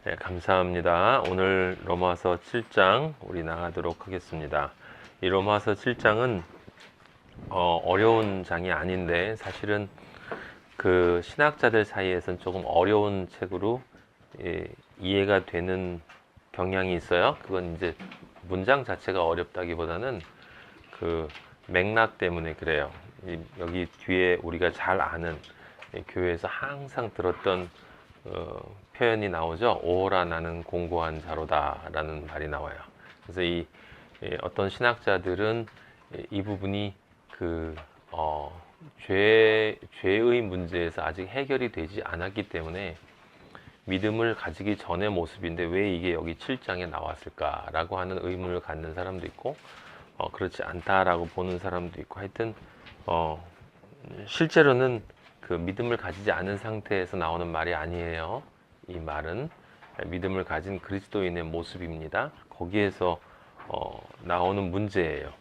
네, 감사합니다. 오늘 로마서 7장 우리 나가도록 하겠습니다. 이 로마서 7장은 어려운 장이 아닌데 사실은 그 신학자들 사이에서는 조금 어려운 책으로 이해가 되는 경향이 있어요. 그건 이제 문장 자체가 어렵다기보다는 그 맥락 때문에 그래요. 여기 뒤에 우리가 잘 아는 교회에서 항상 들었던 표현이 나오죠. 오호라 나는 공고한 자로다 라는 말이 나와요. 그래서 어떤 신학자들은 이 부분이 그 죄의 문제에서 아직 해결이 되지 않았기 때문에 믿음을 가지기 전의 모습인데 왜 이게 여기 7장에 나왔을까라고 하는 의문을 갖는 사람도 있고 그렇지 않다라고 보는 사람도 있고 하여튼 실제로는 그 믿음을 가지지 않은 상태에서 나오는 말이 아니에요. 이 말은 믿음을 가진 그리스도인의 모습입니다. 거기에서 나오는 문제예요.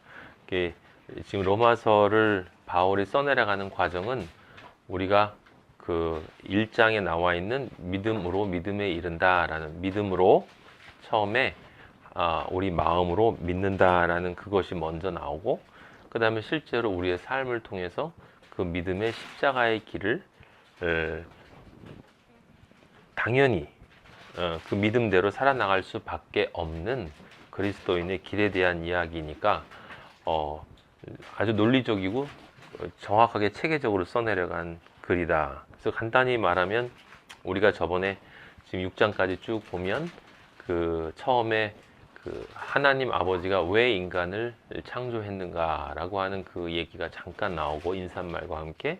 지금 로마서를 바울이 써내려가는 과정은 우리가 그 1장에 나와 있는 믿음으로 믿음에 이른다라는 믿음으로 처음에 우리 마음으로 믿는다라는 그것이 먼저 나오고 그 다음에 실제로 우리의 삶을 통해서 그 믿음의 십자가의 길을 당연히 그 믿음대로 살아나갈 수밖에 없는 그리스도인의 길에 대한 이야기니까 아주 논리적이고 정확하게 체계적으로 써내려간 글이다. 그래서 간단히 말하면 우리가 저번에 지금 6장까지 쭉 보면 그 처음에 그 하나님 아버지가 왜 인간을 창조했는가라고 하는 그 얘기가 잠깐 나오고 인사말과 함께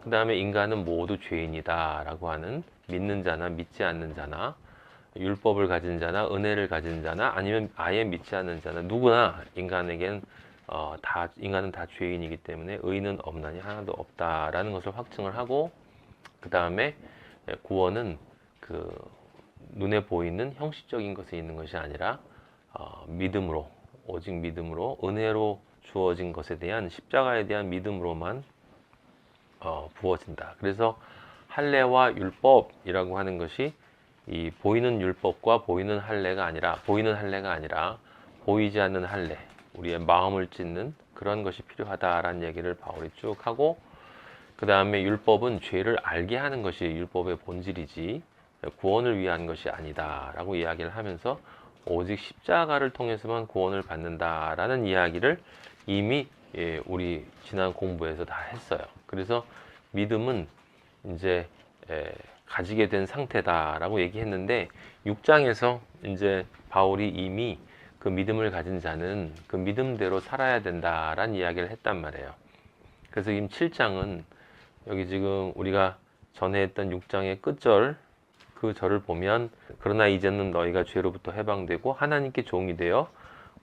그 다음에 인간은 모두 죄인이다라고 하는 믿는 자나 믿지 않는 자나 율법을 가진 자나 은혜를 가진 자나 아니면 아예 믿지 않는 자나 누구나 인간에겐 인간은 다 죄인이기 때문에 의는 없나니 하나도 없다라는 것을 확증을 하고 그 다음에 구원은 그 눈에 보이는 형식적인 것에 있는 것이 아니라 믿음으로 오직 믿음으로 은혜로 주어진 것에 대한 십자가에 대한 믿음으로만 부어진다. 그래서 할례와 율법이라고 하는 것이 이 보이는 율법과 보이는 할례가 아니라 보이지 않는 할례, 우리의 마음을 찢는 그런 것이 필요하다라는 얘기를 바울이 쭉 하고 그 다음에 율법은 죄를 알게 하는 것이 율법의 본질이지 구원을 위한 것이 아니다라고 이야기를 하면서 오직 십자가를 통해서만 구원을 받는다라는 이야기를 이미 우리 지난 공부에서 다 했어요. 그래서 믿음은 이제 가지게 된 상태다라고 얘기했는데 6장에서 이제 바울이 이미 그 믿음을 가진 자는 그 믿음대로 살아야 된다라는 이야기를 했단 말이에요. 그래서 지금 7장은 여기 지금 우리가 전에 했던 6장의 끝절 그 절을 보면 그러나 이제는 너희가 죄로부터 해방되고 하나님께 종이 되어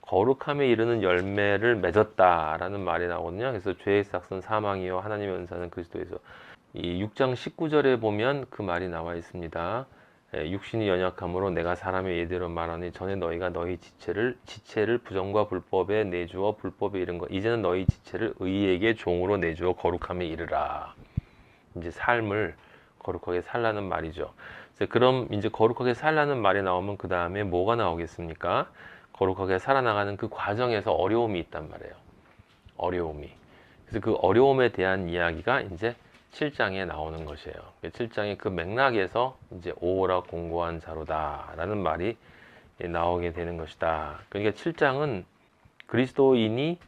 거룩함에 이르는 열매를 맺었다라는 말이 나오거든요. 그래서 죄의 삭은 사망이요 하나님의 은사는 그리스도에서 이 6장 19절에 보면 그 말이 나와 있습니다. 육신이 연약함으로 내가 사람의 예대로 말하니 전에 너희가 너희 지체를 부정과 불법에 내주어 불법에 이른 것 이제는 너희 지체를 의에게 종으로 내주어 거룩함에 이르라. 이제 삶을 거룩하게 살라는 말이죠. 그럼 이제 거룩하게 살라는 말이 나오면 그 다음에 뭐가 나오겠습니까? 거룩하게 살아나가는 그 과정에서 어려움이 있단 말이에요. 어려움이. 그래서 그 어려움에 대한 이야기가 이제 7장에 나오는 것이에요. 7장의 그 맥락에서 이제 오호라 공고한 자로다 라는 말이 나오게 되는 것이다. 그러니까 7장은 그리스도인이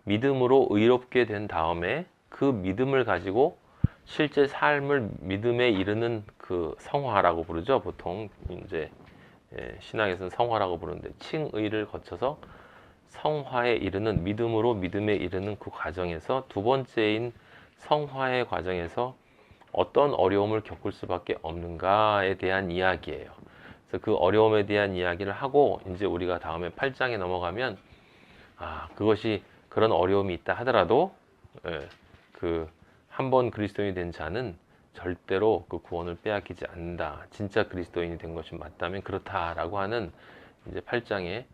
믿음으로 의롭게 된 다음에 그 믿음을 가지고 실제 삶을 믿음에 이르는 그 성화라고 부르죠. 보통 이제 신학에서는 성화라고 부르는데 칭의를 거쳐서 성화에 이르는 믿음으로 믿음에 이르는 그 과정에서 두 번째인 성화의 과정에서 어떤 어려움을 겪을 수밖에 없는가에 대한 이야기예요. 그래서 그 어려움에 대한 이야기를 하고 이제 우리가 다음에 8장에 넘어가면 그것이 그런 어려움이 있다 하더라도 그 한 번 그리스도인이 된 자는 절대로 그 구원을 빼앗기지 않는다. 진짜 그리스도인이 된 것이 맞다면 그렇다라고 하는 이제 8장의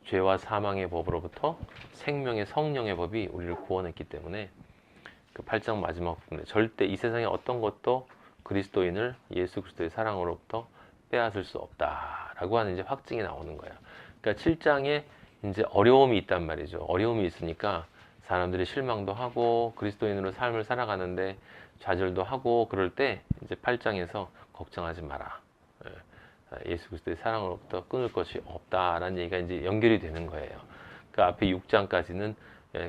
죄와 사망의 법으로부터 생명의 성령의 법이 우리를 구원했기 때문에 그 8장 마지막 부분에 절대 이 세상의 어떤 것도 그리스도인을 예수 그리스도의 사랑으로부터 빼앗을 수 없다라고 하는 이제 확증이 나오는 거예요. 그러니까 7장에 이제 어려움이 있단 말이죠. 어려움이 있으니까 사람들이 실망도 하고 그리스도인으로 삶을 살아가는데 좌절도 하고 그럴 때 이제 8장에서 걱정하지 마라. 예수 그리스도의 사랑으로부터 끊을 것이 없다라는 얘기가 이제 연결이 되는 거예요. 그 앞에 6장까지는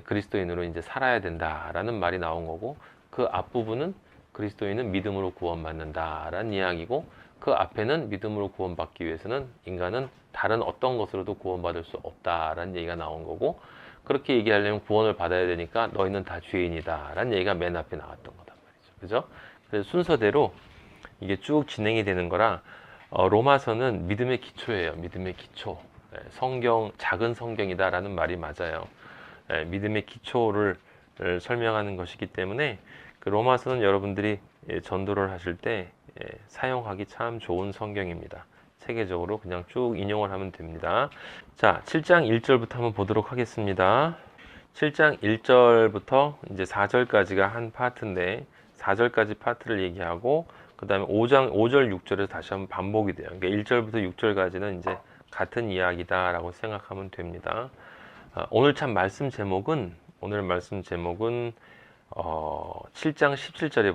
그리스도인으로 이제 살아야 된다라는 말이 나온 거고, 그 앞부분은 그리스도인은 믿음으로 구원받는다라는 이야기고, 그 앞에는 믿음으로 구원받기 위해서는 인간은 다른 어떤 것으로도 구원받을 수 없다라는 얘기가 나온 거고, 그렇게 얘기하려면 구원을 받아야 되니까 너희는 다 죄인이다 라는 얘기가 맨 앞에 나왔던 거단 말이죠. 그죠? 그래서 순서대로 이게 쭉 진행이 되는 거라, 로마서는 믿음의 기초예요. 믿음의 기초. 성경, 작은 성경이다 라는 말이 맞아요. 믿음의 기초를 설명하는 것이기 때문에 그 로마서는 여러분들이 전도를 하실 때 사용하기 참 좋은 성경입니다. 체계적으로 그냥 쭉 인용을 하면 됩니다. 자, 7장 1절부터 한번 보도록 하겠습니다. 7장 1절부터 이제 4절까지가 한 파트인데, 4절까지 파트를 얘기하고 그 다음에 5절 6절에서 다시 한번 반복이 돼요. 그러니까 1절부터 6절까지는 이제 같은 이야기다 라고 생각하면 됩니다. 오늘 말씀 제목은 7장 17절에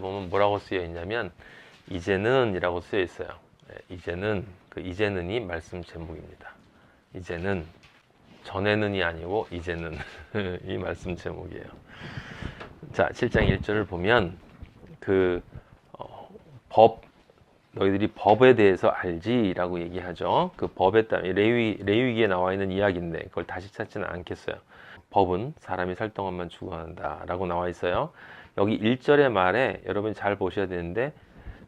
보면 뭐라고 쓰여 있냐면 이제는 이라고 쓰여 있어요. 이제는, 그 이제는이 말씀 제목입니다. 이제는, 전에는이 아니고 이제는 이 말씀 제목이에요. 자, 7장 1절을 보면 너희들이 법에 대해서 알지? 라고 얘기하죠. 그 법에 따른 레위기에 나와 있는 이야기인데 그걸 다시 찾지는 않겠어요. 법은 사람이 살 동안만 추구한다 라고 나와 있어요. 여기 1절의 말에 여러분이 잘 보셔야 되는데,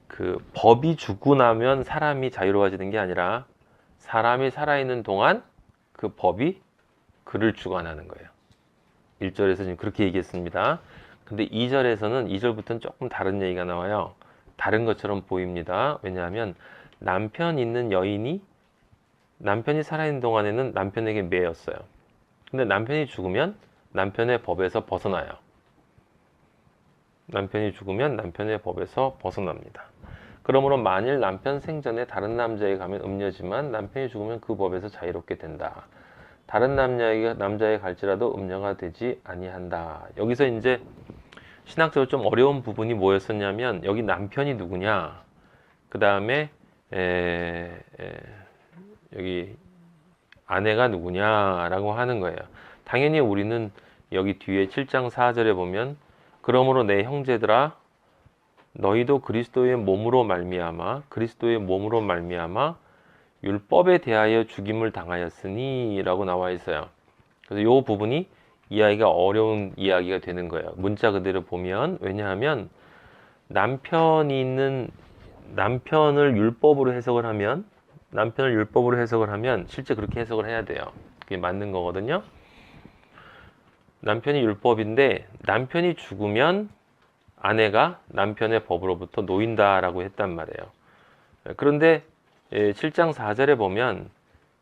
그 법이 죽고 나면 사람이 자유로워지는 게 아니라 사람이 살아있는 동안 그 법이 그를 주관하는 거예요. 1절에서 지금 그렇게 얘기했습니다. 근데 2절에서는 2절부터는 조금 다른 얘기가 나와요. 다른 것처럼 보입니다. 왜냐하면 남편 있는 여인이 남편이 살아있는 동안에는 남편에게 매였어요. 근데 남편이 죽으면 남편의 법에서 벗어나요. 남편이 죽으면 남편의 법에서 벗어납니다. 그러므로 만일 남편 생전에 다른 남자에게 가면 음녀지만 남편이 죽으면 그 법에서 자유롭게 된다. 다른 남자에게 갈지라도 음녀가 되지 아니한다. 여기서 이제 신학적으로 좀 어려운 부분이 뭐였었냐면, 여기 남편이 누구냐, 그 다음에 여기 아내가 누구냐라고 하는 거예요. 당연히 우리는 여기 뒤에 7장 4절에 보면 그러므로 내 형제들아 너희도 그리스도의 몸으로 말미암아 율법에 대하여 죽임을 당하였으니 라고 나와 있어요. 그래서 이 부분이 이야기가 어려운 이야기가 되는 거예요. 문자 그대로 보면. 왜냐하면 남편을 율법으로 해석을 하면 실제 그렇게 해석을 해야 돼요. 그게 맞는 거거든요. 남편이 율법인데 남편이 죽으면 아내가 남편의 법으로부터 놓인다라고 했단 말이에요. 그런데 7장 4절에 보면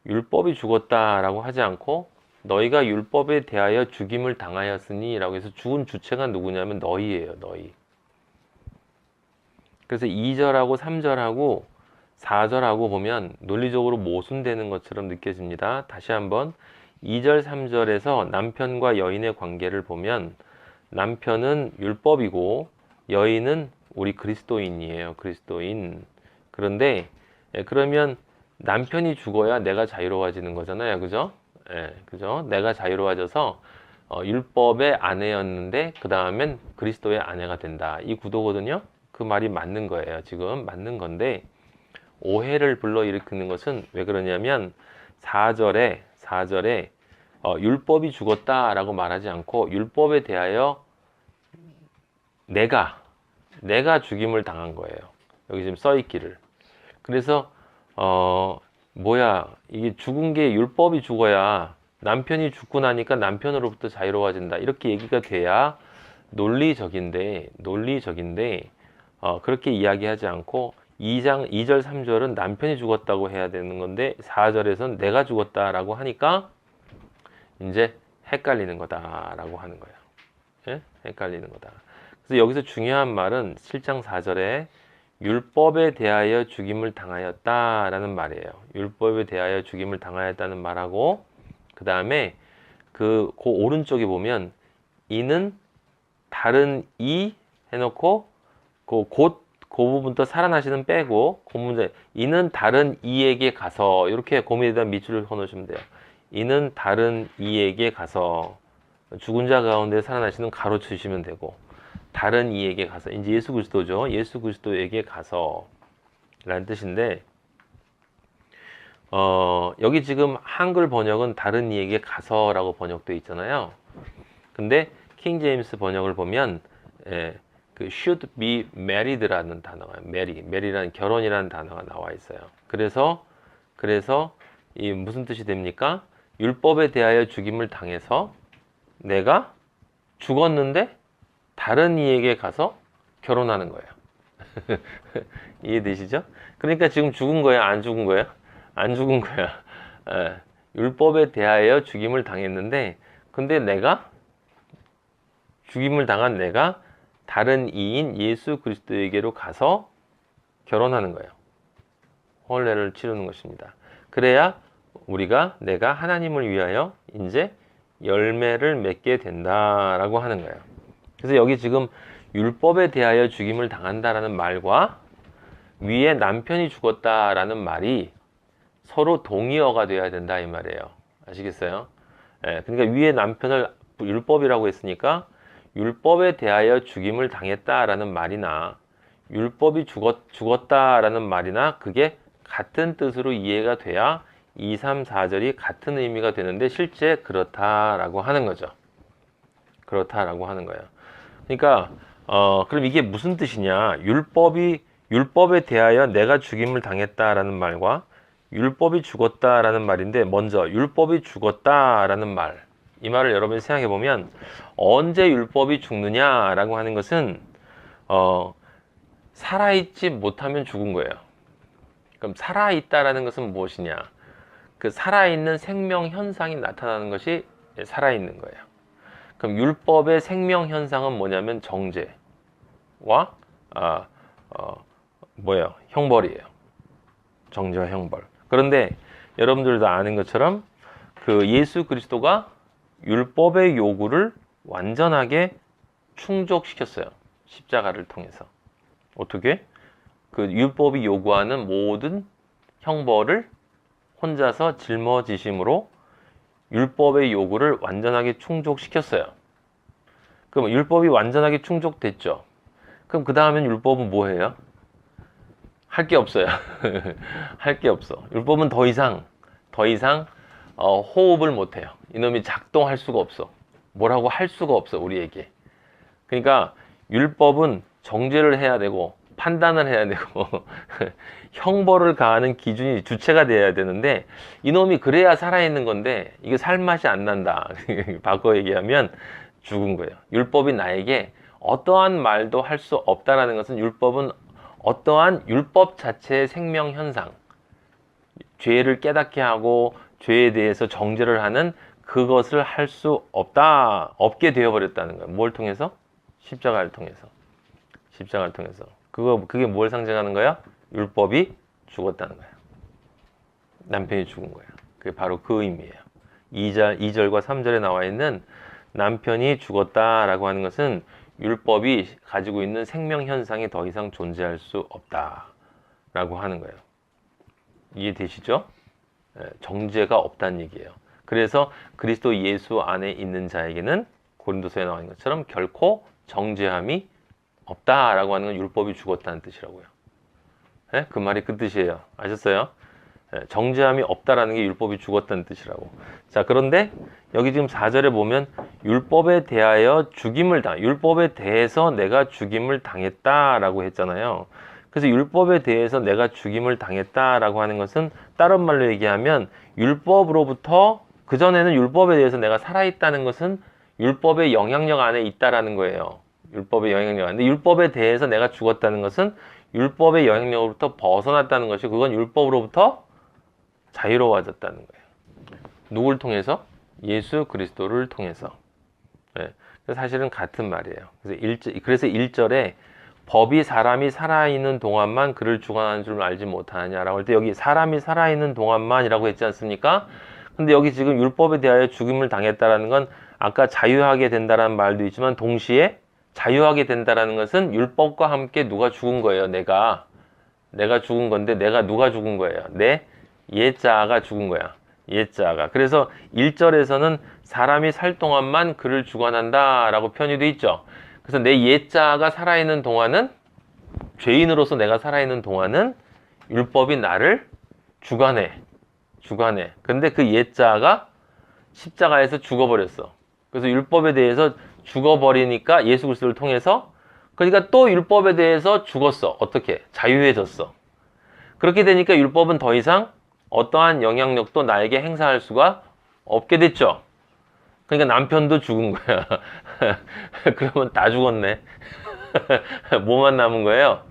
율법이 죽었다라고 하지 않고 너희가 율법에 대하여 죽임을 당하였으니 라고 해서 죽은 주체가 누구냐면 너희예요. 너희. 그래서 2절하고 3절하고 4절하고 보면 논리적으로 모순되는 것처럼 느껴집니다. 다시 한번 2절 3절에서 남편과 여인의 관계를 보면 남편은 율법이고 여인은 우리 그리스도인이에요. 그리스도인. 그런데 그러면 남편이 죽어야 내가 자유로워지는 거잖아요. 그죠? 그죠? 내가 자유로워져서 율법의 아내였는데 그 다음엔 그리스도의 아내가 된다. 이 구도거든요. 그 말이 맞는 거예요. 지금 맞는 건데 오해를 불러일으키는 것은 왜 그러냐면 4절에 율법이 죽었다라고 말하지 않고 율법에 대하여 내가 죽임을 당한 거예요. 여기 지금 써 있기를. 그래서 이게 죽은 게 율법이 죽어야 남편이 죽고 나니까 남편으로부터 자유로워진다. 이렇게 얘기가 돼야 논리적인데 그렇게 이야기하지 않고 2절 3절은 남편이 죽었다고 해야 되는 건데 4절에서는 내가 죽었다라고 하니까 이제 헷갈리는 거다라고 하는 거예요. 예? 헷갈리는 거다. 그래서 여기서 중요한 말은 7장 4절에 율법에 대하여 죽임을 당하였다라는 말이에요. 율법에 대하여 죽임을 당하였다는 말하고 그 다음에 그 오른쪽에 보면 이는 다른 이 해놓고 그 부분부터 살아나시는 빼고 그 문제 이는 다른 이에게 가서 이렇게 고민에다 밑줄을 그어놓으시면 돼요. 이는 다른 이에게 가서 죽은 자 가운데 살아나시는 가로 치시면 되고 다른 이에게 가서 이제 예수 그리스도죠. 예수 그리스도에게 가서 라는 뜻인데 여기 지금 한글 번역은 다른 이에게 가서라고 번역되어 있잖아요. 근데 킹 제임스 번역을 보면 그 should be married라는 단어가 mary라는 결혼이라는 단어가 나와 있어요. 그래서 이 무슨 뜻이 됩니까? 율법에 대하여 죽임을 당해서 내가 죽었는데 다른 이에게 가서 결혼하는 거예요. 이해되시죠? 그러니까 지금 죽은 거야, 안 죽은 거야? 안 죽은 거야. 율법에 대하여 죽임을 당했는데 근데 죽임을 당한 내가 다른 이인 예수 그리스도에게로 가서 결혼하는 거예요. 혼례를 치르는 것입니다. 그래야 내가 하나님을 위하여 이제 열매를 맺게 된다라고 하는 거예요. 그래서 여기 지금 율법에 대하여 죽임을 당한다라는 말과 위에 남편이 죽었다라는 말이 서로 동의어가 돼야 된다 이 말이에요. 아시겠어요? 그러니까 위에 남편을 율법이라고 했으니까 율법에 대하여 죽임을 당했다라는 말이나 율법이 죽었다라는 말이나 그게 같은 뜻으로 이해가 돼야 2, 3, 4절이 같은 의미가 되는데 실제 그렇다라고 하는 거죠. 그렇다라고 하는 거예요. 그러니까 그럼 이게 무슨 뜻이냐? 율법에 대하여 내가 죽임을 당했다라는 말과 율법이 죽었다라는 말인데 먼저 율법이 죽었다라는 말. 이 말을 여러분이 생각해 보면 언제 율법이 죽느냐라고 하는 것은 살아있지 못하면 죽은 거예요. 그럼 살아있다라는 것은 무엇이냐? 그 살아있는 생명 현상이 나타나는 것이 살아있는 거예요. 그럼 율법의 생명 현상은 뭐냐면 정죄와 형벌이에요. 정죄와 형벌. 그런데 여러분들도 아는 것처럼 그 예수 그리스도가 율법의 요구를 완전하게 충족시켰어요. 십자가를 통해서. 어떻게? 그 율법이 요구하는 모든 형벌을 혼자서 짊어지심으로 율법의 요구를 완전하게 충족시켰어요. 그럼 율법이 완전하게 충족됐죠. 그럼 그 다음엔 율법은 뭐예요? 할 게 없어요. 할 게 없어. 율법은 더 이상 호흡을 못해요. 이놈이 작동할 수가 없어. 뭐라고 할 수가 없어 우리에게. 그러니까 율법은 정죄를 해야 되고 판단을 해야 되고 형벌을 가하는 기준이 주체가 돼야 되는데 이놈이 그래야 살아있는 건데 이게 살맛이 안 난다. 바꿔 얘기하면 죽은 거예요. 율법이 나에게 어떠한 말도 할 수 없다라는 것은 율법은 어떠한 율법 자체의 생명 현상, 죄를 깨닫게 하고 죄에 대해서 정죄를 하는 그것을 할 수 없게 되어버렸다는 거예요. 뭘 통해서? 십자가를 통해서. 십자가를 통해서. 그게 뭘 상징하는 거야? 율법이 죽었다는 거야. 남편이 죽은 거야. 그게 바로 그 의미예요. 2절과 3절에 나와 있는 남편이 죽었다라고 하는 것은 율법이 가지고 있는 생명 현상이 더 이상 존재할 수 없다라고 하는 거예요. 이해되시죠? 정죄가 없다는 얘기예요. 그래서 그리스도 예수 안에 있는 자에게는 고린도서에 나와 있는 것처럼 결코 정죄함이 없다라고 하는 건 율법이 죽었다는 뜻이라고요. 그 말이 그 뜻이에요. 아셨어요? 정죄함이 없다라는 게 율법이 죽었다는 뜻이라고. 자, 그런데 여기 지금 4절에 보면 율법에 대하여 율법에 대해서 내가 죽임을 당했다라고 했잖아요. 그래서 율법에 대해서 내가 죽임을 당했다라고 하는 것은 다른 말로 얘기하면 율법으로부터 그전에는 율법에 대해서 내가 살아있다는 것은 율법의 영향력 안에 있다라는 거예요. 율법의 영향력 안에. 근데 율법에 대해서 내가 죽었다는 것은 율법의 영향력으로부터 벗어났다는 것이 그건 율법으로부터 자유로워졌다는 거예요. 누굴 통해서? 예수 그리스도를 통해서. 사실은 같은 말이에요. 그래서 1절에 법이 사람이 살아있는 동안만 그를 주관하는 줄 알지 못하느냐라고 할 때 여기 사람이 살아있는 동안만이라고 했지 않습니까? 근데 여기 지금 율법에 대하여 죽임을 당했다라는 건 아까 자유하게 된다라는 말도 있지만 동시에 자유하게 된다라는 것은 율법과 함께 누가 죽은 거예요. 내가 죽은 건데 내가 누가 죽은 거예요. 내 옛자아가 죽은 거야. 옛자아가. 그래서 1절에서는 사람이 살 동안만 그를 주관한다 라고 표현이 돼 있죠. 그래서 내 옛자아가 살아있는 동안은, 죄인으로서 내가 살아있는 동안은 율법이 나를 주관해. 근데 그 옛자아가 십자가에서 죽어버렸어. 그래서 율법에 대해서 죽어버리니까 예수 그리스도를 통해서, 그러니까 또 율법에 대해서 죽었어. 어떻게? 자유해졌어. 그렇게 되니까 율법은 더 이상 어떠한 영향력도 나에게 행사할 수가 없게 됐죠. 그러니까 남편도 죽은 거야. 그러면 다 죽었네. 뭐만 남은 거예요?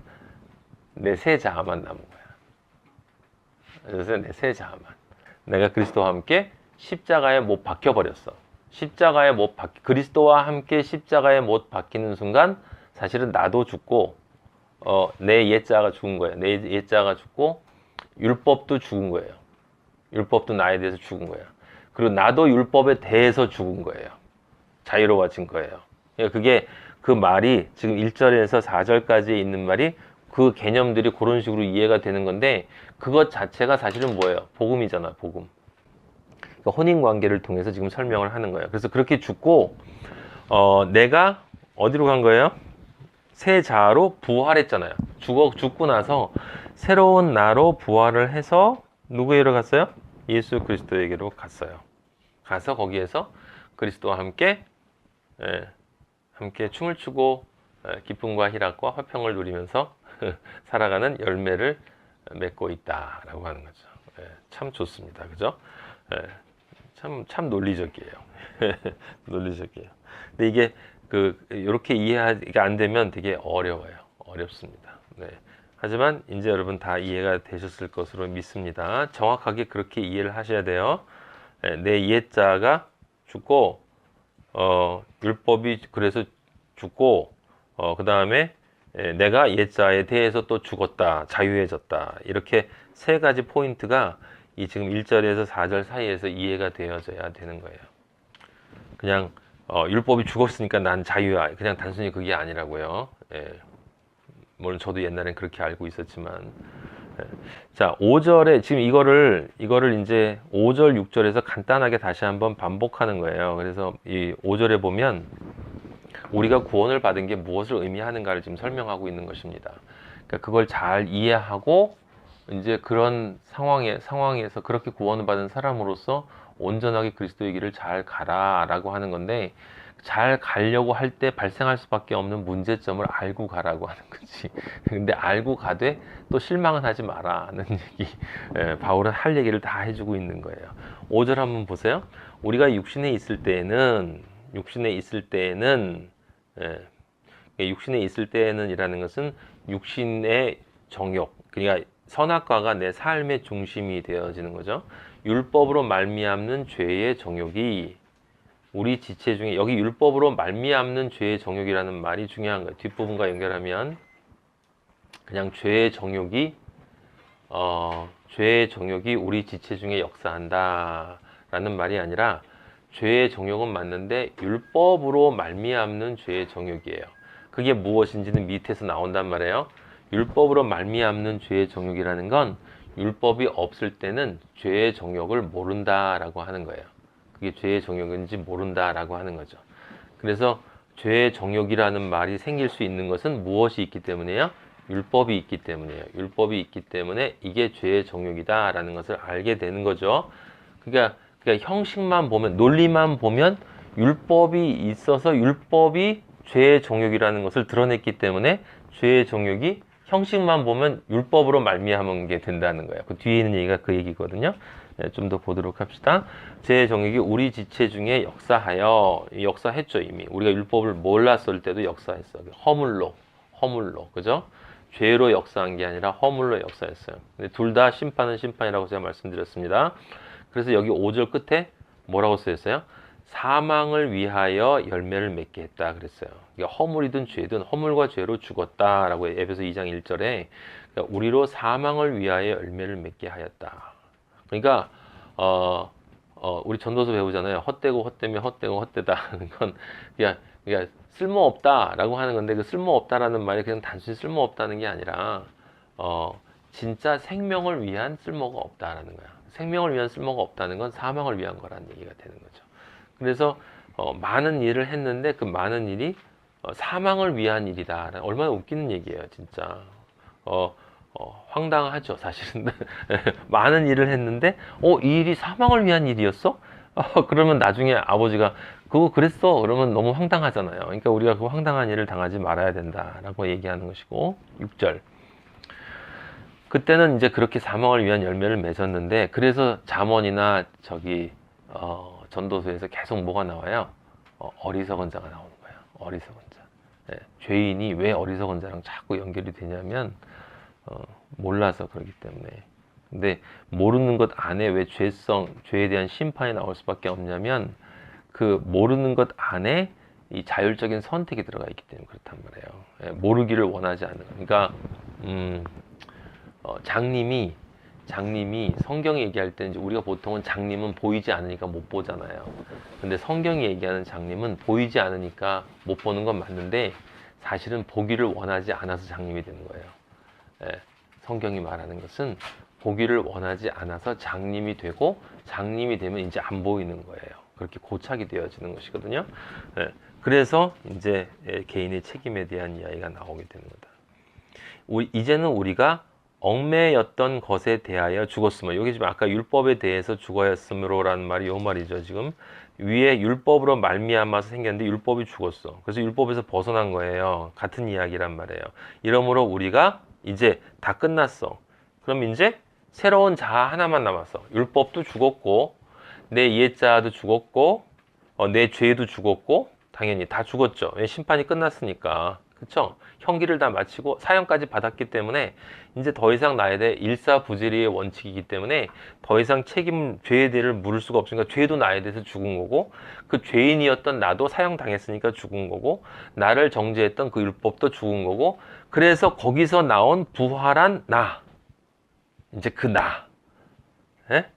내 새 자아만 남은 거야. 그래서 내 새 자아만. 내가 그리스도와 함께 십자가에 못 박혀버렸어. 그리스도와 함께 십자가에 못 박히는 순간 사실은 나도 죽고, 내 옛자아가 죽은 거예요. 내 옛자아가 죽고, 율법도 죽은 거예요. 율법도 나에 대해서 죽은 거예요. 그리고 나도 율법에 대해서 죽은 거예요. 자유로워진 거예요. 그게 그 말이 지금 1절에서 4절까지 있는 말이 그 개념들이 그런 식으로 이해가 되는 건데, 그것 자체가 사실은 뭐예요? 복음이잖아, 복음. 그러니까 혼인관계를 통해서 지금 설명을 하는 거예요. 그래서 그렇게 죽고, 내가 어디로 간 거예요? 새 자아로 부활했잖아요. 죽고 나서 새로운 나로 부활을 해서 누구에게로 갔어요? 예수 그리스도에게로 갔어요. 가서 거기에서 그리스도와 함께 춤을 추고 기쁨과 희락과 화평을 누리면서 살아가는 열매를 맺고 있다라고 하는 거죠. 참 좋습니다. 그죠? 참 논리적이에요. 논리적이에요. 근데 이게 이렇게 이해가 안 되면 되게 어려워요. 어렵습니다. 네. 하지만 이제 여러분 다 이해가 되셨을 것으로 믿습니다. 정확하게 그렇게 이해를 하셔야 돼요. 내 옛자가 죽고, 율법이 그래서 죽고, 그 다음에 내가 옛자에 대해서 또 죽었다, 자유해졌다. 이렇게 세 가지 포인트가 이 지금 1절에서 4절 사이에서 이해가 되어져야 되는 거예요. 그냥 율법이 죽었으니까 난 자유야. 그냥 단순히 그게 아니라고요. 물론 저도 옛날엔 그렇게 알고 있었지만. 자, 5절에 지금 이거를 이제 5절, 6절에서 간단하게 다시 한번 반복하는 거예요. 그래서 이 5절에 보면 우리가 구원을 받은 게 무엇을 의미하는가를 지금 설명하고 있는 것입니다. 그러니까 그걸 잘 이해하고 이제 그런 상황에서 그렇게 구원을 받은 사람으로서 온전하게 그리스도의 길을 잘 가라라고 하는 건데, 잘 가려고 할 때 발생할 수밖에 없는 문제점을 알고 가라고 하는 거지. 근데 알고 가되 또 실망은 하지 마라는 얘기. 바울은 할 얘기를 다 해주고 있는 거예요. 5절 한번 보세요. 우리가 육신에 있을 때에는 이라는 것은 육신의 정욕, 그러니까 선악과가 내 삶의 중심이 되어지는 거죠. 율법으로 말미암는 죄의 정욕이 우리 지체 중에, 여기 율법으로 말미암는 죄의 정욕이라는 말이 중요한 거예요. 뒷부분과 연결하면 그냥 죄의 정욕이 우리 지체 중에 역사한다 라는 말이 아니라, 죄의 정욕은 맞는데 율법으로 말미암는 죄의 정욕이에요. 그게 무엇인지는 밑에서 나온단 말이에요. 율법으로 말미암는 죄의 정욕이라는 건 율법이 없을 때는 죄의 정욕을 모른다라고 하는 거예요. 그게 죄의 정욕인지 모른다라고 하는 거죠. 그래서 죄의 정욕이라는 말이 생길 수 있는 것은 무엇이 있기 때문이에요? 율법이 있기 때문이에요. 율법이 있기 때문에 이게 죄의 정욕이다라는 것을 알게 되는 거죠. 그러니까 형식만 보면, 논리만 보면 율법이 있어서 율법이 죄의 정욕이라는 것을 드러냈기 때문에 죄의 정욕이 형식만 보면 율법으로 말미암은 게 된다는 거예요. 그 뒤에 있는 얘기가 그 얘기거든요. 좀 더 보도록 합시다. 죄의 정욕이 우리 지체 중에 역사했죠. 이미 우리가 율법을 몰랐을 때도 역사했어. 허물로, 그죠? 죄로 역사한 게 아니라 허물로 역사했어요. 근데 둘 다 심판은 심판이라고 제가 말씀드렸습니다. 그래서 여기 5절 끝에 뭐라고 쓰였어요? 사망을 위하여 열매를 맺게 했다 그랬어요. 그러니까 허물이든 죄든 허물과 죄로 죽었다라고 에베소 2장 1절에 그러니까 우리로 사망을 위하여 열매를 맺게 하였다. 그러니까 우리 전도서 배우잖아요. 헛되고 헛되며 헛되고 헛되다 하는 건 그냥 쓸모없다라고 하는 건데 그 쓸모없다라는 말이 그냥 단순히 쓸모없다는 게 아니라 진짜 생명을 위한 쓸모가 없다라는 거야. 생명을 위한 쓸모가 없다는 건 사망을 위한 거라는 얘기가 되는 거죠. 그래서 많은 일을 했는데 그 많은 일이 사망을 위한 일이다. 얼마나 웃기는 얘기예요, 진짜. 황당하죠, 사실은. 많은 일을 했는데, 이 일이 사망을 위한 일이었어? 그러면 나중에 아버지가, 그거 그랬어? 그러면 너무 황당하잖아요. 그러니까 우리가 그 황당한 일을 당하지 말아야 된다라고 얘기하는 것이고, 6절. 그때는 이제 그렇게 사망을 위한 열매를 맺었는데, 그래서 잠언이나 전도서에서 계속 뭐가 나와요? 어리석은 자가 나오는 거예요. 어리석은 자. 네, 죄인이 왜 어리석은 자랑 자꾸 연결이 되냐면, 몰라서 그렇기 때문에. 근데 모르는 것 안에 왜 죄에 대한 심판이 나올 수밖에 없냐면 그 모르는 것 안에 이 자율적인 선택이 들어가 있기 때문에 그렇단 말이에요. 예, 모르기를 원하지 않는. 그러니까 장님이 성경이 얘기할 때 이제 우리가 보통은 장님은 보이지 않으니까 못 보잖아요. 근데 성경이 얘기하는 장님은 보이지 않으니까 못 보는 건 맞는데 사실은 보기를 원하지 않아서 장님이 되는 거예요. 예, 성경이 말하는 것은 보기를 원하지 않아서 장님이 되고 장님이 되면 이제 안 보이는 거예요. 그렇게 고착이 되어지는 것이거든요. 예, 그래서 이제 개인의 책임에 대한 이야기가 나오게 되는 거다. 이제는 우리가 얽매였던 것에 대하여 죽었으며, 여기 지금 아까 율법에 대해서 죽어야으므로라는 말이 요 말이죠. 지금 위에 율법으로 말미암아서 생겼는데 율법이 죽었어. 그래서 율법에서 벗어난 거예요. 같은 이야기란 말이에요. 이러므로 우리가 이제 다 끝났어. 그럼 이제 새로운 자 하나만 남았어. 율법도 죽었고 내 옛자도 죽었고 내 죄도 죽었고 당연히 다 죽었죠. 심판이 끝났으니까. 그쵸? 형기를 다 마치고 사형까지 받았기 때문에 이제 더 이상 나에 대해 일사부재리의 원칙이기 때문에 더 이상 죄에 대해를 물을 수가 없으니까 죄도 나에 대해서 죽은 거고 그 죄인이었던 나도 사형당했으니까 죽은 거고 나를 정죄했던 그 율법도 죽은 거고 그래서 거기서 나온 부활한 나 이제 그 나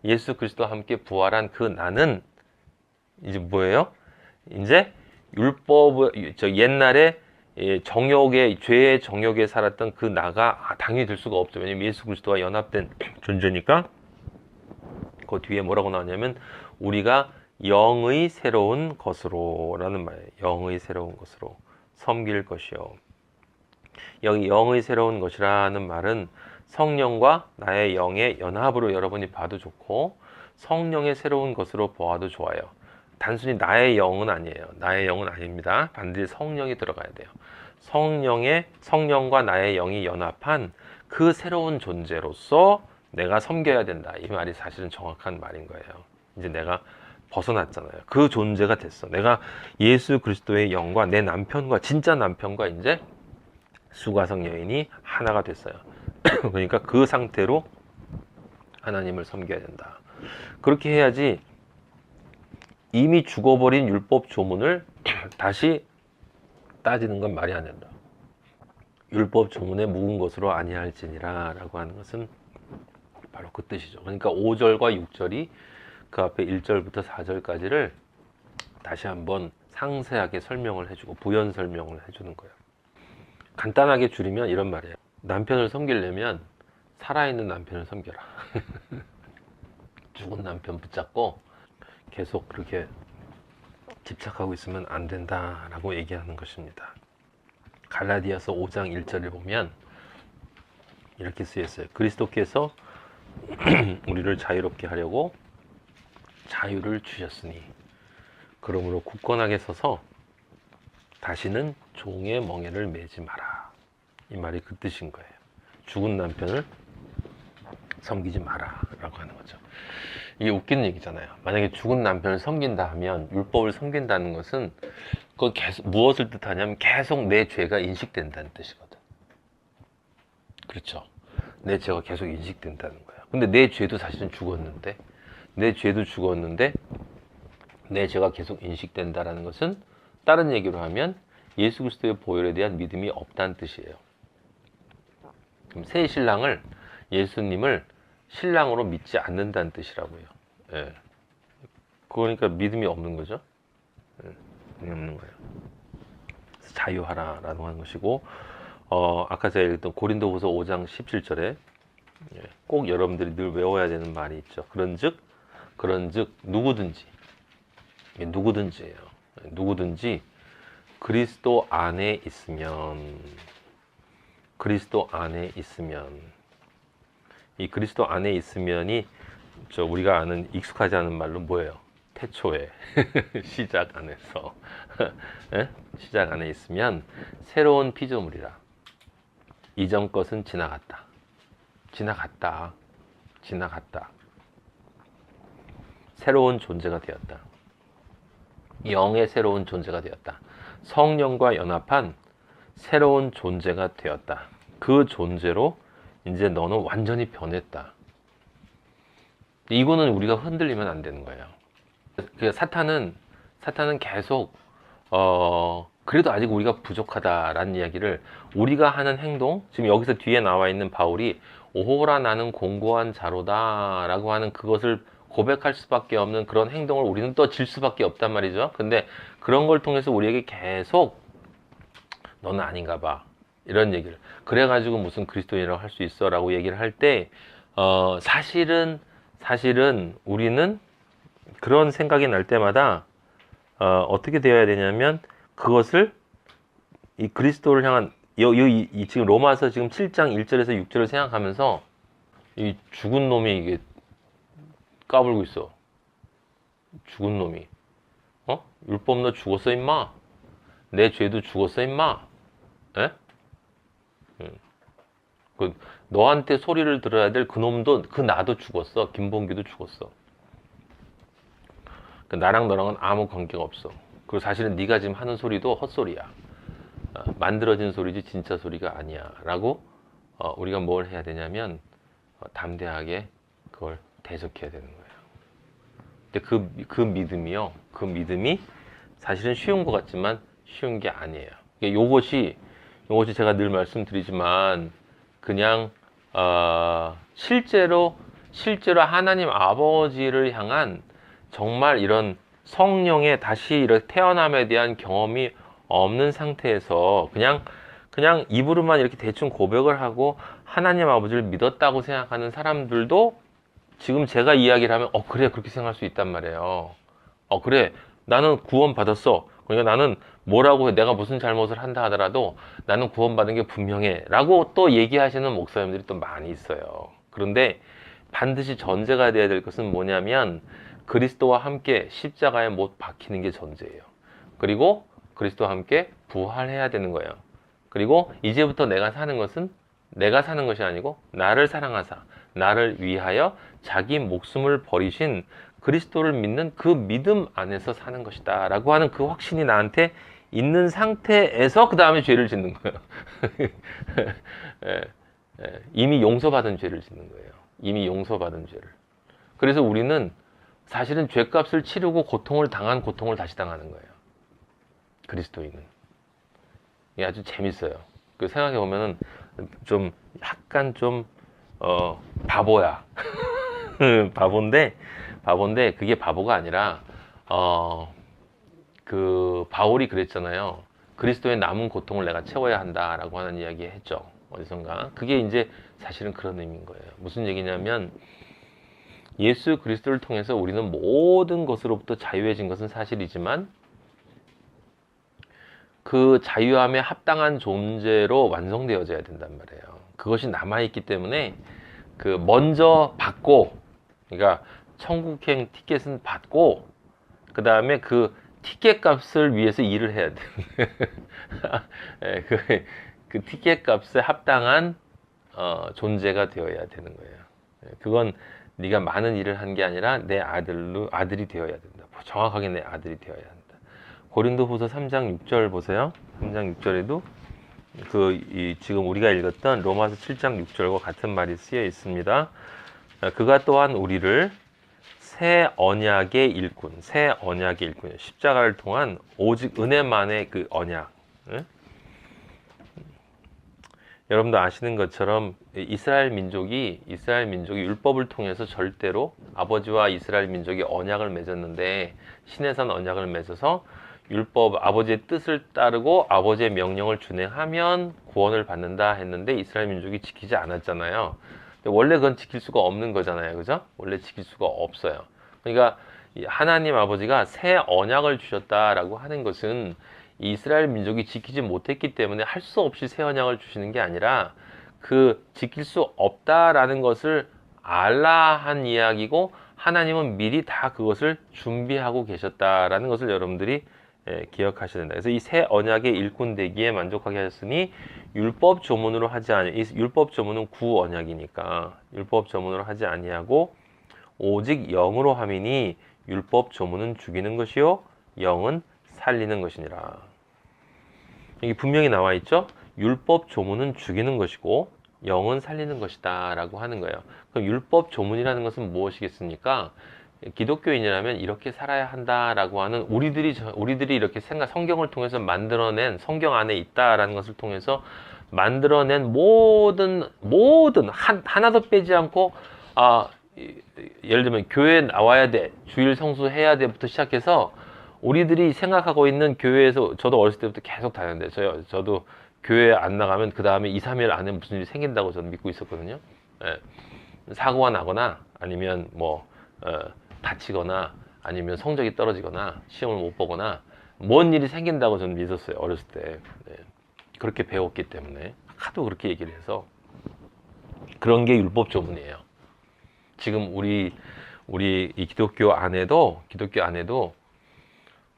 예수 그리스도와 함께 부활한 그 나는 이제 뭐예요? 이제 옛날에 죄의 정욕에 살았던 그 나가 당연히 될 수가 없죠. 왜냐면 예수 그리스도와 연합된 존재니까. 그 뒤에 뭐라고 나오냐면 우리가 영의 새로운 것으로 라는 말이에요. 영의 새로운 것으로 섬길 것이요. 여기 영의 새로운 것이라는 말은 성령과 나의 영의 연합으로 여러분이 봐도 좋고 성령의 새로운 것으로 보아도 좋아요. 단순히 나의 영은 아니에요. 나의 영은 아닙니다. 반드시 성령이 들어가야 돼요. 성령과 나의 영이 연합한 그 새로운 존재로서 내가 섬겨야 된다. 이 말이 사실은 정확한 말인 거예요. 이제 내가 벗어났잖아요. 그 존재가 됐어. 내가 예수 그리스도의 영과 내 남편과 진짜 남편과 이제 수가성 여인이 하나가 됐어요. 그러니까 그 상태로 하나님을 섬겨야 된다. 그렇게 해야지 이미 죽어버린 율법 조문을 다시 따지는 건 말이 안 된다. 율법 조문에 묵은 것으로 아니할지니라 라고 하는 것은 바로 그 뜻이죠. 그러니까 5절과 6절이 그 앞에 1절부터 4절까지를 다시 한번 상세하게 설명을 해주고 부연 설명을 해주는 거예요. 간단하게 줄이면 이런 말이에요. 남편을 섬기려면 살아있는 남편을 섬겨라. 죽은 남편 붙잡고 계속 그렇게 집착하고 있으면 안 된다라고 얘기하는 것입니다. 갈라디아서 5장 1절을 보면 이렇게 쓰였어요. 그리스도께서 우리를 자유롭게 하려고 자유를 주셨으니 그러므로 굳건하게 서서 다시는 종의 멍에를 매지 마라. 이 말이 그 뜻인 거예요. 죽은 남편을 섬기지 마라 라고 하는 거죠. 이게 웃기는 얘기잖아요. 만약에 죽은 남편을 섬긴다 하면 율법을 섬긴다는 것은 그건 계속 무엇을 뜻하냐면 계속 내 죄가 인식된다는 뜻이거든. 그렇죠. 내 죄가 계속 인식된다는 거예요. 근데 내 죄도 사실은 죽었는데 내 죄가 계속 인식된다라는 것은 다른 얘기로 하면 예수 그리스도의 보혈에 대한 믿음이 없다는 뜻이에요. 그럼 새 신랑을 예수님을 신랑으로 믿지 않는다는 뜻이라고요. 예. 그러니까 믿음이 없는 거죠. 예. 믿음이 없는 거예요. 자유하라라고 하는 것이고, 아까 제가 읽었던 고린도후서 5장 17절에 꼭 여러분들이 늘 외워야 되는 말이 있죠. 그런즉 누구든지, 누구든지예요. 누구든지 그리스도 안에 있으면, 이 그리스도 안에 있으면이 우리가 아는 익숙하지 않은 말로 뭐예요? 태초에 시작 안에서 시작 안에 있으면 새로운 피조물이라. 이전 것은 지나갔다. 새로운 존재가 되었다. 영의 새로운 존재가 되었다. 성령과 연합한 새로운 존재가 되었다. 그 존재로 이제 너는 완전히 변했다. 이거는 우리가 흔들리면 안 되는 거예요. 사탄은 계속 그래도 아직 우리가 부족하다라는 이야기를, 우리가 하는 행동, 지금 여기서 뒤에 나와 있는 바울이 오호라 나는 공고한 자로다 라고 하는 그것을 고백할 수밖에 없는 그런 행동을 우리는 또 질 수밖에 없단 말이죠. 근데 그런 걸 통해서 우리에게 계속 너는 아닌가 봐, 이런 얘기를, 그래가지고 무슨 그리스도인이라고 할 수 있어 라고 얘기를 할 때 사실은 우리는 그런 생각이 날 때마다 어떻게 되어야 되냐면, 그것을 이 그리스도를 향한 지금 로마서 지금 7장 1절에서 6절을 생각하면서 이 죽은 놈이 이게 까불고 있어. 죽은 놈이, 율법 너 죽었어 임마. 내 죄도 죽었어 임마. 에? 너한테 소리를 들어야 될 그 놈도, 그 나도 죽었어. 김봉기도 죽었어. 나랑 너랑은 아무 관계가 없어. 그리고 사실은 네가 지금 하는 소리도 헛소리야. 만들어진 소리지 진짜 소리가 아니야 라고 우리가 뭘 해야 되냐면 담대하게 그걸 대적해야 되는 거예요. 근데 그 믿음이 사실은 쉬운 것 같지만 쉬운 게 아니에요. 요것이 제가 늘 말씀드리지만, 그냥 실제로 하나님 아버지를 향한 정말 이런 성령의 다시 이렇게 태어남에 대한 경험이 없는 상태에서 그냥 입으로만 이렇게 대충 고백을 하고 하나님 아버지를 믿었다고 생각하는 사람들도 지금 제가 이야기를 하면 그래, 그렇게 생각할 수 있단 말이에요. 그래, 나는 구원 받았어. 그러니까 나는 뭐라고 해, 내가 무슨 잘못을 한다 하더라도 나는 구원받은 게 분명해 라고 또 얘기하시는 목사님들이 또 많이 있어요. 그런데 반드시 전제가 돼야 될 것은 뭐냐면, 그리스도와 함께 십자가에 못 박히는 게 전제예요. 그리고 그리스도와 함께 부활해야 되는 거예요. 그리고 이제부터 내가 사는 것은 내가 사는 것이 아니고 나를 사랑하사 나를 위하여 자기 목숨을 버리신 그리스도를 믿는 그 믿음 안에서 사는 것이다 라고 하는 그 확신이 나한테 있는 상태에서 그 다음에 죄를 짓는 거예요. 이미 용서받은 죄를 짓는 거예요. 이미 용서받은 죄를. 그래서 우리는 사실은 죄값을 치르고 고통을 다시 당하는 거예요. 그리스도인은. 이게 아주 재밌어요. 그 생각해 보면은 좀 약간 좀 바보야. 바보인데 그게 바보가 아니라 그 바울이 그랬잖아요. 그리스도의 남은 고통을 내가 채워야 한다라고 하는 이야기 했죠. 어디선가. 그게 이제 사실은 그런 의미인 거예요. 무슨 얘기냐면, 예수 그리스도를 통해서 우리는 모든 것으로부터 자유해진 것은 사실이지만 그 자유함에 합당한 존재로 완성되어져야 된단 말이에요. 그것이 남아있기 때문에 먼저 받고, 그러니까 천국행 티켓은 받고 그 다음에 그 티켓 값을 위해서 일을 해야 돼요. 그 티켓 값에 합당한 존재가 되어야 되는 거예요. 그건 네가 많은 일을 한 게 아니라 내 아들이 되어야 된다. 정확하게 내 아들이 되어야 한다. 고린도후서 3장 6절 보세요. 3장 6절에도 지금 우리가 읽었던 로마서 7장 6절과 같은 말이 쓰여 있습니다. 그가 또한 우리를 새 언약의 일꾼, 새 언약의 일꾼, 십자가를 통한 오직 은혜만의 그 언약. 응? 여러분도 아시는 것처럼 이스라엘 민족이 율법을 통해서 절대로 아버지와 이스라엘 민족이 언약을 맺었는데, 시내산 언약을 맺어서 율법, 아버지의 뜻을 따르고 아버지의 명령을 준행하면 구원을 받는다 했는데 이스라엘 민족이 지키지 않았잖아요. 근데 원래 그건 지킬 수가 없는 거잖아요. 그죠? 원래 지킬 수가 없어요. 그러니까 하나님 아버지가 새 언약을 주셨다라고 하는 것은 이스라엘 민족이 지키지 못했기 때문에 할 수 없이 새 언약을 주시는 게 아니라 그 지킬 수 없다라는 것을 알라 한 이야기고, 하나님은 미리 다 그것을 준비하고 계셨다라는 것을 여러분들이 기억하셔야 된다. 그래서 이 새 언약의 일꾼 되기에 만족하게 하셨으니 율법 조문으로 하지 아니, 이 율법 조문은 구 언약이니까 율법 조문으로 하지 아니하고 오직 영으로 함이니 율법 조문은 죽이는 것이요 영은 살리는 것이니라. 여기 분명히 나와 있죠. 율법 조문은 죽이는 것이고 영은 살리는 것이다 라고 하는 거예요. 그럼 율법 조문이라는 것은 무엇이겠습니까? 기독교인이라면 이렇게 살아야 한다라고 하는 우리들이 이렇게 성경을 통해서 만들어낸, 성경 안에 있다라는 것을 통해서 만들어낸 모든 하나도 빼지 않고, 예를 들면 교회에 나와야 돼, 주일 성수해야 돼부터 시작해서 우리들이 생각하고 있는 교회에서, 저도 어렸을 때부터 계속 다녔는데 저도 교회 안 나가면 그 다음에 2, 3일 안에 무슨 일이 생긴다고 저는 믿고 있었거든요. 사고가 나거나 아니면 다치거나 아니면 성적이 떨어지거나 시험을 못 보거나 뭔 일이 생긴다고 저는 믿었어요. 어렸을 때. 그렇게 배웠기 때문에 하도 그렇게 얘기를 해서. 그런 게 율법 조문이에요. 지금 우리 이 기독교 안에도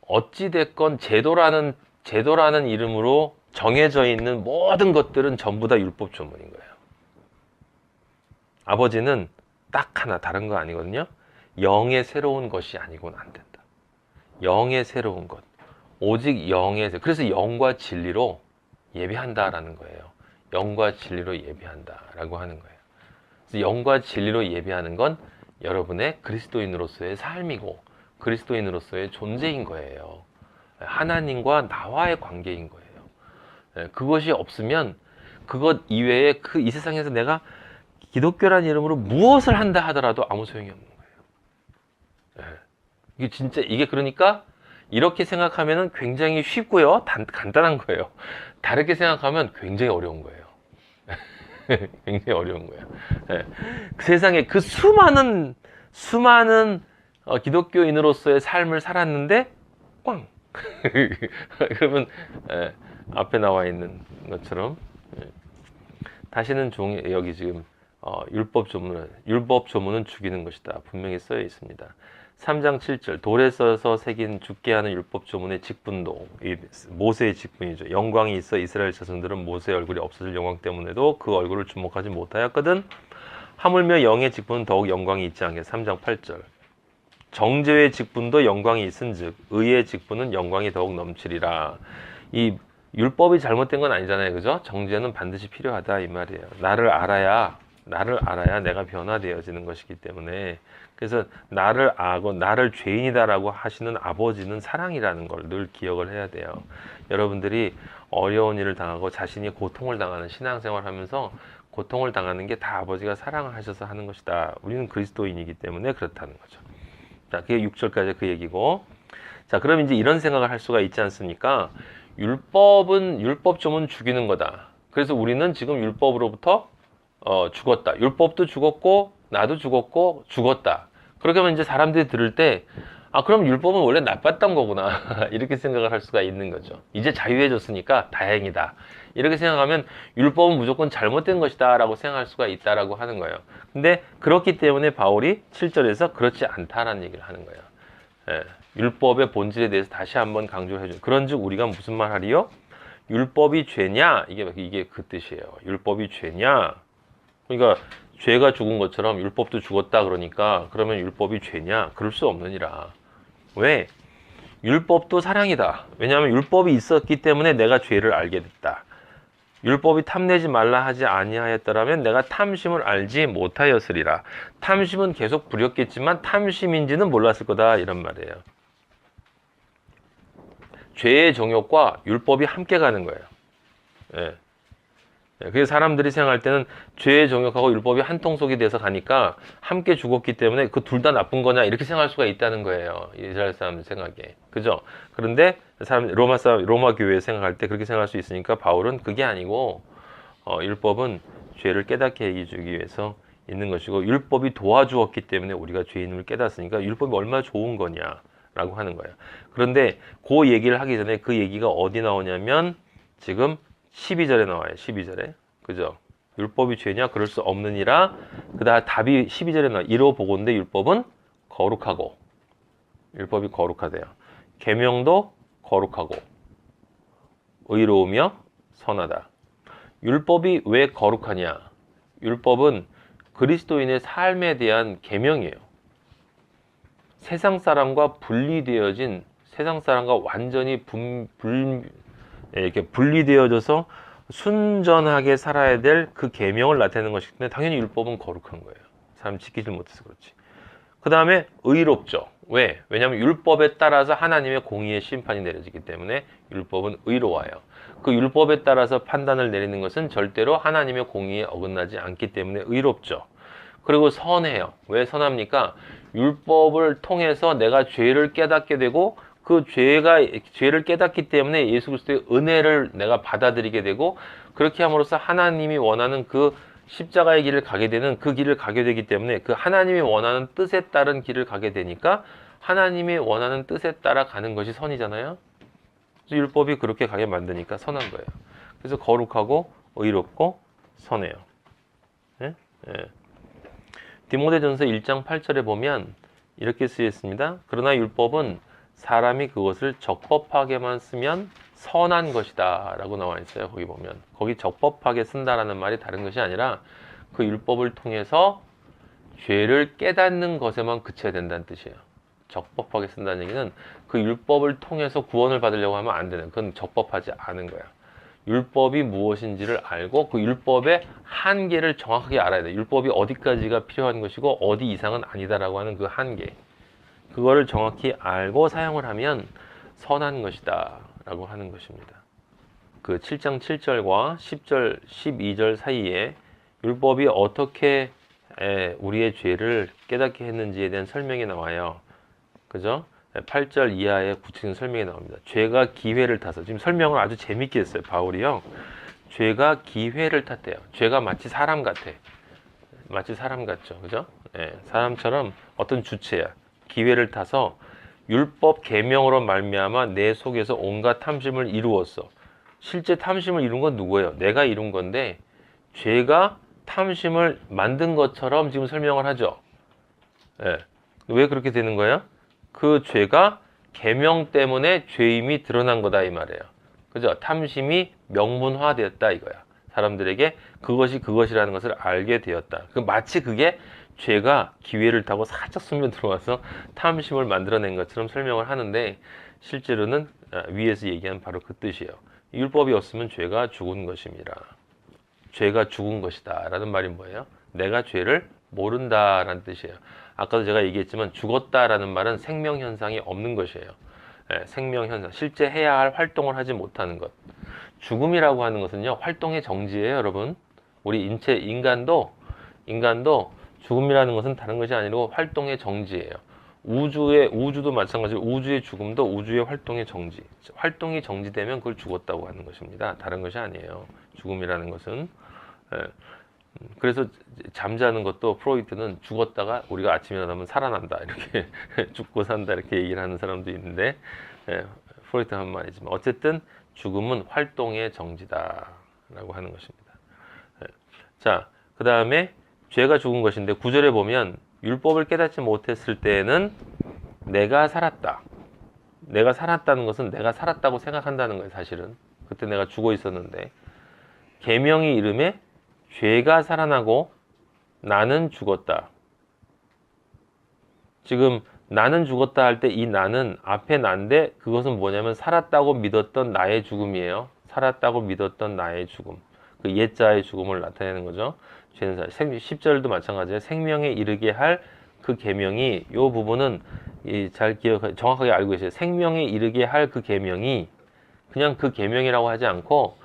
어찌 됐건 제도라는 이름으로 정해져 있는 모든 것들은 전부 다 율법 조문인 거예요. 아버지는 딱 하나, 다른 거 아니거든요. 영의 새로운 것이 아니고는 안 된다. 영의 새로운 것, 오직 그래서 영과 진리로 예배한다라는 거예요. 영과 진리로 예배한다라고 하는 거예요. 그래서 영과 진리로 예배하는 건 여러분의 그리스도인으로서의 삶이고 그리스도인으로서의 존재인 거예요. 하나님과 나와의 관계인 거예요. 그것이 없으면 그것 이외에 이 세상에서 내가 기독교라는 이름으로 무엇을 한다 하더라도 아무 소용이 없는 거예요. 이게 그러니까 이렇게 생각하면 굉장히 쉽고요, 간단한 거예요. 다르게 생각하면 굉장히 어려운 거예요. 굉장히 어려운 거예요. 그 세상에 그 수많은 기독교인으로서의 삶을 살았는데 꽝. 그러면 앞에 나와 있는 것처럼 다시는 여기 지금 율법 조문은 죽이는 것이다 분명히 쓰여 있습니다. 3장 7절 돌에 써서 새긴 죽게 하는 율법 조문의 직분도 모세의 직분이죠. 영광이 있어 이스라엘 자손들은 모세의 얼굴이 없어질 영광 때문에도 그 얼굴을 주목하지 못하였거든. 하물며 영의 직분은 더욱 영광이 있지 않게. 3장 8절 정죄의 직분도 영광이 있은즉 의의 직분은 영광이 더욱 넘치리라. 이 율법이 잘못된 건 아니잖아요, 그죠? 정죄는 반드시 필요하다 이 말이에요. 나를 알아야 내가 변화되어지는 것이기 때문에. 그래서 나를 알고 나를 죄인이다라고 하시는 아버지는 사랑이라는 걸 늘 기억을 해야 돼요. 여러분들이 어려운 일을 당하고 자신이 고통을 당하는 신앙생활을 하면서 고통을 당하는 게 다 아버지가 사랑을 하셔서 하는 것이다. 우리는 그리스도인이기 때문에 그렇다는 거죠. 자, 그게 6절까지 그 얘기고. 자, 그럼 이제 이런 생각을 할 수가 있지 않습니까? 율법 조문 죽이는 거다. 그래서 우리는 지금 율법으로부터 죽었다. 율법도 죽었고 나도 죽었다. 그렇게 하면 이제 사람들이 들을 때 그럼 율법은 원래 나빴던 거구나. 이렇게 생각을 할 수가 있는 거죠. 이제 자유해졌으니까 다행이다. 이렇게 생각하면 율법은 무조건 잘못된 것이다 라고 생각할 수가 있다라고 하는 거예요. 근데 그렇기 때문에 바울이 7절에서 그렇지 않다라는 얘기를 하는 거예요. 율법의 본질에 대해서 다시 한번 강조를 해줘요. 그런즉 우리가 무슨 말 하리요? 율법이 죄냐? 이게 그 뜻이에요. 율법이 죄냐? 그러니까 죄가 죽은 것처럼 율법도 죽었다 그러니까 그러면 율법이 죄냐? 그럴 수 없느니라. 왜? 율법도 사랑이다. 왜냐하면 율법이 있었기 때문에 내가 죄를 알게 됐다. 율법이 탐내지 말라 하지 아니하였더라면 내가 탐심을 알지 못하였으리라. 탐심은 계속 부렸겠지만 탐심인지는 몰랐을 거다 이런 말이에요. 죄의 정욕과 율법이 함께 가는 거예요. 예. 그래서 사람들이 생각할 때는 죄의 정욕하고 율법이 한 통속이 돼서 가니까 함께 죽었기 때문에 그 둘 다 나쁜 거냐 이렇게 생각할 수가 있다는 거예요. 이스라엘 사람들 생각에. 그죠? 그런데 로마 교회 생각할 때 그렇게 생각할 수 있으니까 바울은 그게 아니고 율법은 죄를 깨닫게 해주기 위해서 있는 것이고 율법이 도와주었기 때문에 우리가 죄인임을 깨닫으니까 율법이 얼마나 좋은 거냐라고 하는 거예요. 그런데 그 얘기를 하기 전에 그 얘기가 어디 나오냐면 지금 12절에 나와요. 12절에. 그죠? 율법이 죄냐? 그럴 수 없느니라. 그다음 답이 12절에 나와요. 이로 보건대 율법은 거룩하고. 율법이 거룩하대요. 계명도 거룩하고 의로우며 선하다. 율법이 왜 거룩하냐? 율법은 그리스도인의 삶에 대한 계명이에요. 세상 사람과 분리되어진 세상 사람과 완전히 이렇게 분리되어져서 순전하게 살아야 될 그 계명을 나타내는 것이기 때문에 당연히 율법은 거룩한 거예요. 사람 지키지 못해서 그렇지. 그 다음에 의롭죠. 왜? 왜냐하면 율법에 따라서 하나님의 공의의 심판이 내려지기 때문에 율법은 의로워요. 그 율법에 따라서 판단을 내리는 것은 절대로 하나님의 공의에 어긋나지 않기 때문에 의롭죠. 그리고 선해요. 왜 선합니까? 율법을 통해서 내가 죄를 깨닫게 되고 그 죄를 깨닫기 때문에 예수 그리스도의 은혜를 내가 받아들이게 되고 그렇게 함으로써 하나님이 원하는 그 십자가의 길을 가게 되는 그 길을 가게 되기 때문에 그 하나님이 원하는 뜻에 따른 길을 가게 되니까 하나님이 원하는 뜻에 따라 가는 것이 선이잖아요. 그래서 율법이 그렇게 가게 만드니까 선한 거예요. 그래서 거룩하고 의롭고 선해요. 예? 예. 디모데전서 1장 8절에 보면 이렇게 쓰여 있습니다. 그러나 율법은 사람이 그것을 적법하게만 쓰면 선한 것이다 라고 나와 있어요. 거기 보면 거기 적법하게 쓴다라는 말이 다른 것이 아니라 그 율법을 통해서 죄를 깨닫는 것에만 그쳐야 된다는 뜻이에요. 적법하게 쓴다는 얘기는 그 율법을 통해서 구원을 받으려고 하면 안 되는, 그건 적법하지 않은 거야. 율법이 무엇인지를 알고 그 율법의 한계를 정확하게 알아야 돼. 율법이 어디까지가 필요한 것이고 어디 이상은 아니다라고 하는 그 한계, 그거를 정확히 알고 사용을 하면 선한 것이다 라고 하는 것입니다. 그 7장 7절과 10절 12절 사이에 율법이 어떻게 우리의 죄를 깨닫게 했는지에 대한 설명이 나와요. 그죠? 8절 이하의 구체적인 설명이 나옵니다. 죄가 기회를 타서, 지금 설명을 아주 재밌게 했어요. 바울이요. 죄가 기회를 탔대요. 죄가 마치 사람 같아. 마치 사람 같죠. 그죠? 사람처럼 어떤 주체야. 기회를 타서 율법 계명으로 말미암아 내 속에서 온갖 탐심을 이루었어. 실제 탐심을 이룬 건 누구예요? 내가 이룬 건데 죄가 탐심을 만든 것처럼 지금 설명을 하죠. 왜 그렇게 되는 거예요? 그 죄가 계명 때문에 죄임이 드러난 거다 이 말이에요. 그죠? 탐심이 명문화되었다 이거야. 사람들에게 그것이 그것이라는 것을 알게 되었다. 마치 그게 죄가 기회를 타고 살짝 스며 들어와서 탐심을 만들어낸 것처럼 설명을 하는데 실제로는 위에서 얘기한 바로 그 뜻이에요. 율법이 없으면 죄가 죽은 것입니다. 죄가 죽은 것이다 라는 말이 뭐예요? 내가 죄를 모른다라는 뜻이에요. 아까도 제가 얘기했지만 죽었다라는 말은 생명현상이 없는 것이에요. 생명현상, 실제 해야 할 활동을 하지 못하는 것. 죽음이라고 하는 것은요, 활동의 정지예요, 여러분. 우리 인간도 죽음이라는 것은 다른 것이 아니고 활동의 정지예요. 우주도 마찬가지로 우주의 죽음도 우주의 활동의 정지. 활동이 정지되면 그걸 죽었다고 하는 것입니다. 다른 것이 아니에요. 죽음이라는 것은. 그래서 잠자는 것도 프로이트는 죽었다가 우리가 아침에 일어나면 살아난다 이렇게 죽고 산다 이렇게 얘기를 하는 사람도 있는데 프로이트 한 말이지만 어쨌든 죽음은 활동의 정지다 라고 하는 것입니다. 자, 그 다음에 죄가 죽은 것인데 9절에 보면 율법을 깨닫지 못했을 때에는 내가 살았다. 내가 살았다는 것은 내가 살았다고 생각한다는 거예요. 사실은 그때 내가 죽어 있었는데 계명이 이름에 죄가 살아나고 나는 죽었다. 지금 나는 죽었다 할 때 이 나는 앞에 난데 그것은 뭐냐면 살았다고 믿었던 나의 죽음이에요. 살았다고 믿었던 나의 죽음. 그 옛자의 죽음을 나타내는 거죠. 죄는 10절도 마찬가지예요. 생명에 이르게 할 그 계명이, 요 부분은 잘 정확하게 알고 계세요. 생명에 이르게 할 그 계명이 그냥 그 계명이라고 하지 않고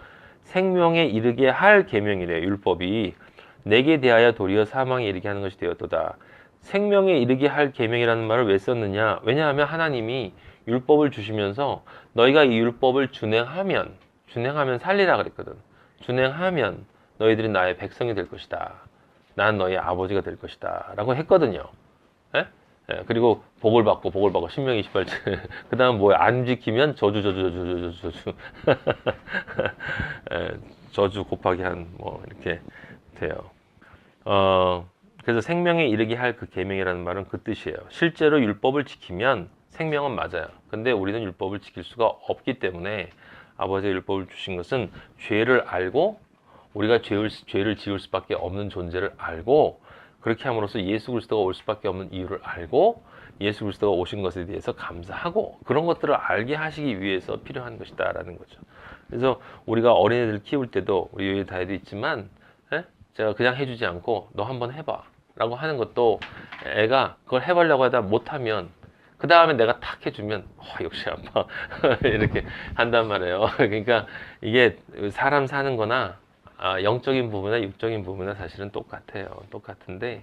생명에 이르게 할 계명이래요. 율법이 내게 대하여 도리어 사망에 이르게 하는 것이 되었도다. 생명에 이르게 할 계명이라는 말을 왜 썼느냐? 왜냐하면 하나님이 율법을 주시면서 너희가 이 율법을 준행하면 살리라 그랬거든. 준행하면 너희들이 나의 백성이 될 것이다. 난 너희 아버지가 될 것이다. 라고 했거든요. 예? 예, 그리고 복을 받고 신명기 28절 그 다음 뭐야? 안 지키면 저주 예, 저주 곱하기 한 뭐 이렇게 돼요. 그래서 생명에 이르게 할 그 계명이라는 말은 그 뜻이에요. 실제로 율법을 지키면 생명은 맞아요. 근데 우리는 율법을 지킬 수가 없기 때문에 아버지의 율법을 주신 것은 죄를 알고 우리가 죄를 지을 수밖에 없는 존재를 알고 그렇게 함으로써 예수 그리스도가 올 수밖에 없는 이유를 알고 예수 그리스도가 오신 것에 대해서 감사하고 그런 것들을 알게 하시기 위해서 필요한 것이다 라는 거죠. 그래서 우리가 어린애들 키울 때도 우리 여기 다에도 있지만 제가 그냥 해주지 않고 너 한번 해봐 라고 하는 것도 애가 그걸 해보려고 하다 못하면 그 다음에 내가 탁 해주면 역시 아빠 이렇게 한단 말이에요. 그러니까 이게 사람 사는 거나 영적인 부분이나 육적인 부분이나 사실은 똑같아요. 똑같은데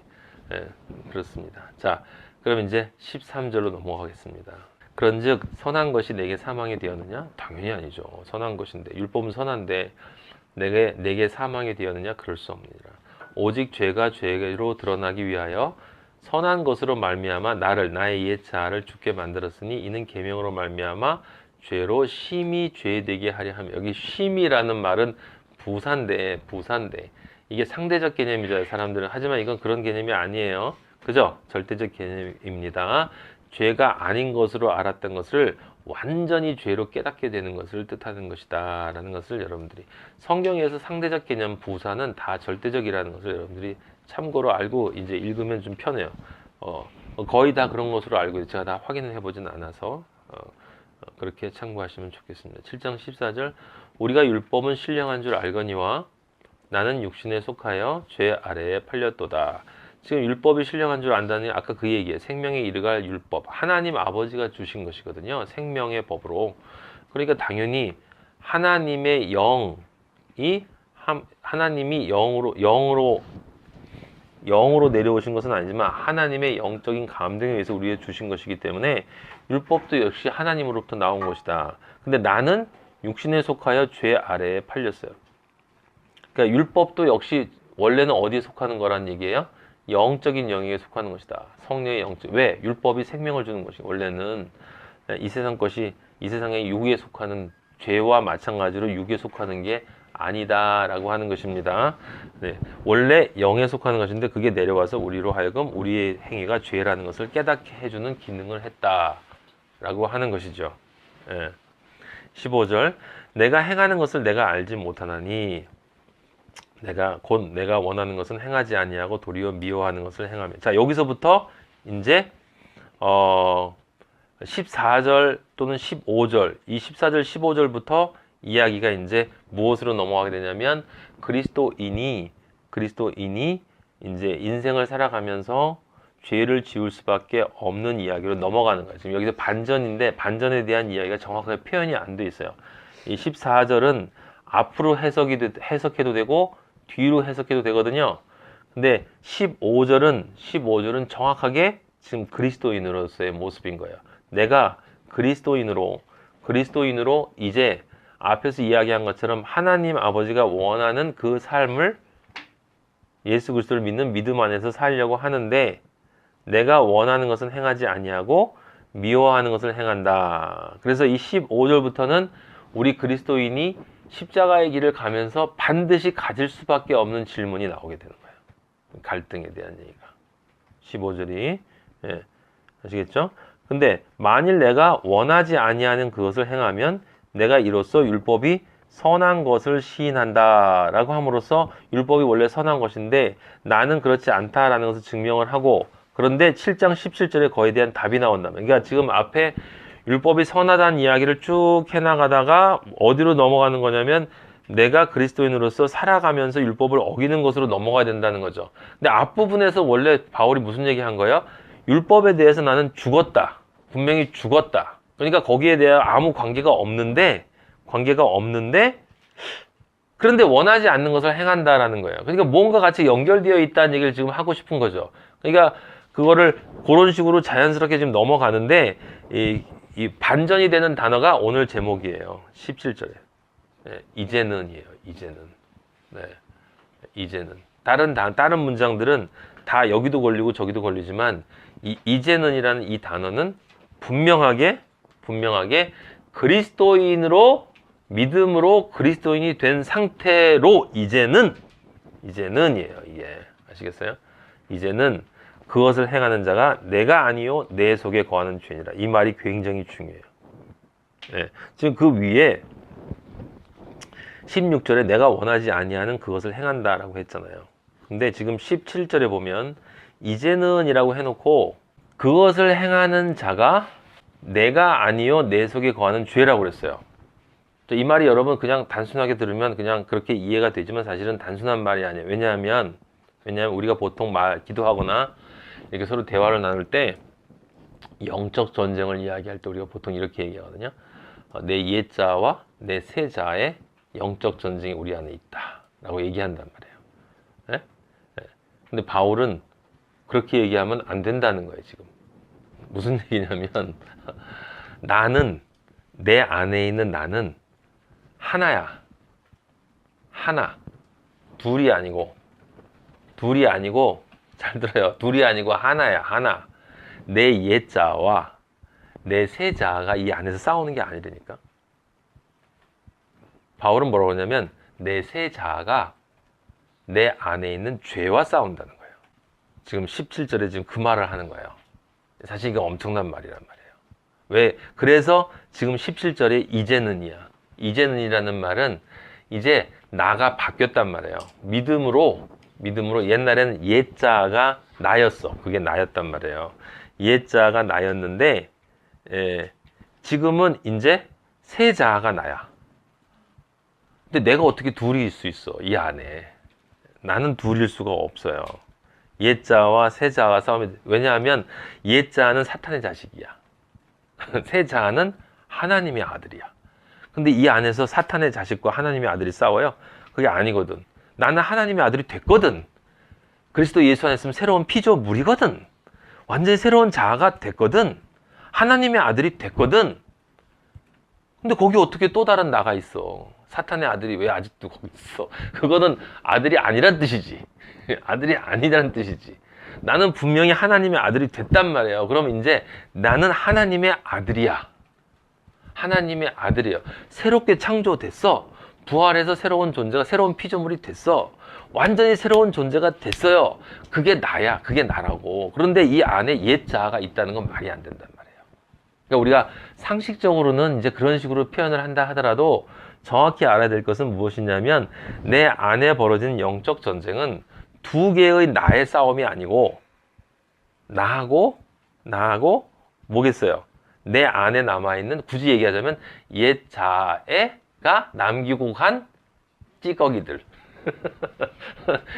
그렇습니다. 자, 그럼 이제 13절로 넘어가겠습니다. 그런즉 선한 것이 내게 사망이 되었느냐? 당연히 아니죠. 선한 것인데 율법은 선한데 내게 사망이 되었느냐? 그럴 수 없느니라. 오직 죄가 죄로 드러나기 위하여 선한 것으로 말미암아 나의 옛 자아를 죽게 만들었으니 이는 계명으로 말미암아 죄로 심히 죄되게 하려 하며 여기 심이라는 말은 부사인데 이게 상대적 개념이죠. 사람들은. 하지만 이건 그런 개념이 아니에요. 그죠? 절대적 개념입니다. 죄가 아닌 것으로 알았던 것을 완전히 죄로 깨닫게 되는 것을 뜻하는 것이다 라는 것을 여러분들이 성경에서 상대적 개념 부사는 다 절대적이라는 것을 여러분들이 참고로 알고 이제 읽으면 좀 편해요. 거의 다 그런 것으로 알고 제가 다 확인을 해보진 않아서 그렇게 참고하시면 좋겠습니다. 7장 14절 우리가 율법은 신령한 줄 알거니와 나는 육신에 속하여 죄 아래에 팔렸도다. 지금 율법이 신령한 줄 안다니 아까 그 얘기예요. 생명에 이르갈 율법. 하나님 아버지가 주신 것이거든요. 생명의 법으로. 그러니까 당연히 하나님의 영이 하나님이 영으로 내려오신 것은 아니지만 하나님의 영적인 감동에 의해서 우리에게 주신 것이기 때문에 율법도 역시 하나님으로부터 나온 것이다. 근데 나는 육신에 속하여 죄 아래에 팔렸어요. 그러니까 율법도 역시 원래는 어디에 속하는 거란 얘기예요? 영적인 영역에 속하는 것이다. 성령의 영적. 왜? 율법이 생명을 주는 것이 원래는 이 세상의 육에 속하는 죄와 마찬가지로 육에 속하는 게 아니다라고 하는 것입니다. 네, 원래 영에 속하는 것인데 그게 내려와서 우리로 하여금 우리의 행위가 죄라는 것을 깨닫게 해주는 기능을 했다라고 하는 것이죠. 네. 15절 내가 행하는 것을 내가 알지 못하나니 내가 원하는 것은 행하지 아니하고 도리어 미워하는 것을 행하며. 자, 여기서부터 이제 14절 또는 15절, 이 14절 15절부터 이야기가 이제 무엇으로 넘어가게 되냐면 그리스도인이 이제 인생을 살아가면서 죄를 지을 수밖에 없는 이야기로 넘어가는 거예요. 지금 여기서 반전인데 반전에 대한 이야기가 정확하게 표현이 안 돼 있어요. 이 14절은 앞으로 해석해도 되고 뒤로 해석해도 되거든요. 근데 15절은 정확하게 지금 그리스도인으로서의 모습인 거예요. 내가 그리스도인으로 이제 앞에서 이야기한 것처럼 하나님 아버지가 원하는 그 삶을 예수 그리스도를 믿는 믿음 안에서 살려고 하는데 내가 원하는 것은 행하지 아니하고 미워하는 것을 행한다. 그래서 이 15절부터는 우리 그리스도인이 십자가의 길을 가면서 반드시 가질 수밖에 없는 질문이 나오게 되는 거예요. 갈등에 대한 얘기가. 15절이. 예, 아시겠죠? 근데 만일 내가 원하지 아니하는 그것을 행하면 내가 이로써 율법이 선한 것을 시인한다 라고 함으로써 율법이 원래 선한 것인데 나는 그렇지 않다라는 것을 증명을 하고 그런데 7장 17절에 거기에 대한 답이 나온다면 그러니까 지금 앞에 율법이 선하다는 이야기를 쭉 해나가다가 어디로 넘어가는 거냐면 내가 그리스도인으로서 살아가면서 율법을 어기는 것으로 넘어가야 된다는 거죠. 근데 앞부분에서 원래 바울이 무슨 얘기한 거예요? 율법에 대해서 나는 죽었다. 분명히 죽었다. 그러니까 거기에 대한 아무 관계가 없는데 그런데 원하지 않는 것을 행한다라는 거예요. 그러니까 뭔가 같이 연결되어 있다는 얘기를 지금 하고 싶은 거죠. 그러니까 그거를 그런 식으로 자연스럽게 지금 넘어가는데 이 반전이 되는 단어가 오늘 제목이에요. 17절에. 네, 이제는이에요. 이제는. 네, 이제는. 다른 문장들은 다 여기도 걸리고 저기도 걸리지만 이제는이라는 이 단어는 분명하게 그리스도인으로 믿음으로 그리스도인이 된 상태로 이제는이에요. 이게 아시겠어요? 이제는 그것을 행하는 자가 내가 아니요 내 속에 거하는 죄니라. 이 말이 굉장히 중요해요. 네, 지금 그 위에 16절에 내가 원하지 아니하는 그것을 행한다라고 했잖아요. 근데 지금 17절에 보면 이제는이라고 해놓고 그것을 행하는 자가 내가 아니요 내 속에 거하는 죄라고 그랬어요. 이 말이 여러분 그냥 단순하게 들으면 그냥 그렇게 이해가 되지만 사실은 단순한 말이 아니에요. 왜냐하면 우리가 보통 기도하거나 이렇게 서로 대화를 나눌 때 영적 전쟁을 이야기할 때 우리가 보통 이렇게 얘기하거든요. 내 옛자와 내 새자의 영적 전쟁이 우리 안에 있다 라고 얘기한단 말이에요. 네? 네. 근데 바울은 그렇게 얘기하면 안 된다는 거예요. 지금 무슨 얘기냐면 나는 내 안에 있는 나는 하나야. 하나. 둘이 아니고 잘 들어요. 둘이 아니고 하나야. 하나. 내 옛자와 내 새자가 이 안에서 싸우는 게 아니라니까. 바울은 뭐라고 하냐면 내 새자가 내 안에 있는 죄와 싸운다는 거예요. 지금 17절에 지금 그 말을 하는 거예요. 사실 이게 엄청난 말이란 말이에요. 왜? 그래서 지금 17절에 이제는이라는 말은 이제 나가 바뀌었단 말이에요. 믿음으로 옛날에는 옛자가 나였어. 그게 나였단 말이에요. 옛자가 나였는데 지금은 이제 새자가 나야. 근데 내가 어떻게 둘일 수 있어? 이 안에 나는 둘일 수가 없어요. 옛자와 새자가 싸우면, 왜냐하면 옛자는 사탄의 자식이야. 새자는 하나님의 아들이야. 근데 이 안에서 사탄의 자식과 하나님의 아들이 싸워요? 그게 아니거든. 나는 하나님의 아들이 됐거든. 그리스도 예수 안에 있으면 새로운 피조물이거든. 완전히 새로운 자아가 됐거든. 하나님의 아들이 됐거든. 근데 거기 어떻게 또 다른 나가 있어? 사탄의 아들이 왜 아직도 거기 있어? 그거는 아들이 아니란 뜻이지. 아들이 아니라는 뜻이지. 나는 분명히 하나님의 아들이 됐단 말이에요. 그럼 이제 나는 하나님의 아들이야. 하나님의 아들이에요. 새롭게 창조됐어. 부활해서 새로운 존재가, 새로운 피조물이 됐어. 완전히 새로운 존재가 됐어요. 그게 나야. 그게 나라고. 그런데 이 안에 옛 자아가 있다는 건 말이 안 된단 말이에요. 그러니까 우리가 상식적으로는 이제 그런 식으로 표현을 한다 하더라도 정확히 알아야 될 것은 무엇이냐면 내 안에 벌어진 영적 전쟁은 두 개의 나의 싸움이 아니고 나하고 뭐겠어요? 내 안에 남아있는, 굳이 얘기하자면 옛 자아가 남기고 간 찌꺼기들.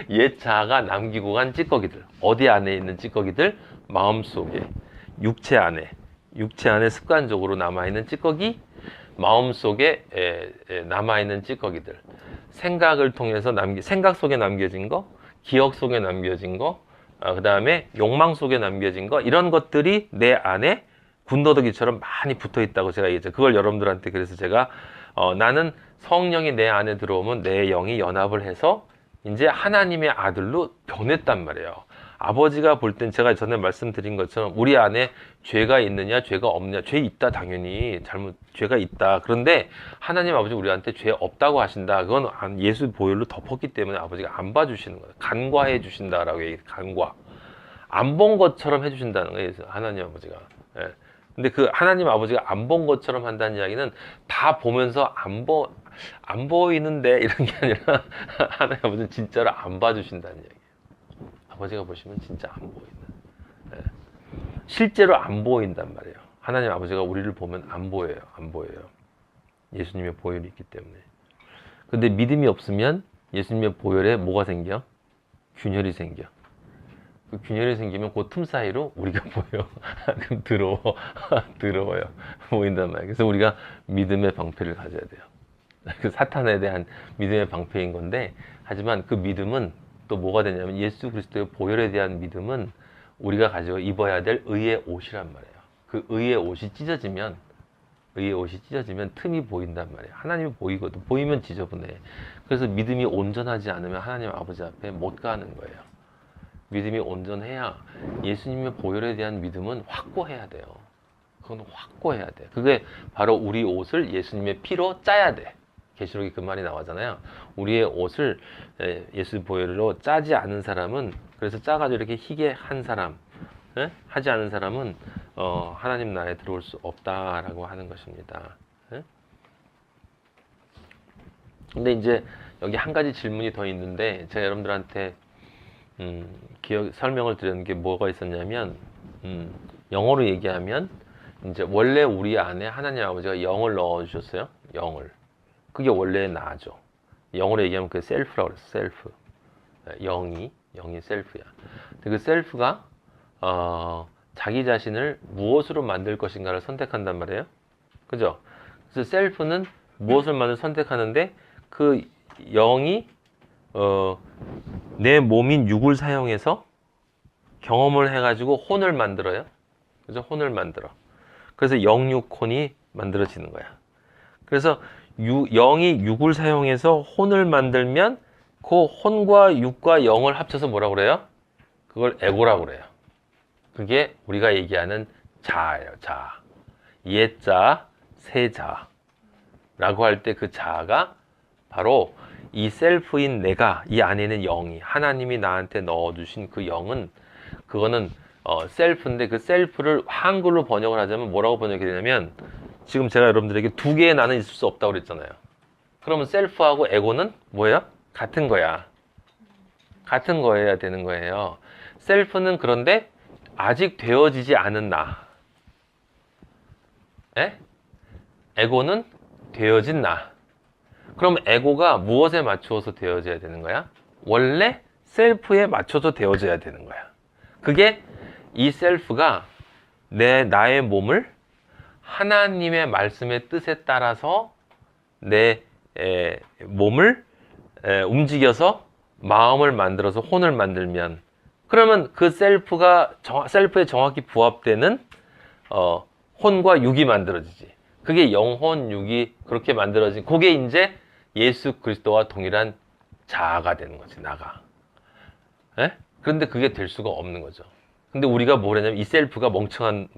옛 자아가 남기고 간 찌꺼기들. 어디 안에 있는 찌꺼기들? 마음속에, 육체 안에 습관적으로 남아있는 찌꺼기, 마음속에 남아있는 찌꺼기들. 생각을 통해서 생각 속에 남겨진 거, 기억 속에 남겨진 거, 그 다음에 욕망 속에 남겨진 거, 이런 것들이 내 안에 군더더기처럼 많이 붙어 있다고 제가 얘기했죠. 그걸 여러분들한테 그래서 제가 나는 성령이 내 안에 들어오면 내 영이 연합을 해서 이제 하나님의 아들로 변했단 말이에요. 아버지가 볼 땐 제가 전에 말씀드린 것처럼 우리 안에 죄가 있느냐 죄가 없느냐, 죄 있다 당연히 죄가 있다. 그런데 하나님 아버지 우리한테 죄 없다고 하신다. 그건 예수 보혈로 덮었기 때문에 아버지가 안 봐주시는 거예요. 간과해 주신다라고 얘기해요. 간과. 안 본 것처럼 해주신다는 거예요. 하나님 아버지가. 예. 근데 그 하나님 아버지가 안 본 것처럼 한다는 이야기는 다 보면서 안 보이는데 이런 게 아니라 하나님 아버지는 진짜로 안 봐주신다는 이야기예요. 아버지가 보시면 진짜 안 보인다. 예. 실제로 안 보인단 말이에요. 하나님 아버지가 우리를 보면 안 보여요. 예수님의 보혈이 있기 때문에. 근데 믿음이 없으면 예수님의 보혈에 뭐가 생겨? 균열이 생겨. 그 균열이 생기면 그 틈 사이로 우리가 보여. 그럼 더러워요. 보인단 말이에요. 그래서 우리가 믿음의 방패를 가져야 돼요. 그 사탄에 대한 믿음의 방패인 건데, 하지만 그 믿음은 또 뭐가 되냐면 예수 그리스도의 보혈에 대한 믿음은 우리가 가지고 입어야 될 의의 옷이란 말이에요. 그 의의 옷이 찢어지면 틈이 보인단 말이에요. 하나님이 보이거든. 보이면 지저분해. 그래서 믿음이 온전하지 않으면 하나님 아버지 앞에 못 가는 거예요. 믿음이 온전해야 예수님의 보혈에 대한 믿음은 확고해야 돼요. 그건 확고해야 돼. 그게 바로 우리 옷을 예수님의 피로 짜야 돼. 계시록에 그 말이 나오잖아요. 우리의 옷을 예수 보혈로 짜지 않은 사람은, 그래서 짜가지고 이렇게 희게 한 사람, 하지 않은 사람은 하나님 나라에 들어올 수 없다라고 하는 것입니다. 근데 이제 여기 한 가지 질문이 더 있는데, 제가 여러분들한테 설명을 드리는 게 뭐가 있었냐면, 영어로 얘기하면 이제 원래 우리 안에 하나님 아버지가 영을 넣어 주셨어요. 영을. 그게 원래 나죠. 영어로 얘기하면 그 셀프라고 그랬어. 셀프. 영이 셀프야. 근데 그 셀프가 자기 자신을 무엇으로 만들 것인가를 선택한단 말이에요. 그죠? 그래서 셀프는 무엇을 선택하는데, 그 영이 내 몸인 육을 사용해서 경험을 해가지고 혼을 만들어요. 그죠? 혼을 만들어. 그래서 영육혼이 만들어지는 거야. 그래서 영이 육을 사용해서 혼을 만들면 그 혼과 육과 영을 합쳐서 뭐라고 그래요? 그걸 에고라고 그래요. 그게 우리가 얘기하는 자아예요. 자아. 옛자, 새자라고 할 때 그 자아가 바로 이 셀프인 내가, 이 안에는 영이, 하나님이 나한테 넣어주신 그 영은, 그거는 셀프인데, 그 셀프를 한글로 번역을 하자면 뭐라고 번역이 되냐면, 지금 제가 여러분들에게 두 개의 나는 있을 수 없다고 그랬잖아요. 그러면 셀프하고 에고는 뭐예요? 같은 거야. 같은 거여야 되는 거예요. 셀프는 그런데 아직 되어지지 않은 나. 에고는 되어진 나. 그럼 에고가 무엇에 맞추어서 되어져야 되는 거야? 원래 셀프에 맞춰서 되어져야 되는 거야. 그게 이 셀프가 나의 몸을 하나님의 말씀의 뜻에 따라서 내 몸을 움직여서 마음을 만들어서 혼을 만들면, 그러면 그 셀프에 정확히 부합되는 혼과 육이 만들어지지. 그게 영혼 육이 그렇게 만들어진, 그게 이제 예수 그리스도와 동일한 자아가 되는 거지, 나가. 그런데 그게 될 수가 없는 거죠. 근데 우리가 뭘 했냐면, 이 셀프가 멍청한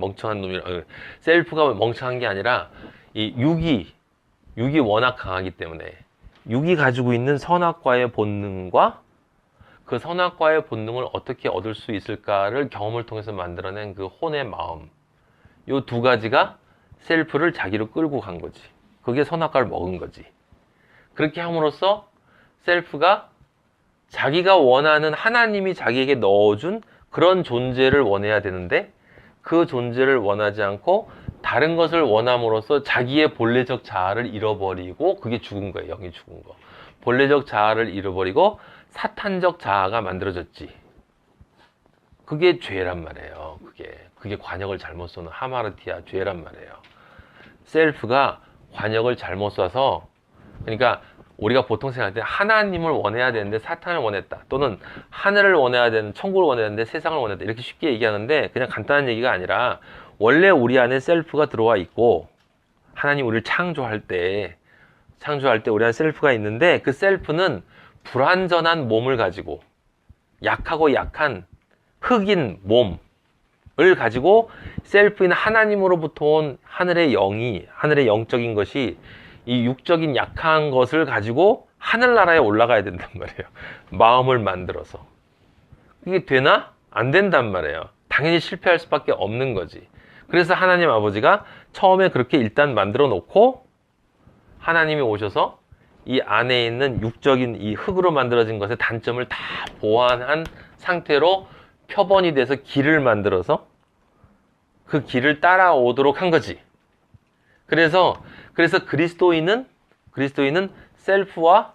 셀프가 멍청한 게 아니라, 이 육이 워낙 강하기 때문에, 육이 가지고 있는 선악과의 본능과 그 선악과의 본능을 어떻게 얻을 수 있을까를 경험을 통해서 만들어낸 그 혼의 마음, 요 두 가지가 셀프를 자기로 끌고 간 거지. 그게 선악과를 먹은 거지. 그렇게 함으로써 셀프가 자기가 원하는, 하나님이 자기에게 넣어준 그런 존재를 원해야 되는데, 그 존재를 원하지 않고 다른 것을 원함으로써 자기의 본래적 자아를 잃어버리고, 그게 죽은 거예요. 영이 죽은 거. 본래적 자아를 잃어버리고 사탄적 자아가 만들어졌지. 그게 죄란 말이에요. 그게 관역을 잘못 쏘는 하마르티아, 죄란 말이에요. 셀프가 관역을 잘못 쏴서, 그러니까 우리가 보통 생각할 때 하나님을 원해야 되는데 사탄을 원했다, 또는 하늘을 원해야 되는, 천국을 원해야 되는데 세상을 원했다, 이렇게 쉽게 얘기하는데, 그냥 간단한 얘기가 아니라, 원래 우리 안에 셀프가 들어와 있고, 하나님 우리를 창조할 때 우리 안에 셀프가 있는데, 그 셀프는 불완전한 몸을 가지고, 약하고 약한 흑인 몸을 가지고, 셀프인 하나님으로부터 온 하늘의 영적인 것이 이 육적인 약한 것을 가지고 하늘나라에 올라가야 된단 말이에요. 마음을 만들어서. 이게 되나? 안 된단 말이에요. 당연히 실패할 수밖에 없는 거지. 그래서 하나님 아버지가 처음에 그렇게 일단 만들어 놓고, 하나님이 오셔서 이 안에 있는 육적인 이 흙으로 만들어진 것의 단점을 다 보완한 상태로 표본이 돼서 길을 만들어서 그 길을 따라오도록 한 거지. 그래서 그리스도인은 셀프와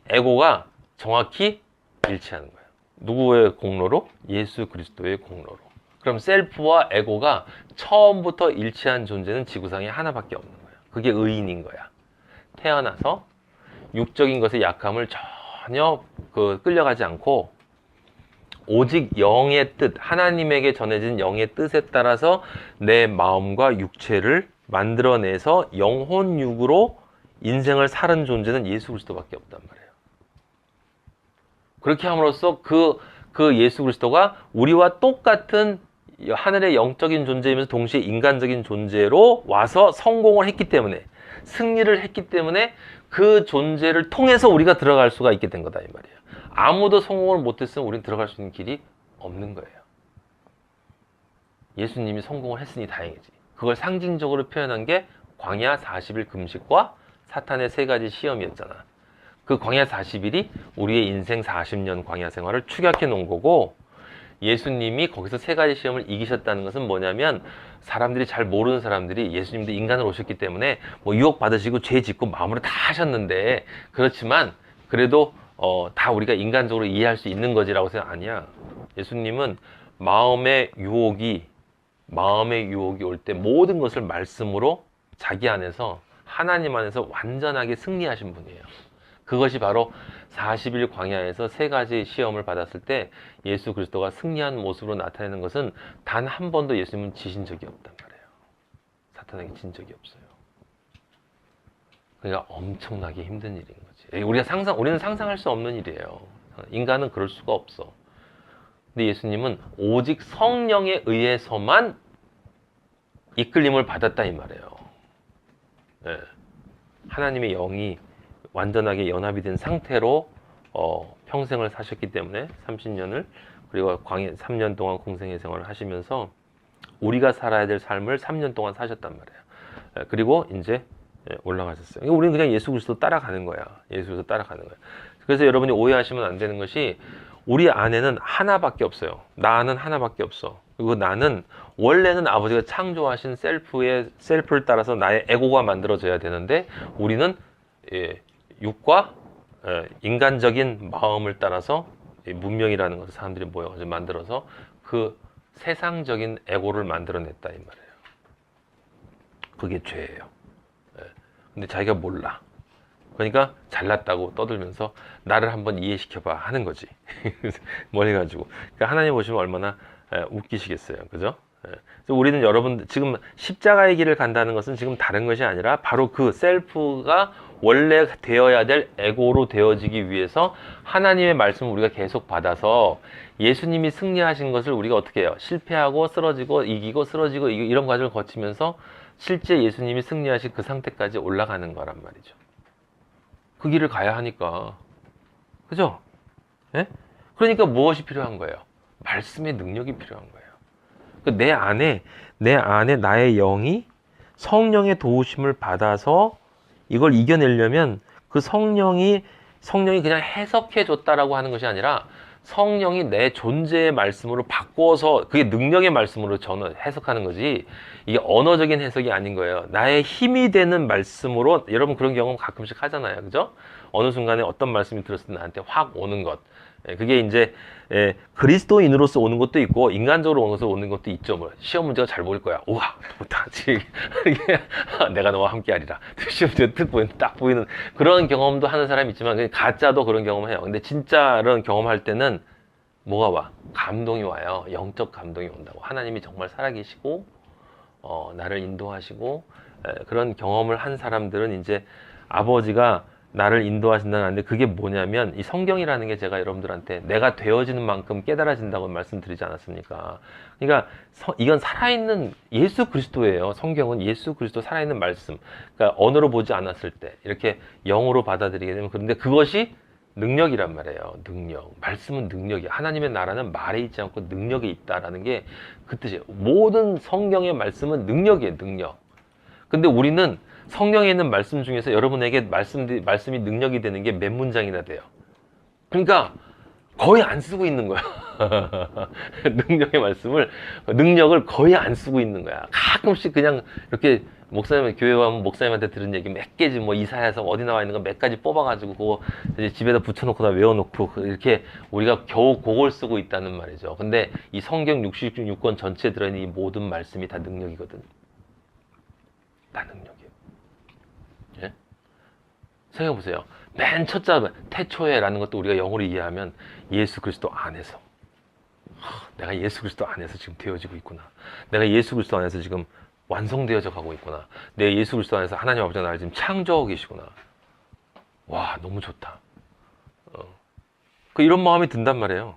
에고가 정확히 일치하는 거예요. 누구의 공로로? 예수 그리스도의 공로로. 그럼 셀프와 에고가 처음부터 일치한 존재는 지구상에 하나밖에 없는 거예요. 그게 의인인 거야. 태어나서 육적인 것의 약함을 전혀 끌려가지 않고 오직 영의 뜻, 하나님에게 전해진 영의 뜻에 따라서 내 마음과 육체를 만들어내서 영혼육으로 인생을 사는 존재는 예수 그리스도밖에 없단 말이에요. 그렇게 함으로써 그 예수 그리스도가 우리와 똑같은 하늘의 영적인 존재이면서 동시에 인간적인 존재로 와서 성공을 했기 때문에, 승리를 했기 때문에 그 존재를 통해서 우리가 들어갈 수가 있게 된 거다 이 말이에요. 아무도 성공을 못했으면 우리는 들어갈 수 있는 길이 없는 거예요. 예수님이 성공을 했으니 다행이지. 그걸 상징적으로 표현한 게 광야 40일 금식과 사탄의 3가지 시험이었잖아. 그 광야 40일이 우리의 인생 40년 광야 생활을 축약해 놓은 거고, 예수님이 거기서 3가지 시험을 이기셨다는 것은 뭐냐면, 사람들이 잘 모르는 사람들이 예수님도 인간으로 오셨기 때문에 뭐 유혹 받으시고 죄 짓고 마음으로 다 하셨는데, 그렇지만 그래도 다 우리가 인간적으로 이해할 수 있는 거지라고 생각 아니야. 예수님은 마음의 유혹이 올 때 모든 것을 말씀으로 자기 안에서, 하나님 안에서 완전하게 승리하신 분이에요. 그것이 바로 40일 광야에서 3가지 시험을 받았을 때 예수 그리스도가 승리한 모습으로 나타내는 것은 단 한 번도 예수님은 지신 적이 없단 말이에요. 사탄에게 진 적이 없어요. 그러니까 엄청나게 힘든 일인 거지. 우리는 상상할 수 없는 일이에요. 인간은 그럴 수가 없어. 근데 예수님은 오직 성령에 의해서만 이끌림을 받았다 이 말이에요. 네. 하나님의 영이 완전하게 연합이 된 상태로 평생을 사셨기 때문에 30년을, 그리고 3년 동안 공생의 생활을 하시면서 우리가 살아야 될 삶을 3년 동안 사셨단 말이에요. 그리고 이제 올라가셨어요. 우리는 그냥 예수 그리스도 따라가는 거야. 예수 그리스도 따라가는 거야. 그래서 여러분이 오해하시면 안 되는 것이, 우리 안에는 하나밖에 없어요. 나는 하나밖에 없어. 그리고 나는 원래는 아버지가 창조하신 셀프를 따라서 나의 에고가 만들어져야 되는데, 우리는 육과 인간적인 마음을 따라서 문명이라는 것을 사람들이 모여가지고 만들어서 그 세상적인 에고를 만들어냈다 이 말이에요. 그게 죄예요. 근데 자기가 몰라. 그러니까 잘났다고 떠들면서 나를 한번 이해시켜봐 하는 거지. 뭘 해가지고. 그러니까 하나님 보시면 얼마나 웃기시겠어요. 그죠? 그래서 우리는 여러분 지금 십자가의 길을 간다는 것은 지금 다른 것이 아니라 바로 그 셀프가 원래 되어야 될 에고로 되어지기 위해서 하나님의 말씀을 우리가 계속 받아서 예수님이 승리하신 것을 우리가 어떻게 해요? 실패하고 쓰러지고 이기고 쓰러지고 이런 과정을 거치면서 실제 예수님이 승리하신 그 상태까지 올라가는 거란 말이죠. 그 길을 가야 하니까. 그죠? 예? 그러니까 무엇이 필요한 거예요? 말씀의 능력이 필요한 거예요. 내 안에 나의 영이 성령의 도우심을 받아서 이걸 이겨내려면 그 성령이 그냥 해석해 줬다라고 하는 것이 아니라 성령이 내 존재의 말씀으로 바꿔서, 그게 능력의 말씀으로 저는 해석하는 거지, 이게 언어적인 해석이 아닌 거예요. 나의 힘이 되는 말씀으로. 여러분 그런 경험 가끔씩 하잖아요. 그죠? 어느 순간에 어떤 말씀이 들었을 때 나한테 확 오는 것. 그게 이제 그리스도인으로서 오는 것도 있고 인간적으로 오는 것도 있죠. 뭐 시험 문제가 잘 보일 거야. 우와, 좋다. 내가 너와 함께하리라. 시험 문제가 딱 보이는 그런 경험도 하는 사람이 있지만, 가짜도 그런 경험을 해요. 근데 진짜 이런 경험할 때는 뭐가 와? 감동이 와요. 영적 감동이 온다고. 하나님이 정말 살아계시고 나를 인도하시고, 그런 경험을 한 사람들은 이제 아버지가 나를 인도하신다는 건데, 그게 뭐냐면 이 성경이라는 게 제가 여러분들한테 내가 되어지는 만큼 깨달아진다고 말씀드리지 않았습니까? 그러니까 이건 살아있는 예수 그리스도예요. 성경은 예수 그리스도 살아있는 말씀. 그러니까 언어로 보지 않았을 때 이렇게 영으로 받아들이게 되면, 그런데 그것이 능력이란 말이에요. 능력. 말씀은 능력이야. 하나님의 나라는 말에 있지 않고 능력에 있다라는 게 그 뜻이에요. 모든 성경의 말씀은 능력이에요. 능력. 근데 우리는 성경에 있는 말씀 중에서 여러분에게 말씀이 능력이 되는 게 몇 문장이나 돼요. 그러니까 거의 안 쓰고 있는 거야. 능력의 말씀을, 능력을 거의 안 쓰고 있는 거야. 가끔씩 그냥 이렇게 목사님, 교회 가면 목사님한테 들은 얘기 몇 개지, 뭐 이사야서 어디 나와 있는 거 몇 가지 뽑아가지고 그거 이제 집에다 붙여놓고 다 외워놓고 이렇게 우리가 겨우 그걸 쓰고 있다는 말이죠. 근데 이 성경 66권 전체에 들어있는 이 모든 말씀이 다 능력이거든. 다 능력이에요. 예? 생각해보세요. 맨 첫 자, 태초에라는 것도 우리가 영어로 이해하면 예수 그리스도 안에서. 내가 예수 그리스도 안에서 지금 되어지고 있구나. 내가 예수 그리스도 안에서 지금 완성되어져 가고 있구나. 내 예수 그리스도 안에서 하나님 아버지가 나를 지금 창조하고 계시구나. 와, 너무 좋다. 이런 마음이 든단 말이에요.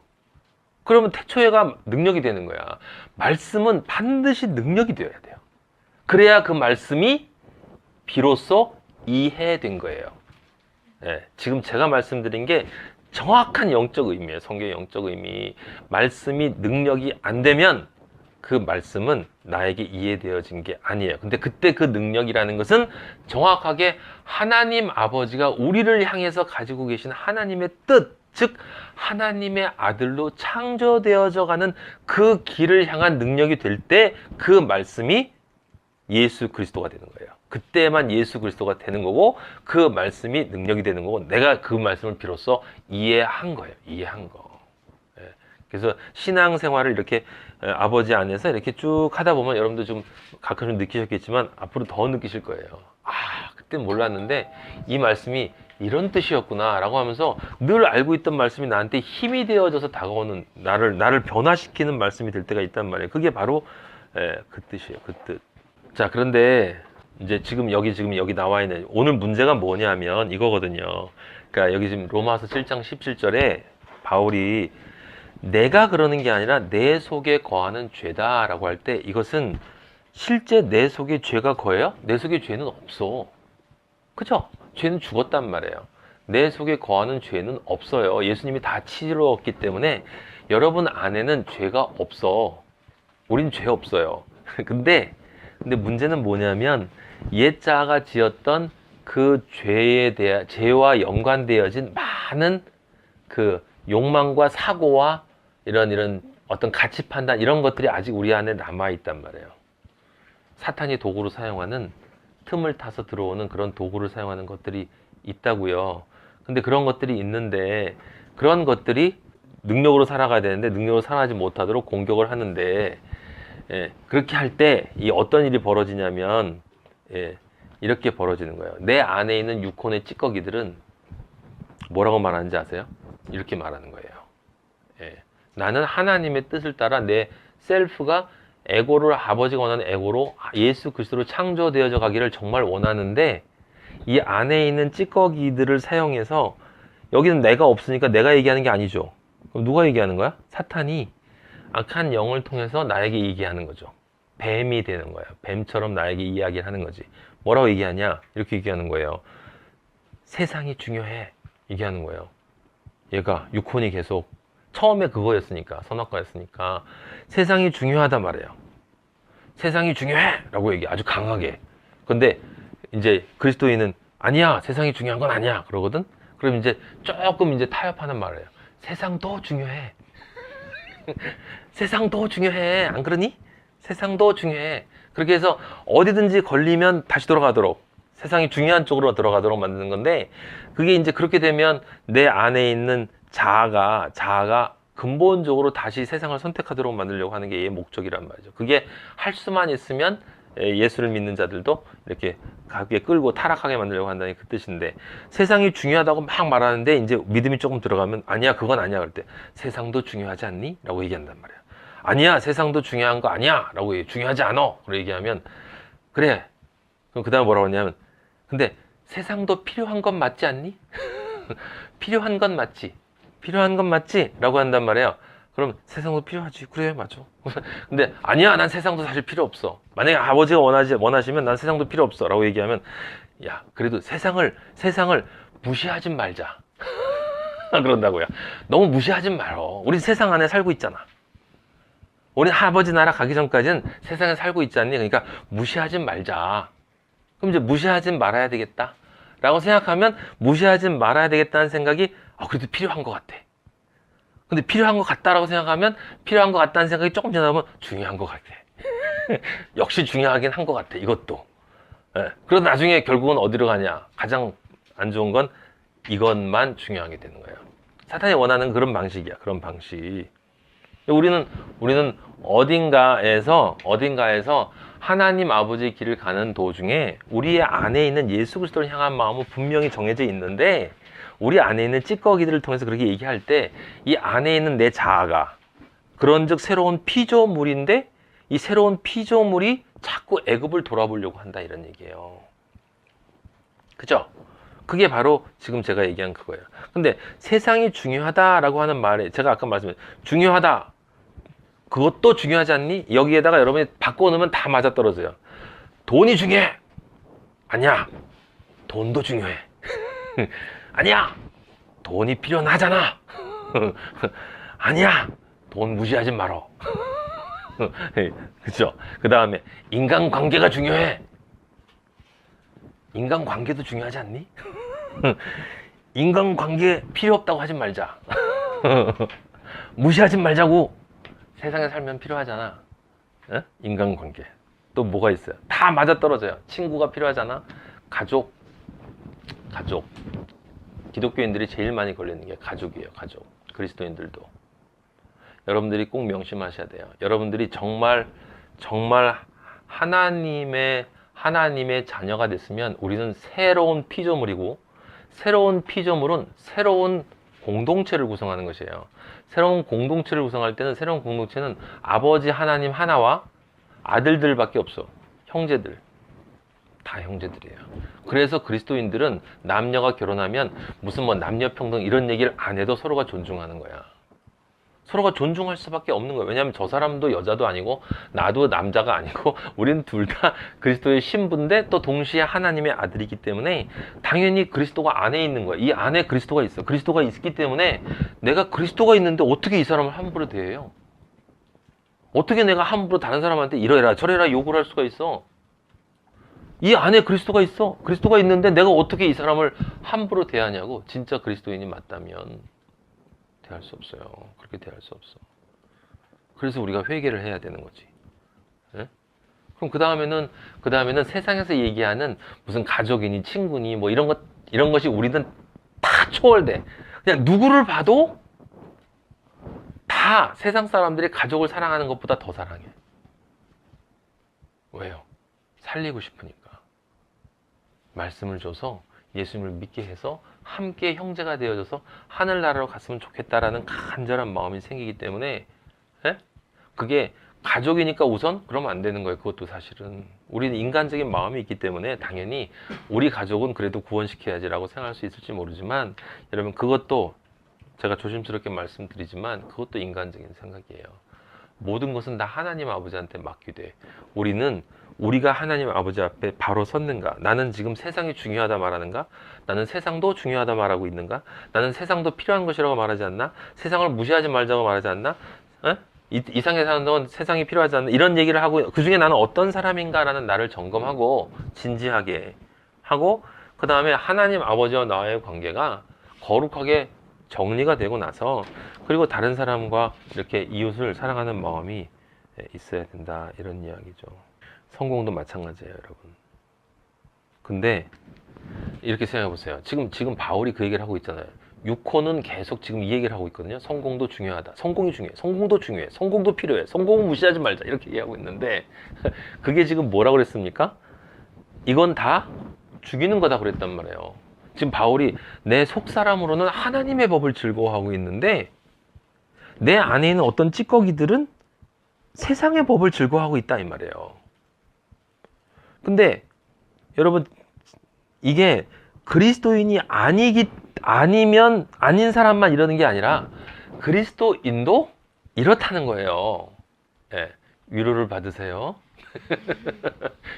그러면 태초에가 능력이 되는 거야. 말씀은 반드시 능력이 되어야 돼요. 그래야 그 말씀이 비로소 이해된 거예요. 예, 지금 제가 말씀드린 게 정확한 영적 의미예요. 성경의 영적 의미. 말씀이 능력이 안 되면 그 말씀은 나에게 이해되어진 게 아니에요. 근데 그때 그 능력이라는 것은 정확하게 하나님 아버지가 우리를 향해서 가지고 계신 하나님의 뜻, 즉 하나님의 아들로 창조되어져 가는 그 길을 향한 능력이 될 때 그 말씀이 예수 그리스도가 되는 거예요. 그때만 예수 그리스도가 되는 거고 그 말씀이 능력이 되는 거고 내가 그 말씀을 비로소 이해한 거예요. 이해한 거. 그래서 신앙생활을 이렇게 아버지 안에서 이렇게 쭉 하다 보면 여러분도 좀 가끔 느끼셨겠지만 앞으로 더 느끼실 거예요. 아, 그때 몰랐는데 이 말씀이 이런 뜻이었구나 라고 하면서 늘 알고 있던 말씀이 나한테 힘이 되어져서 다가오는 나를 변화시키는 말씀이 될 때가 있단 말이에요. 그게 바로 그 뜻이에요. 그 뜻. 자, 그런데 이제 지금 여기 나와 있는 오늘 문제가 뭐냐면 이거거든요. 그러니까 여기 지금 로마서 7장 17절에 바울이 내가 그러는 게 아니라 내 속에 거하는 죄다라고 할 때 이것은 실제 내 속에 죄가 거해요? 내 속에 죄는 없어. 그죠? 죄는 죽었단 말이에요. 내 속에 거하는 죄는 없어요. 예수님이 다 치렀기 때문에 여러분 안에는 죄가 없어. 우린 죄 없어요. 근데 문제는 뭐냐면 옛자가 지었던 그 죄와 연관되어진 많은 그 욕망과 사고와 이런 어떤 가치 판단 이런 것들이 아직 우리 안에 남아 있단 말이에요. 사탄이 도구로 사용하는 틈을 타서 들어오는 그런 도구를 사용하는 것들이 있다고요. 근데 그런 것들이 있는데 그런 것들이 능력으로 살아가야 되는데 능력으로 살아가지 못하도록 공격을 하는데 그렇게 할 때 이 어떤 일이 벌어지냐면 이렇게 벌어지는 거예요. 내 안에 있는 육혼의 찌꺼기들은 뭐라고 말하는지 아세요? 이렇게 말하는 거예요. 나는 하나님의 뜻을 따라 내 셀프가 에고를 아버지가 원하는 에고로 예수 그리스도로 창조되어져 가기를 정말 원하는데 이 안에 있는 찌꺼기들을 사용해서 여기는 내가 없으니까 내가 얘기하는 게 아니죠. 그럼 누가 얘기하는 거야? 사탄이 악한 영을 통해서 나에게 얘기하는 거죠. 뱀이 되는 거예요. 뱀처럼 나에게 이야기를 하는 거지. 뭐라고 얘기하냐? 이렇게 얘기하는 거예요. 세상이 중요해. 얘기하는 거예요. 얘가 육혼이 계속 처음에 그거였으니까 선악과였으니까 세상이 중요하단 말이에요. 세상이 중요해! 라고 얘기 아주 강하게. 근데 이제 그리스도인은 아니야, 세상이 중요한 건 아니야 그러거든. 그럼 이제 조금 이제 타협하는 말이에요. 세상도 중요해. 세상도 중요해. 안 그러니? 세상도 중요해. 그렇게 해서 어디든지 걸리면 다시 돌아가도록 세상이 중요한 쪽으로 들어가도록 만드는 건데 그게 이제 그렇게 되면 내 안에 있는 자아가 근본적으로 다시 세상을 선택하도록 만들려고 하는 게 얘의 목적이란 말이죠. 그게 할 수만 있으면 예수를 믿는 자들도 이렇게 가게 끌고 타락하게 만들려고 한다는 그 뜻인데 세상이 중요하다고 막 말하는데 이제 믿음이 조금 들어가면 아니야 그건 아니야 그럴 때 세상도 중요하지 않니? 라고 얘기한단 말이야. 아니야 세상도 중요한 거 아니야 라고 중요하지 않아 라고 얘기하면 그래 그럼 그 다음에 뭐라고 하냐면 근데 세상도 필요한 건 맞지 않니? 필요한 건 맞지 필요한 건 맞지? 라고 한단 말이에요. 그럼 세상도 필요하지. 그래 맞아. 근데 아니야 난 세상도 사실 필요 없어. 만약에 아버지가 원하시면 난 세상도 필요 없어 라고 얘기하면 야 그래도 세상을 무시하지 말자. 그런다고요. 너무 무시하지 말어. 우리 세상 안에 살고 있잖아. 우리 아버지 나라 가기 전까지는 세상에 살고 있지 않니? 그러니까 무시하지 말자. 그럼 이제 무시하지 말아야 되겠다 라고 생각하면 무시하지 말아야 되겠다는 생각이 그래도 필요한 것 같아. 근데 필요한 것 같다라고 생각하면 필요한 것 같다는 생각이 조금 지나면 중요한 것 같아. 역시 중요하긴 한 것 같아. 이것도. 예. 그러다 나중에 결국은 어디로 가냐? 가장 안 좋은 건 이것만 중요하게 되는 거예요. 사탄이 원하는 그런 방식이야. 그런 방식. 우리는 어딘가에서 하나님 아버지 길을 가는 도중에 우리의 안에 있는 예수 그리스도를 향한 마음은 분명히 정해져 있는데, 우리 안에 있는 찌꺼기들을 통해서 그렇게 얘기할 때 이 안에 있는 내 자아가 그런즉 새로운 피조물인데, 이 새로운 피조물이 자꾸 애굽을 돌아보려고 한다, 이런 얘기예요. 그죠? 그게 바로 지금 제가 얘기한 그거예요. 근데 세상이 중요하다라고 하는 말에, 제가 아까 말씀드린 중요하다, 그것도 중요하지 않니? 여기에다가 여러분이 바꿔놓으면 다 맞아떨어져요. 돈이 중요해. 아니야. 돈도 중요해. 아니야. 돈이 필요는 하잖아. 아니야. 돈 무시하지 말어. 그죠? 그 다음에 인간관계가 중요해. 인간관계도 중요하지 않니? 인간관계 필요 없다고 하지 말자. 무시하지 말자고. 세상에 살면 필요하잖아. 어? 인간관계. 또 뭐가 있어요? 다 맞아떨어져요. 친구가 필요하잖아. 가족. 기독교인들이 제일 많이 걸리는 게 가족이에요. 가족. 그리스도인들도. 여러분들이 꼭 명심하셔야 돼요. 여러분들이 정말 하나님의 자녀가 됐으면 우리는 새로운 피조물이고, 새로운 피조물은 새로운 공동체를 구성하는 것이에요. 새로운 공동체를 구성할 때는, 새로운 공동체는 아버지 하나님 하나와 아들들밖에 없어. 형제들. 다 형제들이에요. 그래서 그리스도인들은 남녀가 결혼하면 무슨 뭐 남녀평등 이런 얘기를 안 해도 서로가 존중하는 거야. 서로가 존중할 수밖에 없는 거예요. 왜냐하면 저 사람도 여자도 아니고 나도 남자가 아니고 우리는 둘 다 그리스도의 신부인데 또 동시에 하나님의 아들이기 때문에 당연히 그리스도가 안에 있는 거예요. 이 안에 그리스도가 있어. 그리스도가 있기 때문에 내가 그리스도가 있는데 어떻게 이 사람을 함부로 대해요? 어떻게 내가 함부로 다른 사람한테 이러해라 저래라 욕을 할 수가 있어? 이 안에 그리스도가 있어. 그리스도가 있는데 내가 어떻게 이 사람을 함부로 대하냐고. 진짜 그리스도인이 맞다면 대할 수 없어요. 그렇게 대할 수 없어. 그래서 우리가 회개를 해야 되는 거지. 예? 그럼 그 다음에는 세상에서 얘기하는 무슨 가족이니 친구니 뭐 이런 것이 우리는 다 초월돼. 그냥 누구를 봐도 다 세상 사람들이 가족을 사랑하는 것보다 더 사랑해. 왜요? 살리고 싶으니까. 말씀을 줘서 예수님을 믿게 해서 함께 형제가 되어져서 하늘나라로 갔으면 좋겠다라는 간절한 마음이 생기기 때문에, 예? 그게 가족이니까 우선 그러면 안 되는 거예요. 그것도 사실은 우리는 인간적인 마음이 있기 때문에 당연히 우리 가족은 그래도 구원시켜야지라고 생각할 수 있을지 모르지만, 여러분 그것도 제가 조심스럽게 말씀드리지만 그것도 인간적인 생각이에요. 모든 것은 다 하나님 아버지한테 맡기되, 우리가 하나님 아버지 앞에 바로 섰는가? 나는 지금 세상이 중요하다 말하는가? 나는 세상도 중요하다 말하고 있는가? 나는 세상도 필요한 것이라고 말하지 않나? 세상을 무시하지 말자고 말하지 않나? 어? 이 세상에 사는 동안 세상이 필요하지 않나? 이런 얘기를 하고, 그 중에 나는 어떤 사람인가라는 나를 점검하고 진지하게 하고, 그 다음에 하나님 아버지와 나의 관계가 거룩하게 정리가 되고 나서, 그리고 다른 사람과 이렇게 이웃을 사랑하는 마음이 있어야 된다, 이런 이야기죠. 성공도 마찬가지예요, 여러분. 근데 이렇게 생각해 보세요. 지금 바울이 그 얘기를 하고 있잖아요. 6호는 계속 지금 이 얘기를 하고 있거든요. 성공도 중요하다. 성공이 중요해. 성공도 중요해. 성공도 필요해. 성공은 무시하지 말자. 이렇게 얘기하고 있는데, 그게 지금 뭐라고 그랬습니까? 이건 다 죽이는 거다 그랬단 말이에요. 지금 바울이 내 속사람으로는 하나님의 법을 즐거워하고 있는데, 내 안에 있는 어떤 찌꺼기들은 세상의 법을 즐거워하고 있다, 이 말이에요. 근데 여러분, 이게 그리스도인이 아닌 사람만 이러는 게 아니라 그리스도인도 이렇다는 거예요. 예, 위로를 받으세요.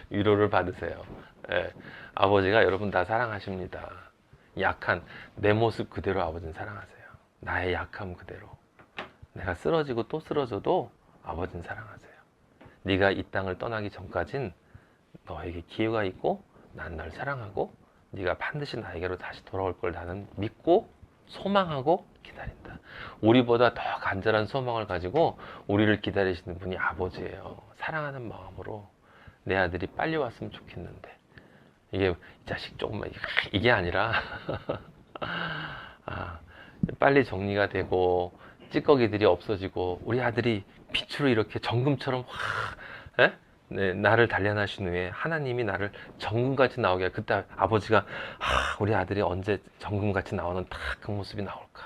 위로를 받으세요. 예, 아버지가 여러분 다 사랑하십니다. 약한 내 모습 그대로 아버지는 사랑하세요. 나의 약함 그대로. 내가 쓰러지고 또 쓰러져도 아버지는 사랑하세요. 네가 이 땅을 떠나기 전까진 너에게 기회가 있고 난 널 사랑하고 네가 반드시 나에게로 다시 돌아올 걸 나는 믿고 소망하고 기다린다. 우리보다 더 간절한 소망을 가지고 우리를 기다리시는 분이 아버지예요. 사랑하는 마음으로 내 아들이 빨리 왔으면 좋겠는데, 이게 이 자식 조금만 이게 아니라 빨리 정리가 되고 찌꺼기들이 없어지고 우리 아들이 빛으로 이렇게 정금처럼 네, 나를 단련하신 후에 하나님이 나를 정금같이 나오게 해. 그때 아버지가 우리 아들이 언제 정금같이 나오는 딱 그 모습이 나올까,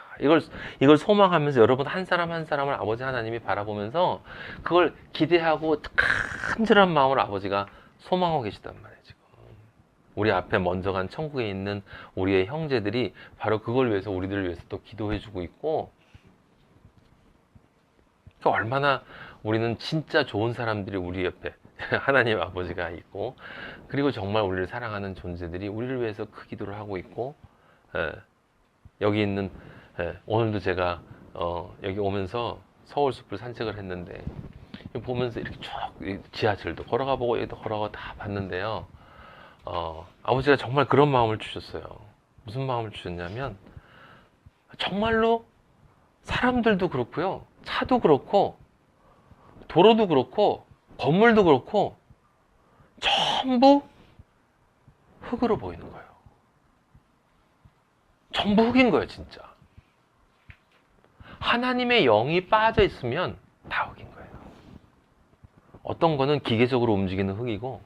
이걸 소망하면서 여러분 한 사람 한 사람을 아버지 하나님이 바라보면서 그걸 기대하고 간절한 마음으로 아버지가 소망하고 계시단 말이에요. 지금 우리 앞에 먼저 간 천국에 있는 우리의 형제들이 바로 그걸 위해서 우리들을 위해서 또 기도해 주고 있고, 그러니까 얼마나 우리는 진짜 좋은 사람들이 우리 옆에 하나님 아버지가 있고, 그리고 정말 우리를 사랑하는 존재들이 우리를 위해서 그 기도를 하고 있고, 여기 있는 오늘도 제가 여기 오면서 서울숲을 산책을 했는데 보면서 이렇게 쭉 지하철도 걸어가 보고 여기도 걸어가 다 봤는데요. 아버지가 정말 그런 마음을 주셨어요. 무슨 마음을 주셨냐면, 정말로 사람들도 그렇고요, 차도 그렇고 도로도 그렇고 건물도 그렇고 전부 흙으로 보이는 거예요. 전부 흙인 거예요. 진짜 하나님의 영이 빠져 있으면 다 흙인 거예요. 어떤 거는 기계적으로 움직이는 흙이고,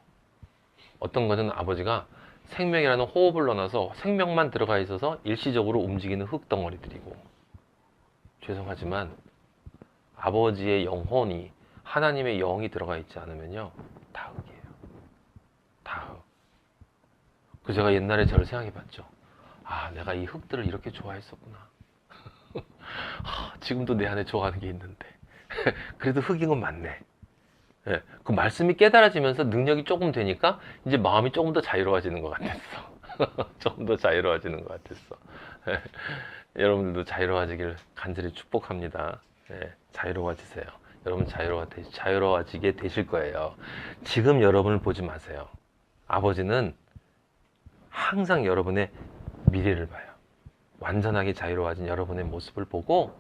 어떤 거는 아버지가 생명이라는 호흡을 넣어놔서 생명만 들어가 있어서 일시적으로 움직이는 흙덩어리들이고, 죄송하지만 아버지의 영혼이, 하나님의 영이 들어가 있지 않으면요 다 흙이에요. 다 흙. 그 제가 옛날에 저를 생각해 봤죠. 내가 이 흙들을 이렇게 좋아했었구나. 지금도 내 안에 좋아하는 게 있는데 그래도 흙인 건 맞네. 그 말씀이 깨달아지면서 능력이 조금 되니까 이제 마음이 조금 더 자유로워지는 것 같았어. 조금 더 자유로워지는 것 같았어. 여러분들도 자유로워지길 간절히 축복합니다. 자유로워지세요. 여러분 자유로워지게 되실 거예요. 지금 여러분을 보지 마세요. 아버지는 항상 여러분의 미래를 봐요. 완전하게 자유로워진 여러분의 모습을 보고,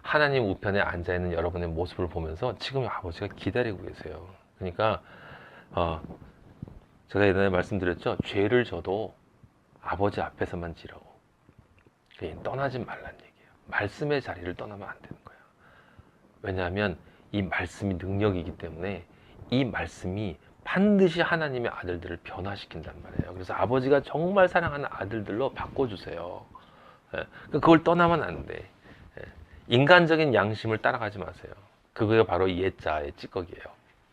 하나님 우편에 앉아있는 여러분의 모습을 보면서 지금 아버지가 기다리고 계세요. 그러니까 제가 예전에 말씀드렸죠. 죄를 져도 아버지 앞에서만 지라고. 떠나지 말란 얘기예요. 말씀의 자리를 떠나면 안 되는 거예요. 왜냐하면 이 말씀이 능력이기 때문에 이 말씀이 반드시 하나님의 아들들을 변화시킨단 말이에요. 그래서 아버지가 정말 사랑하는 아들들로 바꿔주세요. 그걸 떠나면 안 돼. 인간적인 양심을 따라가지 마세요. 그게 바로 옛자의 찌꺼기예요.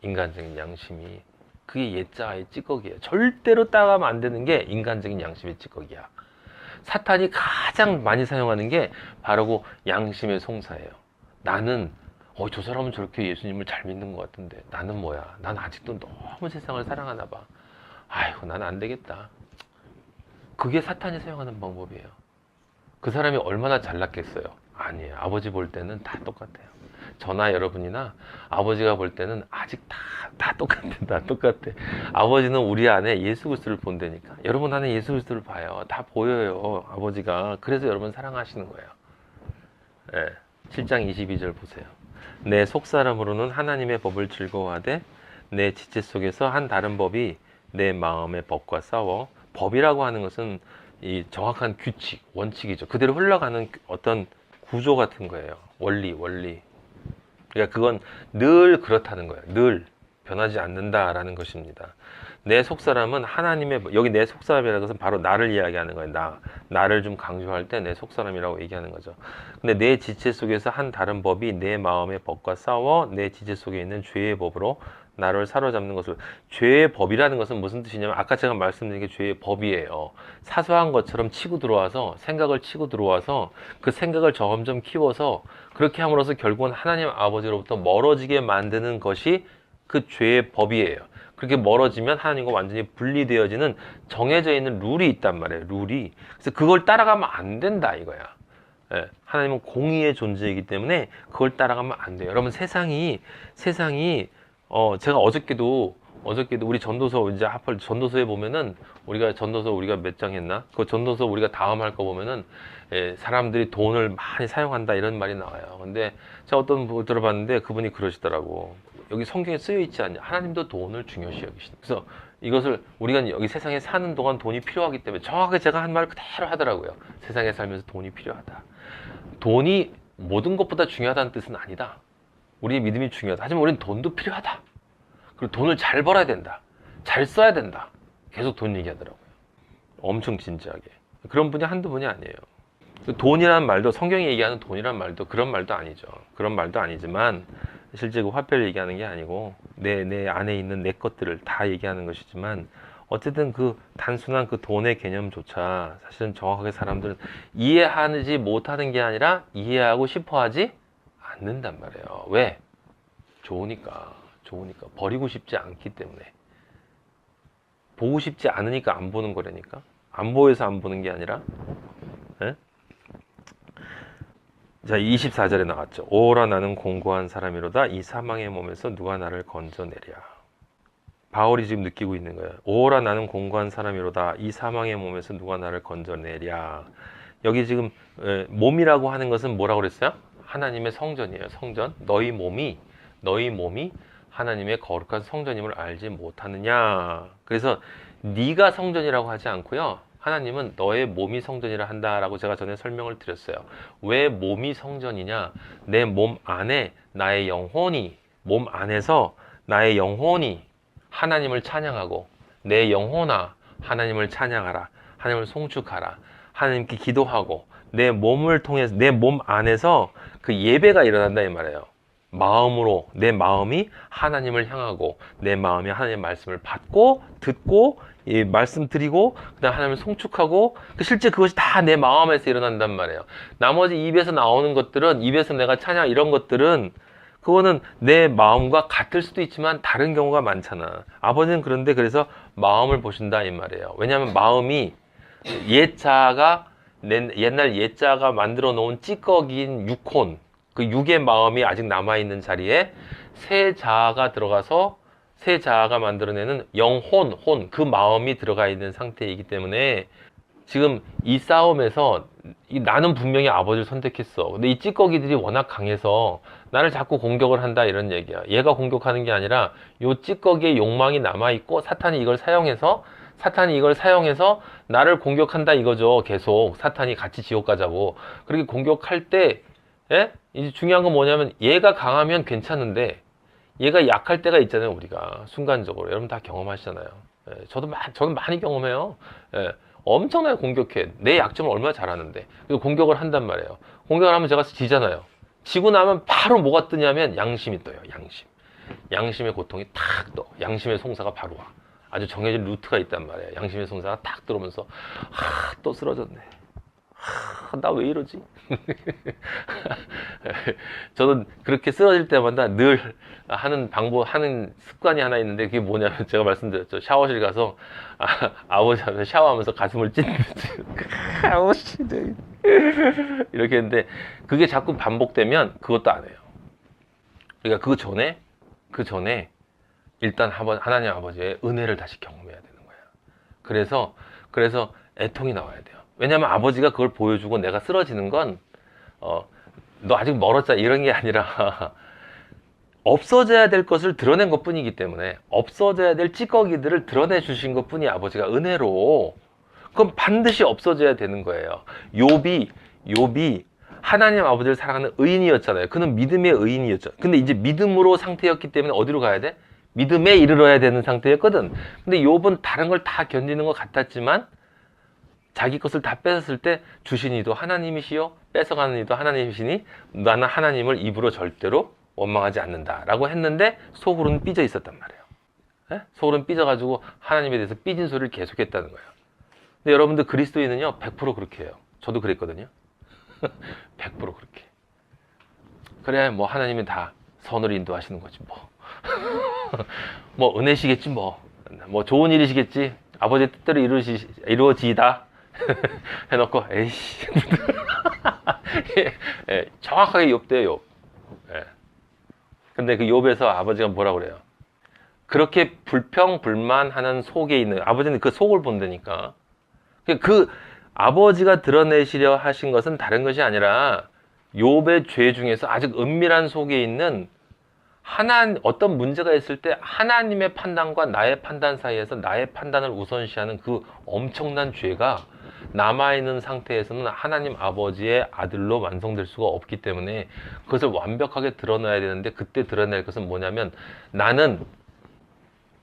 인간적인 양심이, 그게 옛자의 찌꺼기예요. 절대로 따라가면 안 되는 게 인간적인 양심의 찌꺼기야. 사탄이 가장 많이 사용하는 게 바로 그 양심의 송사예요. 나는 저 사람은 저렇게 예수님을 잘 믿는 것 같은데 나는 뭐야? 난 아직도 너무 세상을 사랑하나 봐. 아이고, 난 안 되겠다. 그게 사탄이 사용하는 방법이에요. 그 사람이 얼마나 잘났겠어요? 아니에요. 아버지 볼 때는 다 똑같아요. 저나 여러분이나 아버지가 볼 때는 아직 다 똑같아. 다 똑같아. 아버지는 우리 안에 예수 그리스도를 본다니까. 여러분 안에 예수 그리스도를 봐요. 다 보여요. 아버지가. 그래서 여러분 사랑하시는 거예요. 7장 22절 보세요. 내 속사람으로는 하나님의 법을 즐거워하되 내 지체 속에서 한 다른 법이 내 마음의 법과 싸워. 법이라고 하는 것은 이 정확한 규칙, 원칙이죠. 그대로 흘러가는 어떤 구조 같은 거예요. 원리. 그러니까 그건 늘 그렇다는 거예요. 늘 변하지 않는다라는 것입니다. 내 속사람은 하나님의, 여기 내 속사람이라는 것은 바로 나를 이야기하는 거예요. 나를 좀 강조할 때 내 속사람이라고 얘기하는 거죠. 근데 내 지체 속에서 한 다른 법이 내 마음의 법과 싸워 내 지체 속에 있는 죄의 법으로 나를 사로잡는 것을. 죄의 법이라는 것은 무슨 뜻이냐면, 아까 제가 말씀드린 게 죄의 법이에요. 사소한 것처럼 치고 들어와서, 생각을 치고 들어와서 그 생각을 점점 키워서 그렇게 함으로써 결국은 하나님 아버지로부터 멀어지게 만드는 것이 그 죄의 법이에요. 그렇게 멀어지면 하나님과 완전히 분리되어지는 정해져 있는 룰이 있단 말이에요. 룰이. 그래서 그걸 따라가면 안 된다 이거야. 하나님은 공의의 존재이기 때문에 그걸 따라가면 안 돼요. 여러분, 세상이 제가 어저께도 어저께도 우리 전도서 이제 하펄 전도서에 보면은 우리가 몇 장 했나? 그 전도서 우리가 다음 할 거 보면은 사람들이 돈을 많이 사용한다 이런 말이 나와요. 근데 제가 어떤 분 들어봤는데 그분이 그러시더라고. 여기 성경에 쓰여 있지 않냐? 하나님도 돈을 중요시 여기신다. 그래서 이것을 우리가 여기 세상에 사는 동안 돈이 필요하기 때문에 정확하게 제가 한 말 그대로 하더라고요. 세상에 살면서 돈이 필요하다. 돈이 모든 것보다 중요하다는 뜻은 아니다. 우리의 믿음이 중요하다. 하지만 우리는 돈도 필요하다. 그리고 돈을 잘 벌어야 된다. 잘 써야 된다. 계속 돈 얘기하더라고요. 엄청 진지하게. 그런 분이 한두 분이 아니에요. 돈이라는 말도 성경이 얘기하는 돈이라는 말도 그런 말도 아니죠. 그런 말도 아니지만 실제 그 화폐를 얘기하는 게 아니고 내 안에 있는 내 것들을 다 얘기하는 것이지만 어쨌든 그 단순한 그 돈의 개념조차 사실은 정확하게 사람들은 이해하지 못하는 게 아니라 이해하고 싶어 하지 않는단 말이에요. 왜? 좋으니까 버리고 싶지 않기 때문에 보고 싶지 않으니까 안 보는 거라니까. 안 보여서 안 보는 게 아니라. 에? 자, 24절에 나왔죠. 오라 나는 공고한 사람이로다. 이 사망의 몸에서 누가 나를 건져내랴. 바울이 지금 느끼고 있는 거예요. 오라 나는 공고한 사람이로다. 이 사망의 몸에서 누가 나를 건져내랴. 여기 지금 몸이라고 하는 것은 뭐라고 그랬어요? 하나님의 성전이에요. 성전. 너희 몸이 하나님의 거룩한 성전임을 알지 못하느냐. 그래서 네가 성전이라고 하지 않고요. 하나님은 너의 몸이 성전이라 한다라고 제가 전에 설명을 드렸어요. 왜 몸이 성전이냐? 내 몸 안에 나의 영혼이, 몸 안에서 나의 영혼이 하나님을 찬양하고 내 영혼아 하나님을 찬양하라. 하나님을 송축하라. 하나님께 기도하고 내 몸을 통해서 내 몸 안에서 그 예배가 일어난다 이 말이에요. 마음으로 내 마음이 하나님을 향하고 내 마음이 하나님의 말씀을 받고 듣고 말씀 드리고 그다음 하나님을 송축하고 실제 그것이 다 내 마음에서 일어난단 말이에요. 나머지 입에서 나오는 것들은 입에서 내가 찬양 이런 것들은 그거는 내 마음과 같을 수도 있지만 다른 경우가 많잖아. 아버지는 그런데 그래서 마음을 보신다 이 말이에요. 왜냐하면 마음이 옛날 옛자가 만들어 놓은 찌꺼기인 육혼 그 육의 마음이 아직 남아있는 자리에 새 자아가 들어가서 새 자아가 만들어내는 영혼, 그 마음이 들어가 있는 상태이기 때문에 지금 이 싸움에서 나는 분명히 아버지를 선택했어. 근데 이 찌꺼기들이 워낙 강해서 나를 자꾸 공격을 한다 이런 얘기야. 얘가 공격하는 게 아니라 이 찌꺼기의 욕망이 남아있고 사탄이 이걸 사용해서 나를 공격한다 이거죠. 계속 사탄이 같이 지옥 가자고. 그렇게 공격할 때 이제 중요한 건 뭐냐면 얘가 강하면 괜찮은데 얘가 약할 때가 있잖아요. 우리가 순간적으로 여러분 다 경험하시잖아요. 저는 많이 경험해요. 엄청나게 공격해. 내 약점을 얼마나 잘하는데 그리고 공격을 한단 말이에요. 공격을 하면 제가 지잖아요. 지고 나면 바로 뭐가 뜨냐면 양심이 떠요. 양심의 고통이 탁 떠. 양심의 송사가 바로 와. 아주 정해진 루트가 있단 말이에요. 양심의 송사가 탁 들어오면서 또 쓰러졌네. 나 왜 이러지? 저는 그렇게 쓰러질 때마다 늘 하는 습관이 하나 있는데 그게 뭐냐면 제가 말씀드렸죠. 샤워실 가서 아버지한테 샤워하면서 가슴을 찢는지 아버지 이렇게 했는데 그게 자꾸 반복되면 그것도 안 해요. 그러니까 그 전에 일단 하나님 아버지의 은혜를 다시 경험해야 되는 거예요. 그래서 애통이 나와야 돼요. 왜냐하면 아버지가 그걸 보여주고 내가 쓰러지는 건 너 아직 멀었잖아 이런 게 아니라 없어져야 될 것을 드러낸 것 뿐이기 때문에 없어져야 될 찌꺼기들을 드러내 주신 것 뿐이 아버지가 은혜로 그럼 반드시 없어져야 되는 거예요. 욥이 하나님 아버지를 사랑하는 의인이었잖아요. 그는 믿음의 의인이었죠. 근데 이제 믿음으로 상태였기 때문에 어디로 가야 돼? 믿음에 이르러야 되는 상태였거든. 근데 욥은 다른 걸 다 견디는 것 같았지만 자기 것을 다 뺏었을 때 주신 이도 하나님이시요 뺏어가는 이도 하나님이시니 나는 하나님을 입으로 절대로 원망하지 않는다 라고 했는데 속으로는 삐져 있었단 말이에요. 속으로는 삐져가지고 하나님에 대해서 삐진 소리를 계속했다는 거예요. 근데 여러분들 그리스도인은요 100% 그렇게 해요. 저도 그랬거든요. 100% 그렇게. 그래야 뭐 하나님은 다 선으로 인도하시는 거지 뭐. 뭐 은혜시겠지 뭐 좋은 일이시겠지 아버지의 뜻대로 이루어지이다 해놓고 에이씨 정확하게 욥대요 욥. 근데 그 욥에서 아버지가 뭐라 그래요? 그렇게 불평불만하는 속에 있는 아버지는 그 속을 본다니까. 그 아버지가 드러내시려 하신 것은 다른 것이 아니라 욥의 죄 중에서 아직 은밀한 속에 있는 어떤 문제가 있을 때 하나님의 판단과 나의 판단 사이에서 나의 판단을 우선시하는 그 엄청난 죄가 남아있는 상태에서는 하나님 아버지의 아들로 완성될 수가 없기 때문에 그것을 완벽하게 드러내야 되는데, 그때 드러낼 것은 뭐냐면 나는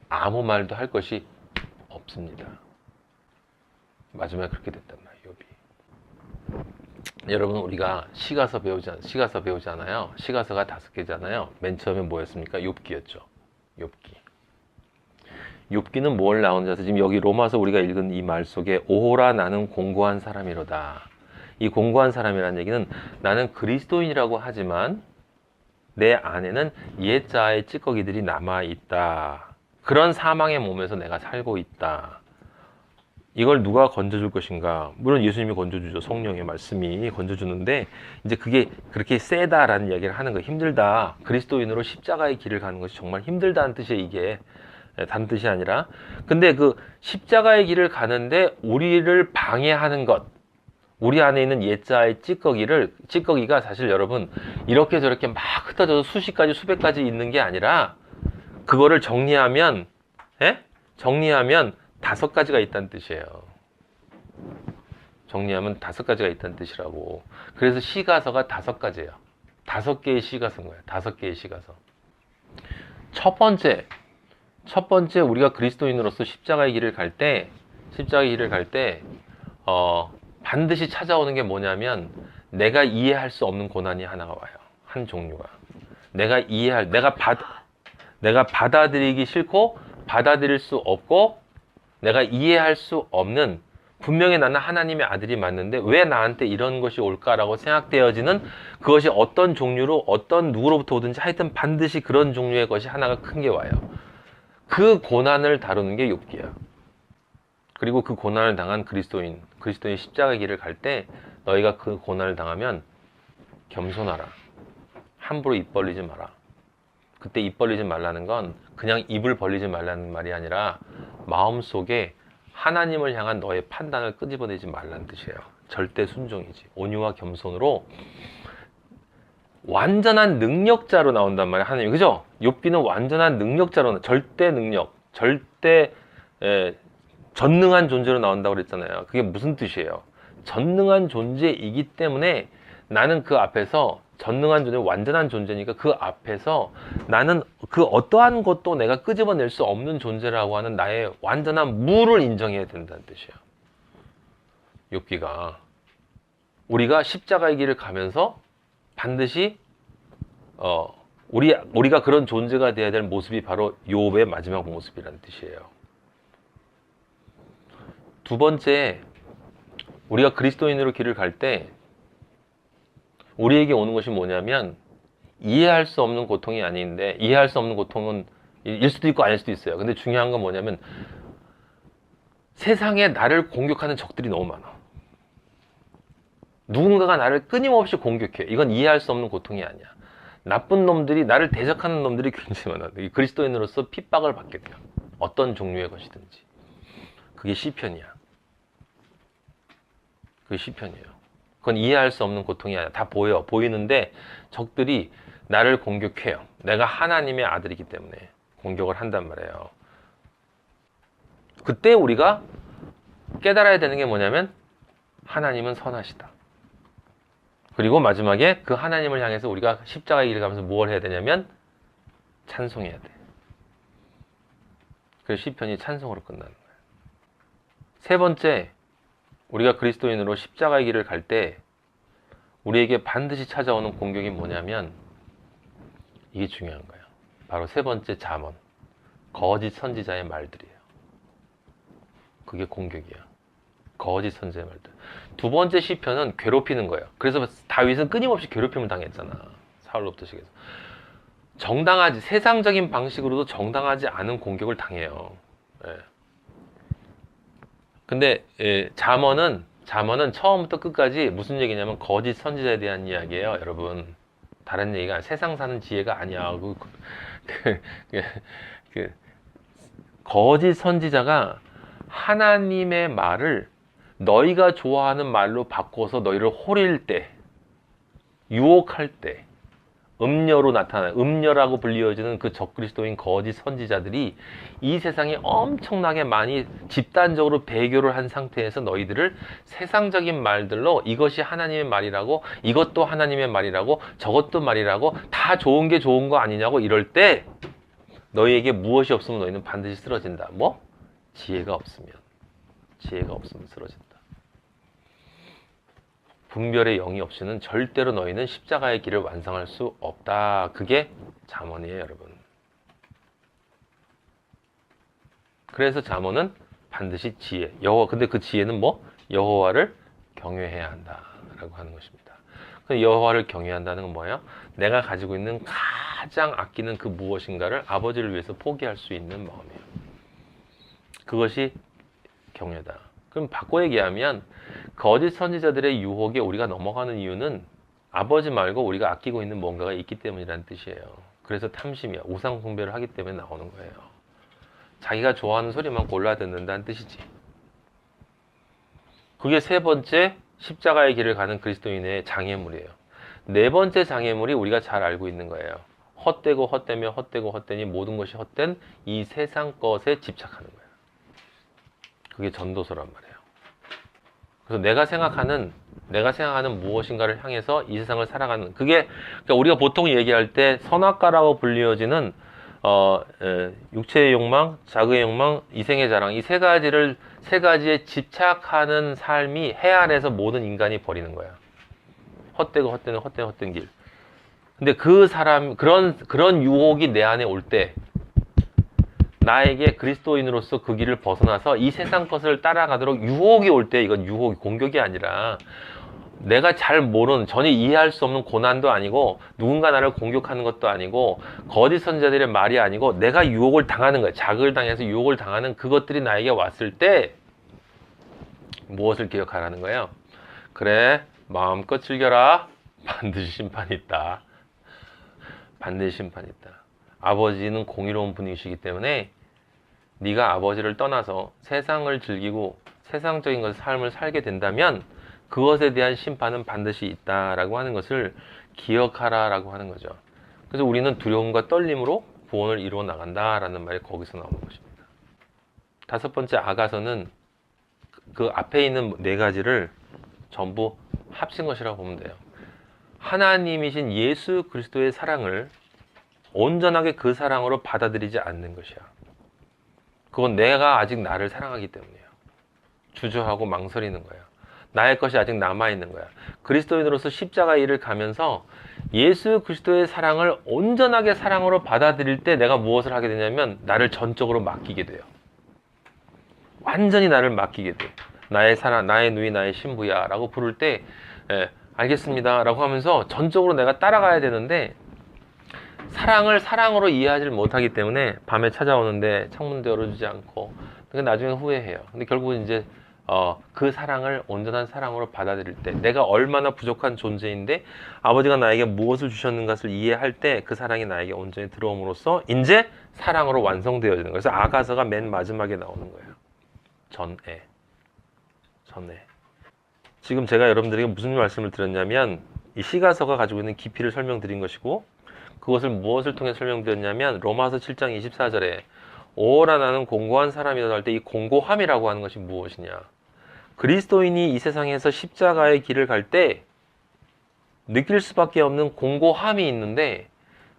아무 말도 할 것이 없습니다. 마지막에 그렇게 됐단 말이에요, 욥이. 여러분, 우리가 시가서 배우잖아요. 시가서가 5개잖아요. 맨 처음에 뭐였습니까? 욥기였죠. 욥기는 뭘 나오는지, 지금 여기 로마서 우리가 읽은 이 말 속에 오호라 나는 공고한 사람이로다. 이 공고한 사람이라는 얘기는 나는 그리스도인이라고 하지만 내 안에는 옛자의 찌꺼기들이 남아있다. 그런 사망의 몸에서 내가 살고 있다. 이걸 누가 건져줄 것인가? 물론 예수님이 건져주죠. 성령의 말씀이 건져주는데, 이제 그게 그렇게 세다라는 이야기를 하는 거예요. 힘들다. 그리스도인으로 십자가의 길을 가는 것이 정말 힘들다는 뜻이에요, 이게. 다른 뜻이 아니라. 근데 그 십자가의 길을 가는데 우리를 방해하는 것, 우리 안에 있는 옛자의 찌꺼기가 사실 여러분 이렇게 저렇게 막 흩어져서 수십 가지, 수백 가지 있는 게 아니라, 그거를 정리하면 5가지가 있다는 뜻이에요. 정리하면 5가지가 있다는 뜻이라고. 그래서 시가서가 5가지예요. 5개의 시가서인 거예요. 5개의 시가서. 첫 번째 우리가 그리스도인으로서 십자가의 길을 갈 때 반드시 찾아오는 게 뭐냐면, 내가 이해할 수 없는 고난이 하나가 와요. 한 종류가. 내가 받아들이기 싫고 받아들일 수 없고 내가 이해할 수 없는, 분명히 나는 하나님의 아들이 맞는데 왜 나한테 이런 것이 올까라고 생각되어지는, 그것이 어떤 종류로 어떤 누구로부터 오든지 하여튼 반드시 그런 종류의 것이 하나가 큰 게 와요. 그 고난을 다루는 게 욥기야. 그리고 그 고난을 당한 그리스도인 십자가 길을 갈 때 너희가 그 고난을 당하면 겸손하라. 함부로 입 벌리지 마라. 그때 입 벌리지 말라는 건 그냥 입을 벌리지 말라는 말이 아니라 마음속에 하나님을 향한 너의 판단을 끄집어내지 말라는 뜻이에요. 절대 순종이지. 온유와 겸손으로 완전한 능력자로 나온단 말이에요. 하나님, 그죠? 욥기는 완전한 능력자로, 절대 능력, 전능한 존재로 나온다고 그랬잖아요. 그게 무슨 뜻이에요? 전능한 존재이기 때문에 나는 그 앞에서, 전능한 존재, 완전한 존재니까 그 앞에서 나는 그 어떠한 것도 내가 끄집어낼 수 없는 존재라고 하는 나의 완전한 무를 인정해야 된다는 뜻이에요. 욥기가. 우리가 십자가의 길을 가면서 반드시 우리가 그런 존재가 되어야 될 모습이 바로 욥의 마지막 모습이라는 뜻이에요. 두 번째, 우리가 그리스도인으로 길을 갈 때 우리에게 오는 것이 뭐냐면, 이해할 수 없는 고통이 아닌데, 이해할 수 없는 고통은 일 수도 있고 아닐 수도 있어요. 근데 중요한 건 뭐냐면, 세상에 나를 공격하는 적들이 너무 많아. 누군가가 나를 끊임없이 공격해. 이건 이해할 수 없는 고통이 아니야. 나쁜 놈들이, 나를 대적하는 놈들이 굉장히 많아. 그리스도인으로서 핍박을 받게 돼요. 어떤 종류의 것이든지. 그게 시편이야. 그게 시편이에요. 그건 이해할 수 없는 고통이 아니라 다 보이는데 적들이 나를 공격해요. 내가 하나님의 아들이기 때문에 공격을 한단 말이에요. 그때 우리가 깨달아야 되는 게 뭐냐면, 하나님은 선하시다. 그리고 마지막에 그 하나님을 향해서 우리가 십자가의 길을 가면서 뭘 해야 되냐면 찬송해야 돼. 그래서 시편이 찬송으로 끝나는 거예요. 세 번째, 우리가 그리스도인으로 십자가의 길을 갈 때 우리에게 반드시 찾아오는 공격이 뭐냐면, 이게 중요한 거예요. 바로 세 번째 잠언, 거짓 선지자의 말들이에요. 그게 공격이야. 거짓 선지자의 말들. 두 번째 시편은 괴롭히는 거예요. 그래서 다윗은 끊임없이 괴롭힘을 당했잖아. 사울로부터 시작해서. 세상적인 방식으로도 정당하지 않은 공격을 당해요. 예. 근데 잠언은 처음부터 끝까지 무슨 얘기냐면 거짓 선지자에 대한 이야기예요, 여러분. 다른 얘기가 세상 사는 지혜가 아니야. 거짓 선지자가 하나님의 말을 너희가 좋아하는 말로 바꿔서 너희를 호릴 때, 유혹할 때, 음녀로 나타나는, 음녀라고 불리워지는 그 적그리스도인 거짓 선지자들이 이 세상에 엄청나게 많이 집단적으로 배교를 한 상태에서 너희들을 세상적인 말들로 이것이 하나님의 말이라고, 이것도 하나님의 말이라고, 저것도 말이라고, 다 좋은 게 좋은 거 아니냐고 이럴 때 너희에게 무엇이 없으면 너희는 반드시 쓰러진다. 뭐? 지혜가 없으면 쓰러진다. 분별의 영이 없이는 절대로 너희는 십자가의 길을 완성할 수 없다. 그게 잠언이에요, 여러분. 그래서 잠언은 반드시 지혜. 근데 그 지혜는 뭐? 여호와를 경외해야 한다라고 하는 것입니다. 여호와를 경외한다는 건 뭐예요? 내가 가지고 있는 가장 아끼는 그 무엇인가를 아버지를 위해서 포기할 수 있는 마음이에요. 그것이 경외다. 그럼 바꿔 얘기하면 거짓 선지자들의 유혹에 우리가 넘어가는 이유는 아버지 말고 우리가 아끼고 있는 뭔가가 있기 때문이라는 뜻이에요. 그래서 탐심이야. 우상 숭배를 하기 때문에 나오는 거예요. 자기가 좋아하는 소리만 골라 듣는다는 뜻이지. 그게 세 번째 십자가의 길을 가는 그리스도인의 장애물이에요. 네 번째 장애물이 우리가 잘 알고 있는 거예요. 헛되고 헛되며 헛되고 헛되니 모든 것이 헛된 이 세상 것에 집착하는 거예요. 그게 전도서란 말이에요. 그래서 내가 생각하는 무엇인가를 향해서 이 세상을 살아가는, 그게 그러니까 우리가 보통 얘기할 때 선악과라고 불리워지는 육체의 욕망, 자그의 욕망, 이생의 자랑, 이 세 가지에 집착하는 삶이 해안에서 모든 인간이 버리는 거야. 헛되고 헛된 길. 근데 그런 유혹이 내 안에 올 때, 나에게 그리스도인으로서 그 길을 벗어나서 이 세상 것을 따라가도록 유혹이 올 때, 이건 유혹이 공격이 아니라 내가 잘 모르는, 전혀 이해할 수 없는 고난도 아니고 누군가 나를 공격하는 것도 아니고 거짓 선지자들의 말이 아니고 내가 유혹을 당하는 거예요. 자극을 당해서 유혹을 당하는 그것들이 나에게 왔을 때 무엇을 기억하라는 거예요? 그래, 마음껏 즐겨라. 반드시 심판이 있다. 반드시 심판이 있다. 아버지는 공의로운 분이시기 때문에 네가 아버지를 떠나서 세상을 즐기고 세상적인 것의 삶을 살게 된다면 그것에 대한 심판은 반드시 있다라고 하는 것을 기억하라라고 하는 거죠. 그래서 우리는 두려움과 떨림으로 구원을 이루어 나간다라는 말이 거기서 나오는 것입니다. 다섯 번째 아가서는 그 앞에 있는 네 가지를 전부 합친 것이라고 보면 돼요. 하나님이신 예수 그리스도의 사랑을 온전하게 그 사랑으로 받아들이지 않는 것이야. 그건 내가 아직 나를 사랑하기 때문이에요. 주저하고 망설이는 거야. 나의 것이 아직 남아있는 거야. 그리스도인으로서 십자가 일을 가면서 예수 그리스도의 사랑을 온전하게 사랑으로 받아들일 때 내가 무엇을 하게 되냐면 나를 전적으로 맡기게 돼요. 완전히 나를 맡기게 돼. 나의 사랑, 나의 누이, 나의 신부야 라고 부를 때 알겠습니다 라고 하면서 전적으로 내가 따라가야 되는데 사랑을 사랑으로 이해하지 못하기 때문에 밤에 찾아오는데 창문도 열어주지 않고 나중에 후회해요. 근데 결국은 이제 그 사랑을 온전한 사랑으로 받아들일 때 내가 얼마나 부족한 존재인데 아버지가 나에게 무엇을 주셨는가를 이해할 때 그 사랑이 나에게 온전히 들어옴으로써 이제 사랑으로 완성되어지는 거예요. 그래서 아가서가 맨 마지막에 나오는 거예요. 전에. 지금 제가 여러분들에게 무슨 말씀을 드렸냐면 이 시가서가 가지고 있는 깊이를 설명드린 것이고 그것을 무엇을 통해 설명드렸냐면 로마서 7장 24절에 오라 나는 공고한 사람이다 할 때 이 공고함이라고 하는 것이 무엇이냐. 그리스도인이 이 세상에서 십자가의 길을 갈 때 느낄 수밖에 없는 공고함이 있는데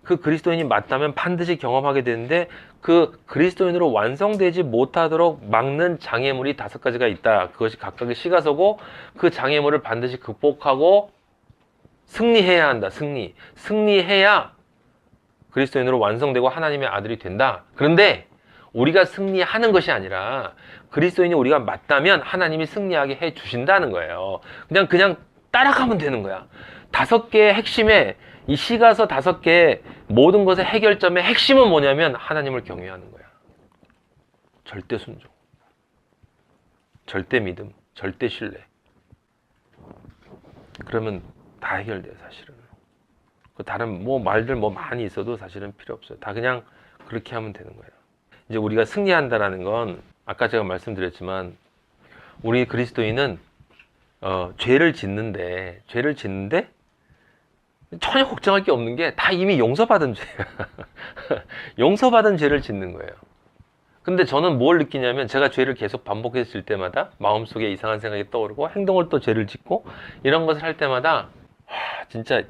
그 그리스도인이 맞다면 반드시 경험하게 되는데 그 그리스도인으로 완성되지 못하도록 막는 장애물이 5가지가 있다. 그것이 각각의 시가서고 그 장애물을 반드시 극복하고 승리해야 한다. 승리해야 그리스도인으로 완성되고 하나님의 아들이 된다. 그런데 우리가 승리하는 것이 아니라 그리스도인이 우리가 맞다면 하나님이 승리하게 해 주신다는 거예요. 그냥 따라가면 되는 거야. 5개의 핵심에 이 시가서 5개의 모든 것의 해결점의 핵심은 뭐냐면 하나님을 경외하는 거야. 절대 순종, 절대 믿음, 절대 신뢰. 그러면 다 해결돼요, 사실은. 다른 말들 많이 있어도 사실은 필요 없어요. 다 그냥 그렇게 하면 되는 거예요. 이제 우리가 승리한다라는 건 아까 제가 말씀드렸지만 우리 그리스도인은 죄를 짓는데 전혀 걱정할 게 없는 게 다 이미 용서받은 죄야. 용서받은 죄를 짓는 거예요. 근데 저는 뭘 느끼냐면 제가 죄를 계속 반복했을 때마다 마음속에 이상한 생각이 떠오르고 행동을 또 죄를 짓고 이런 것을 할 때마다 진짜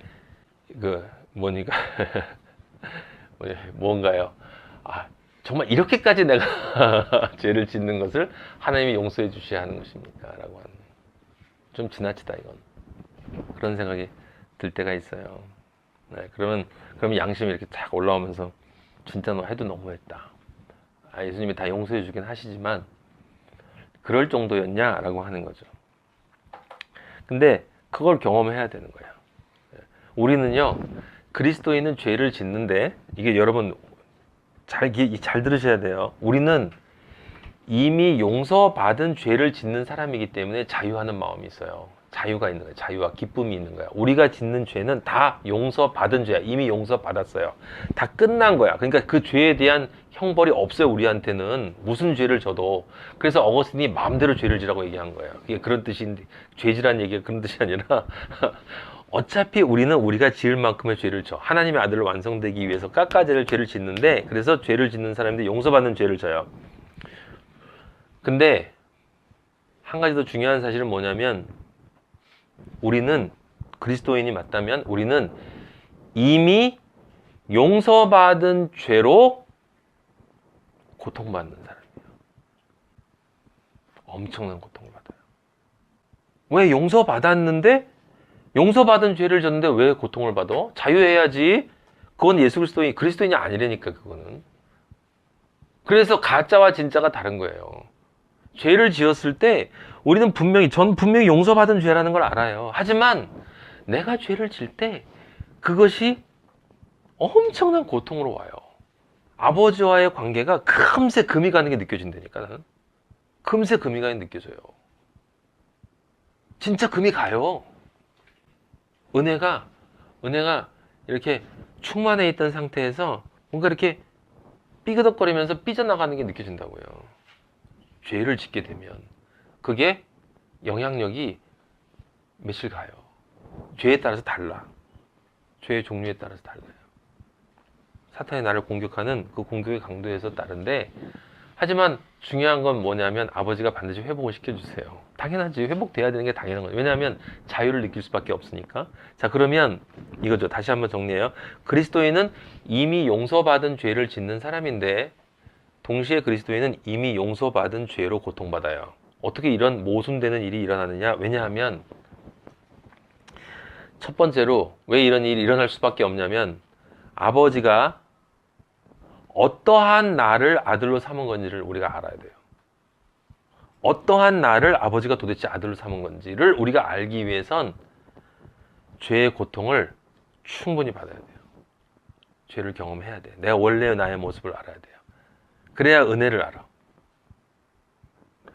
뭐니까 뭔가요? 정말 이렇게까지 내가 죄를 짓는 것을 하나님이 용서해 주셔야 하는 것입니까? 라고 하는 좀 지나치다 이건 그런 생각이 들 때가 있어요. 네, 그러면 양심이 이렇게 탁 올라오면서 진짜 너 해도 너무했다. 예수님이 다 용서해 주긴 하시지만 그럴 정도였냐? 라고 하는 거죠. 근데 그걸 경험해야 되는 거예요. 우리는요, 그리스도인은 죄를 짓는데, 이게 여러분 잘 들으셔야 돼요. 우리는 이미 용서받은 죄를 짓는 사람이기 때문에 자유하는 마음이 있어요. 자유가 있는 거예요. 자유와 기쁨이 있는 거야. 우리가 짓는 죄는 다 용서받은 죄야. 이미 용서받았어요. 다 끝난 거야. 그러니까 그 죄에 대한 형벌이 없어요. 우리한테는 무슨 죄를 져도. 그래서 어거스틴이 마음대로 죄를 지라고 얘기한 거예요. 그게 그런 뜻인데, 죄지란 얘기가 그런 뜻이 아니라 어차피 우리는 우리가 지을 만큼의 죄를 져. 하나님의 아들로 완성되기 위해서 깎아질 죄를 짓는데, 그래서 죄를 짓는 사람인데 용서받는 죄를 져요. 근데 한 가지 더 중요한 사실은 뭐냐면, 우리는 그리스도인이 맞다면 우리는 이미 용서받은 죄로 고통받는 사람이에요. 엄청난 고통을 받아요. 왜 용서받았는데 용서받은 죄를 졌는데 왜 고통을 받아? 자유해야지. 그건 예수 그리스도인이 아니라니까 그거는. 그래서 가짜와 진짜가 다른 거예요. 죄를 지었을 때 우리는 전 분명히 용서받은 죄라는 걸 알아요. 하지만 내가 죄를 질 때 그것이 엄청난 고통으로 와요. 아버지와의 관계가 금세 금이 가는 게 느껴진다니까. 나는 금세 금이 가는 게 느껴져요. 진짜 금이 가요. 은혜가 이렇게 충만해 있던 상태에서 뭔가 이렇게 삐그덕거리면서 삐져나가는 게 느껴진다고요. 죄를 짓게 되면 그게 영향력이 며칠 가요. 죄에 따라서 달라. 죄의 종류에 따라서 달라요. 사탄이 나를 공격하는 그 공격의 강도에서 다른데, 하지만 중요한 건 뭐냐면 아버지가 반드시 회복을 시켜주세요. 당연하지. 회복돼야 되는 게 당연한 거예요. 왜냐하면 자유를 느낄 수밖에 없으니까. 자, 그러면 이거죠. 다시 한번 정리해요. 그리스도인은 이미 용서받은 죄를 짓는 사람인데, 동시에 그리스도인은 이미 용서받은 죄로 고통받아요. 어떻게 이런 모순되는 일이 일어나느냐? 왜냐하면 첫 번째로 왜 이런 일이 일어날 수밖에 없냐면, 아버지가 어떠한 나를 아들로 삼은 건지를 우리가 알아야 돼요. 어떠한 나를 아버지가 도대체 아들로 삼은 건지를 우리가 알기 위해선 죄의 고통을 충분히 받아야 돼요. 죄를 경험해야 돼요. 내가 원래 나의 모습을 알아야 돼요. 그래야 은혜를 알아.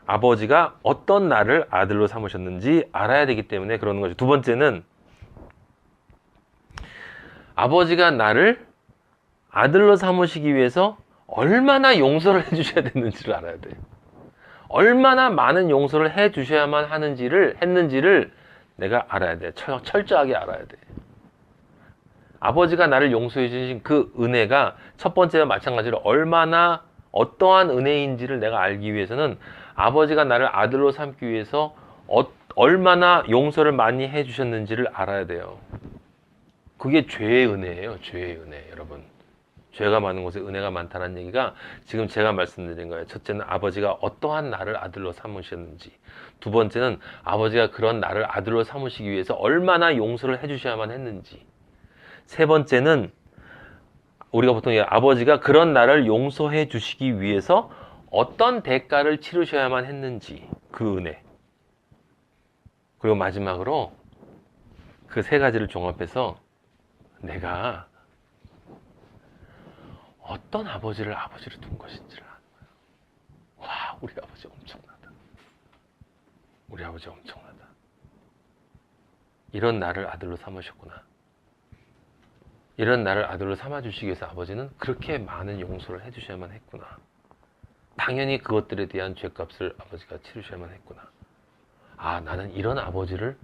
아버지가 어떤 나를 아들로 삼으셨는지 알아야 되기 때문에 그러는 거죠. 두 번째는 아버지가 나를 아들로 삼으시기 위해서 얼마나 용서를 해주셔야 되는지를 알아야 돼요. 얼마나 많은 용서를 해주셔야만 했는지를 내가 알아야 돼. 철저하게 알아야 돼. 아버지가 나를 용서해 주신 그 은혜가 첫 번째와 마찬가지로 어떠한 은혜인지를 내가 알기 위해서는 아버지가 나를 아들로 삼기 위해서 얼마나 용서를 많이 해주셨는지를 알아야 돼요. 그게 죄의 은혜예요. 죄의 은혜, 여러분. 죄가 많은 곳에 은혜가 많다는 얘기가 지금 제가 말씀드린 거예요. 첫째는 아버지가 어떠한 나를 아들로 삼으셨는지, 두 번째는 아버지가 그런 나를 아들로 삼으시기 위해서 얼마나 용서를 해주셔야만 했는지, 세 번째는 우리가 보통 아버지가 그런 나를 용서해 주시기 위해서 어떤 대가를 치르셔야만 했는지, 그 은혜. 그리고 마지막으로 그 세 가지를 종합해서 내가 어떤 아버지를 둔 것인지를 아는 거예요. 와, 우리 아버지 엄청나다. 우리 아버지 엄청나다. 이런 나를 아들로 삼으셨구나. 이런 나를 아들로 삼아주시기 위해서 아버지는 그렇게 많은 용서를 해주셔야만 했구나. 당연히 그것들에 대한 죄값을 아버지가 치르셔야만 했구나. 아, 나는 이런 아버지를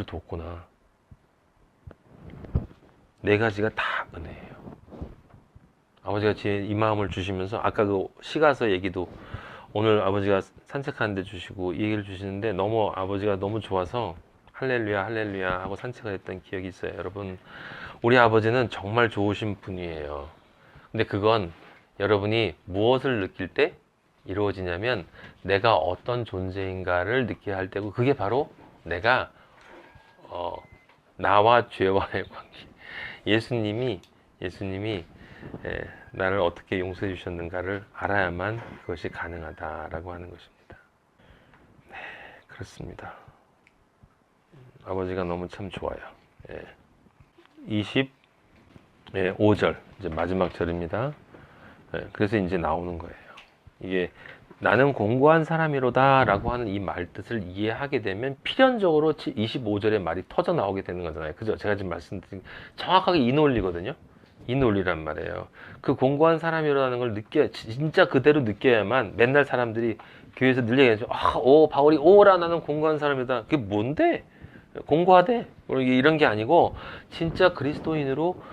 뒀구나. 네 가지가 다 은혜예요. 아버지가 제 이 마음을 주시면서 아까 그 시가서 얘기도 오늘 아버지가 산책하는데 주시고 이 얘기를 주시는데 너무 아버지가 너무 좋아서 할렐루야 할렐루야 하고 산책을 했던 기억이 있어요. 여러분, 우리 아버지는 정말 좋으신 분이에요. 근데 그건 여러분이 무엇을 느낄 때 이루어지냐면 내가 어떤 존재인가를 느껴야 할 때고, 그게 바로 내가 나와 죄와의 관계. 예수님이 나를 어떻게 용서해 주셨는가를 알아야만 그것이 가능하다라고 하는 것입니다. 네, 그렇습니다. 아버지가 너무 참 좋아요. 25절 이제 마지막 절입니다. 그래서 이제 나오는 거예요. 이게 나는 공고한 사람이로다 라고 하는 이 말 뜻을 이해하게 되면 필연적으로 25절의 말이 터져 나오게 되는 거잖아요. 그죠? 제가 지금 말씀드린 정확하게 이 논리거든요. 이 논리란 말이에요. 그 공고한 사람이라는 걸 진짜 그대로 느껴야만. 맨날 사람들이 교회에서 늘 얘기하죠. 바울이 오라 나는 공고한 사람이다. 그게 뭔데? 공고하대? 이런 게 아니고 진짜 그리스도인으로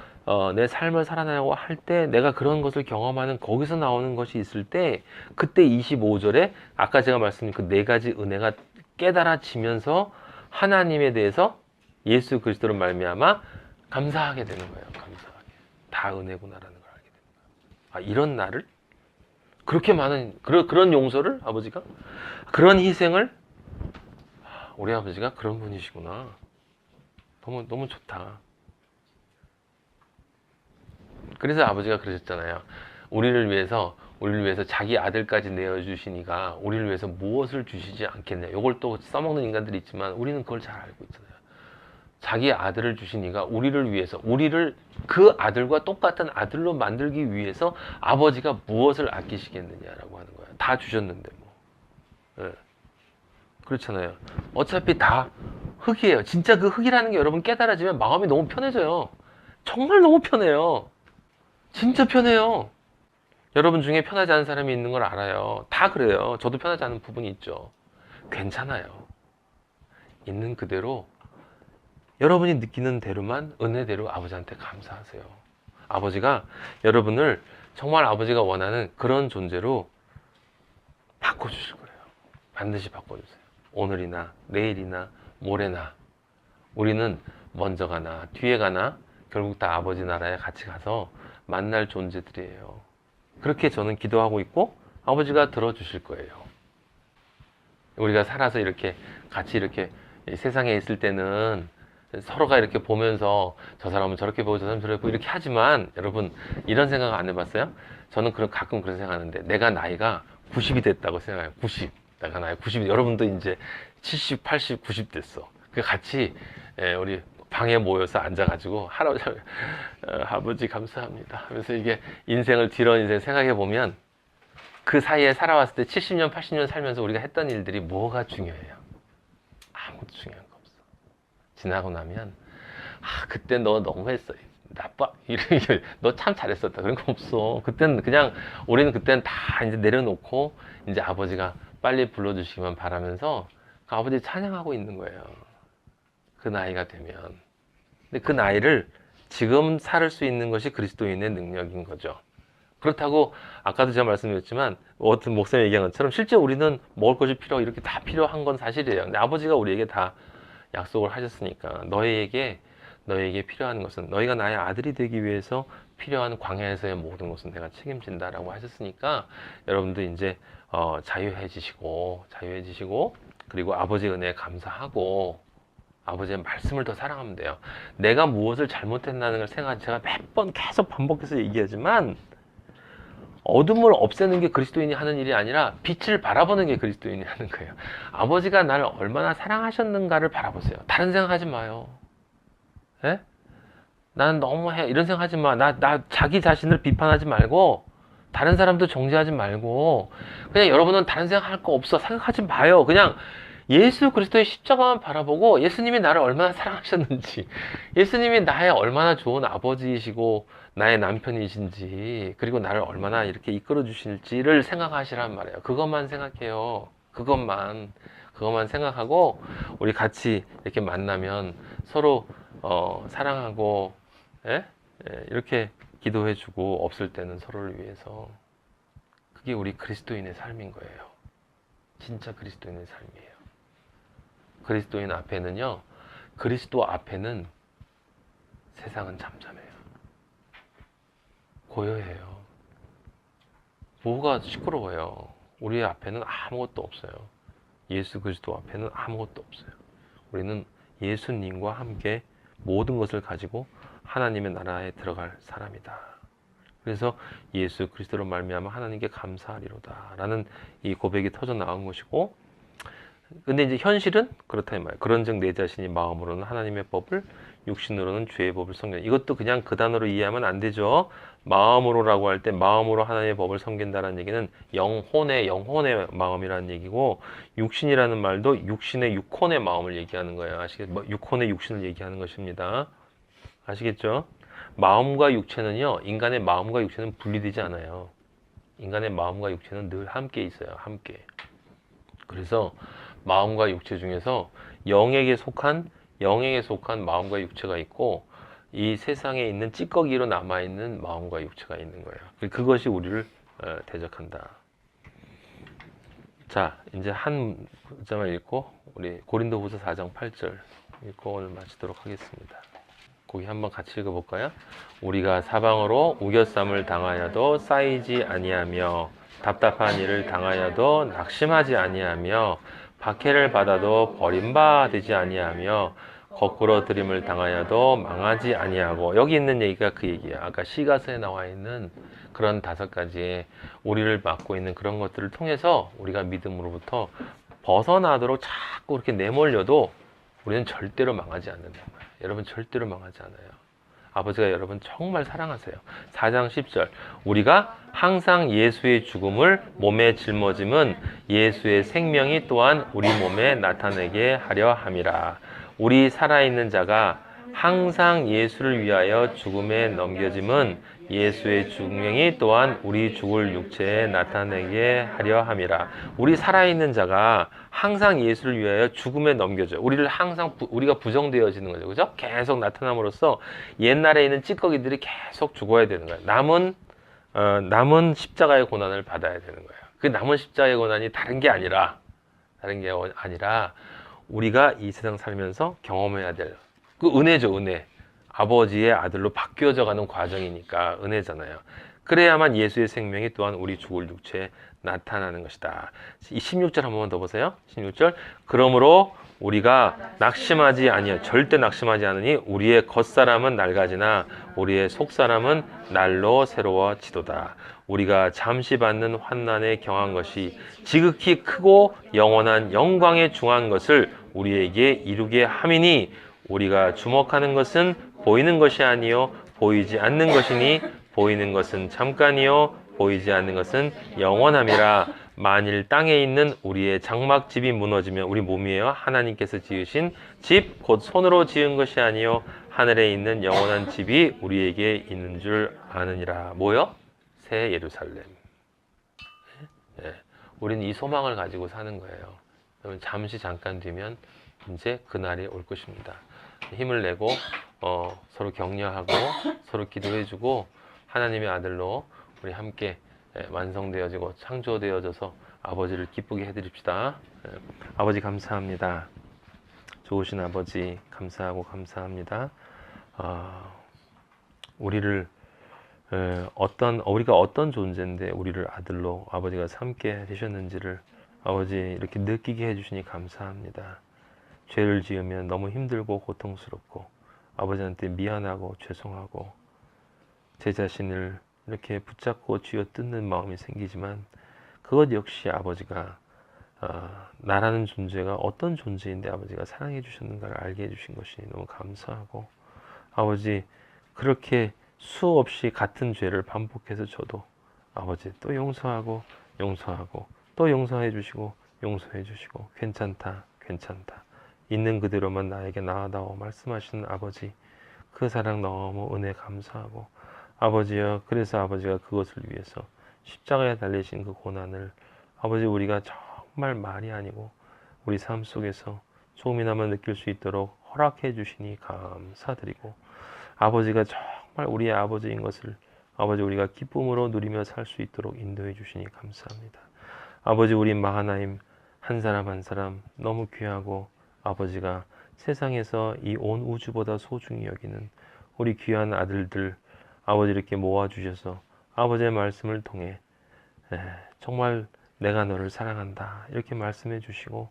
내 삶을 살아나려고 할 때 내가 그런 것을 경험하는, 거기서 나오는 것이 있을 때 그때 25절에 아까 제가 말씀드린 그 네 가지 은혜가 깨달아지면서 하나님에 대해서 예수 그리스도로 말미암아 감사하게 되는 거예요. 감사하게. 다 은혜구나라는 걸 알게 됩니다. 아, 이런 나를? 그렇게 많은 그런 용서를 아버지가? 그런 희생을? 우리 아버지가 그런 분이시구나. 너무 좋다. 그래서 아버지가 그러셨잖아요. 우리를 위해서 자기 아들까지 내어주시니까 우리를 위해서 무엇을 주시지 않겠냐. 이걸 또 써먹는 인간들이 있지만 우리는 그걸 잘 알고 있잖아요. 자기 아들을 주시니까 우리를 위해서, 우리를 그 아들과 똑같은 아들로 만들기 위해서 아버지가 무엇을 아끼시겠느냐라고 하는 거예요. 다 주셨는데 뭐. 네. 그렇잖아요. 어차피 다 흙이에요. 진짜 그 흙이라는 게 여러분 깨달아지면 마음이 너무 편해져요. 정말 너무 편해요. 진짜 편해요. 여러분 중에 편하지 않은 사람이 있는 걸 알아요. 다 그래요. 저도 편하지 않은 부분이 있죠. 괜찮아요. 있는 그대로 여러분이 느끼는 대로만 은혜대로 아버지한테 감사하세요. 아버지가 여러분을 정말 아버지가 원하는 그런 존재로 바꿔주실 거예요. 반드시 바꿔주세요. 오늘이나 내일이나 모레나 우리는 먼저 가나 뒤에 가나 결국 다 아버지 나라에 같이 가서 만날 존재들이에요. 그렇게 저는 기도하고 있고 아버지가 들어주실 거예요. 우리가 살아서 이렇게 같이 이렇게 세상에 있을 때는 서로가 이렇게 보면서 저 사람은 저렇게 보고 저 사람은 저렇게 보고 이렇게 하지만 여러분 이런 생각 안 해봤어요? 저는 가끔 그런 생각하는데 내가 나이가 90이 됐다고 생각해요. 90. 내가 나이 90. 여러분도 이제 70, 80, 90 됐어. 같이 우리 방에 모여서 앉아가지고 할아버지, 아버지 감사합니다 하면서 이게 뒤로 인생 생각해 보면 그 사이에 살아왔을 때 70년, 80년 살면서 우리가 했던 일들이 뭐가 중요해요? 아무것도 중요한 거 없어. 지나고 나면 그때 너 너무했어. 나빠. 너 참 잘했었다. 그런 거 없어. 우리는 그때는 다 이제 내려놓고 이제 아버지가 빨리 불러주시기만 바라면서 그 아버지 찬양하고 있는 거예요. 그 나이가 되면. 근데 그 나이를 지금 살 수 있는 것이 그리스도인의 능력인 거죠. 그렇다고 아까도 제가 말씀드렸지만 어떤 목사님이 얘기한 것처럼 실제 우리는 먹을 것이 필요하고 이렇게 다 필요한 건 사실이에요. 근데 아버지가 우리에게 다 약속을 하셨으니까 너희에게 필요한 것은 너희가 나의 아들이 되기 위해서 필요한 광야에서의 모든 것은 내가 책임진다라고 하셨으니까 여러분도 이제 자유해지시고 그리고 아버지의 은혜에 감사하고 아버지의 말씀을 더 사랑하면 돼요. 내가 무엇을 잘못했다는 걸 제가 몇 번 계속 반복해서 얘기하지만 어둠을 없애는 게 그리스도인이 하는 일이 아니라 빛을 바라보는 게 그리스도인이 하는 거예요. 아버지가 나를 얼마나 사랑하셨는가를 바라보세요. 다른 생각하지 마요. 예? 나는 너무해 이런 생각하지 마. 나 자기 자신을 비판하지 말고 다른 사람도 정죄하지 말고 그냥 여러분은 다른 생각할 거 없어. 생각하지 마요. 그냥 예수 그리스도의 십자가만 바라보고 예수님이 나를 얼마나 사랑하셨는지, 예수님이 나의 얼마나 좋은 아버지이시고 나의 남편이신지, 그리고 나를 얼마나 이렇게 이끌어 주실지를 생각하시란 말이에요. 그것만 생각해요. 그것만 생각하고 우리 같이 이렇게 만나면 서로 사랑하고, 예? 예, 이렇게 기도해주고, 없을 때는 서로를 위해서. 그게 우리 그리스도인의 삶인 거예요. 진짜 그리스도인의 삶이에요. 그리스도인 앞에는요, 그리스도 앞에는 세상은 잠잠해요. 고요해요. 뭐가 시끄러워요. 우리 앞에는 아무것도 없어요. 예수 그리스도 앞에는 아무것도 없어요. 우리는 예수님과 함께 모든 것을 가지고 하나님의 나라에 들어갈 사람이다. 그래서 예수 그리스도로 말미암아 하나님께 감사하리로다 라는 이 고백이 터져 나온 것이고, 근데 이제 현실은 그렇다 이 말이에요. 그런즉 내 자신이 마음으로는 하나님의 법을, 육신으로는 죄의 법을 섬긴다. 이것도 그냥 그 단어로 이해하면 안 되죠. 마음으로라고 할 때 마음으로 하나님의 법을 섬긴다는 얘기는 영혼의 마음이라는 얘기고, 육신이라는 말도 육신의 육혼의 마음을 얘기하는 거예요. 아시겠죠? 육혼의 육신을 얘기하는 것입니다. 아시겠죠? 마음과 육체는요, 인간의 마음과 육체는 분리되지 않아요. 인간의 마음과 육체는 늘 함께 있어요. 함께. 그래서 마음과 육체 중에서 영에게 속한 마음과 육체가 있고, 이 세상에 있는 찌꺼기로 남아있는 마음과 육체가 있는 거예요. 그것이 우리를 대적한다. 자, 이제 한 문장을 읽고 우리 고린도후서 4장 8절 읽고 오늘 마치도록 하겠습니다. 거기 한번 같이 읽어볼까요? 우리가 사방으로 우겨쌈을 당하여도 쌓이지 아니하며, 답답한 일을 당하여도 낙심하지 아니하며, 박해를 받아도 버림받지 아니하며, 거꾸로 들임을 당하여도 망하지 아니하고. 여기 있는 얘기가 그 얘기야. 아까 시가서에 나와 있는 그런 5가지의 우리를 맡고 있는 그런 것들을 통해서 우리가 믿음으로부터 벗어나도록 자꾸 이렇게 내몰려도 우리는 절대로 망하지 않는다. 여러분, 절대로 망하지 않아요. 아버지가 여러분 정말 사랑하세요. 4장 10절, 우리가 항상 예수의 죽음을 몸에 짊어짐은 예수의 생명이 또한 우리 몸에 나타내게 하려 함이라. 우리 살아있는 자가 항상 예수를 위하여 죽음에 넘겨짐은 예수의 죽명이 또한 우리 죽을 육체에 나타내게 하려 함이라. 우리 살아있는 자가 항상 예수를 위하여 죽음에 넘겨져요. 우리가 부정되어지는 거죠. 그죠? 계속 나타남으로써 옛날에 있는 찌꺼기들이 계속 죽어야 되는 거예요. 남은 십자가의 고난을 받아야 되는 거예요. 그 남은 십자가의 고난이 다른 게 아니라 우리가 이 세상 살면서 경험해야 될 그 은혜죠, 은혜. 아버지의 아들로 바뀌어져 가는 과정이니까 은혜잖아요. 그래야만 예수의 생명이 또한 우리 죽을 육체에 나타나는 것이다. 이 16절 한 번만 더 보세요. 16절. 그러므로 우리가 절대 낙심하지 않으니 우리의 겉사람은 낡아지나 우리의 속사람은 날로 새로워지도다. 우리가 잠시 받는 환난에 경한 것이 지극히 크고 영원한 영광에 중한 것을 우리에게 이루게 함이니, 우리가 주목하는 것은 보이는 것이 아니요 보이지 않는 것이니, 보이는 것은 잠깐이요 보이지 않는 것은 영원함이라. 만일 땅에 있는 우리의 장막집이 무너지면, 우리 몸이에요. 하나님께서 지으신 집, 곧 손으로 지은 것이 아니요 하늘에 있는 영원한 집이 우리에게 있는 줄 아느니라. 뭐요? 새 예루살렘. 네. 우리는 이 소망을 가지고 사는 거예요. 잠깐 뒤면 이제 그날이 올 것입니다. 힘을 내고 서로 격려하고 서로 기도해주고 하나님의 아들로 우리 함께 완성되어지고 창조되어져서 아버지를 기쁘게 해드립시다. 아버지 감사합니다. 좋으신 아버지 감사합니다. 우리가 어떤 존재인데 우리를 아들로 아버지가 삼게 되셨는지를 아버지 이렇게 느끼게 해주시니 감사합니다. 죄를 지으면 너무 힘들고 고통스럽고 아버지한테 미안하고 죄송하고 제 자신을 이렇게 붙잡고 쥐어뜯는 마음이 생기지만, 그것 역시 아버지가 나라는 존재가 어떤 존재인데 아버지가 사랑해 주셨는가를 알게 해주신 것이 너무 감사하고, 아버지 그렇게 수없이 같은 죄를 반복해서 저도 아버지 또 용서하고 또 용서해 주시고 괜찮다 있는 그대로만 나에게 나아다오 말씀하시는 아버지, 그 사랑 너무 은혜 감사하고, 아버지여, 그래서 아버지가 그것을 위해서 십자가에 달리신 그 고난을 아버지 우리가 정말 말이 아니고 우리 삶 속에서 조금이나마 느낄 수 있도록 허락해 주시니 감사드리고, 아버지가 정말 우리의 아버지인 것을 아버지 우리가 기쁨으로 누리며 살 수 있도록 인도해 주시니 감사합니다. 아버지 우리 마하나임 한 사람 한 사람 너무 귀하고 아버지가 세상에서 이 온 우주보다 소중히 여기는 우리 귀한 아들들 아버지 이렇게 모아주셔서 아버지의 말씀을 통해 정말 내가 너를 사랑한다 이렇게 말씀해 주시고,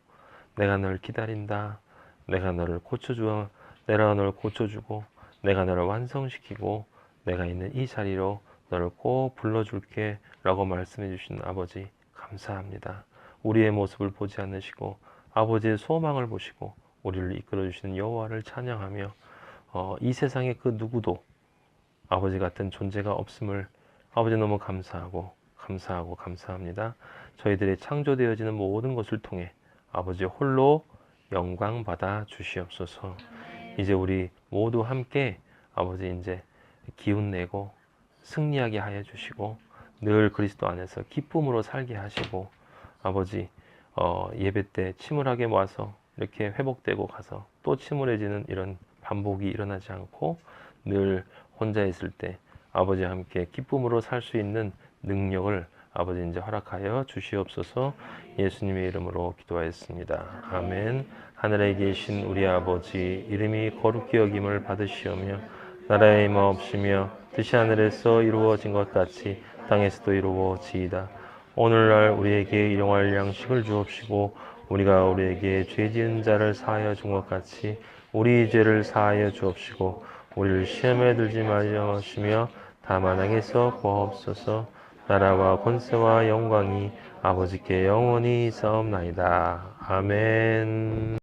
내가 너를 기다린다, 내가 너를 고쳐주어, 내가 너를 고쳐주고 내가 너를 완성시키고 내가 있는 이 자리로 너를 꼭 불러줄게 라고 말씀해 주신 아버지 감사합니다. 우리의 모습을 보지 않으시고 아버지의 소망을 보시고 우리를 이끌어 주시는 여호와를 찬양하며 이 세상에 그 누구도 아버지 같은 존재가 없음을 아버지 너무 감사하고 감사합니다. 저희들의 창조되어지는 모든 것을 통해 아버지 홀로 영광 받아 주시옵소서. 이제 우리 모두 함께 아버지 이제 기운내고 승리하게 하여 주시고 늘 그리스도 안에서 기쁨으로 살게 하시고, 아버지 예배 때 침울하게 와서 이렇게 회복되고 가서 또 침울해지는 이런 반복이 일어나지 않고 늘 혼자 있을 때 아버지와 함께 기쁨으로 살 수 있는 능력을 아버지 이제 허락하여 주시옵소서. 예수님의 이름으로 기도하였습니다. 아멘. 하늘에 계신 우리 아버지 이름이 거룩히 여김을 받으시오며 나라의 임하옵시며 뜻이 하늘에서 이루어진 것 같이 땅에서도 이루어지이다. 오늘날 우리에게 일용할 양식을 주옵시고 우리가 우리에게 죄 지은 자를 사하여 준 것 같이 우리 죄를 사하여 주옵시고 우리를 시험에 들지 말려 하시며 다만 악에서 구하옵소서. 나라와 권세와 영광이 아버지께 영원히 있사옵나이다. 아멘.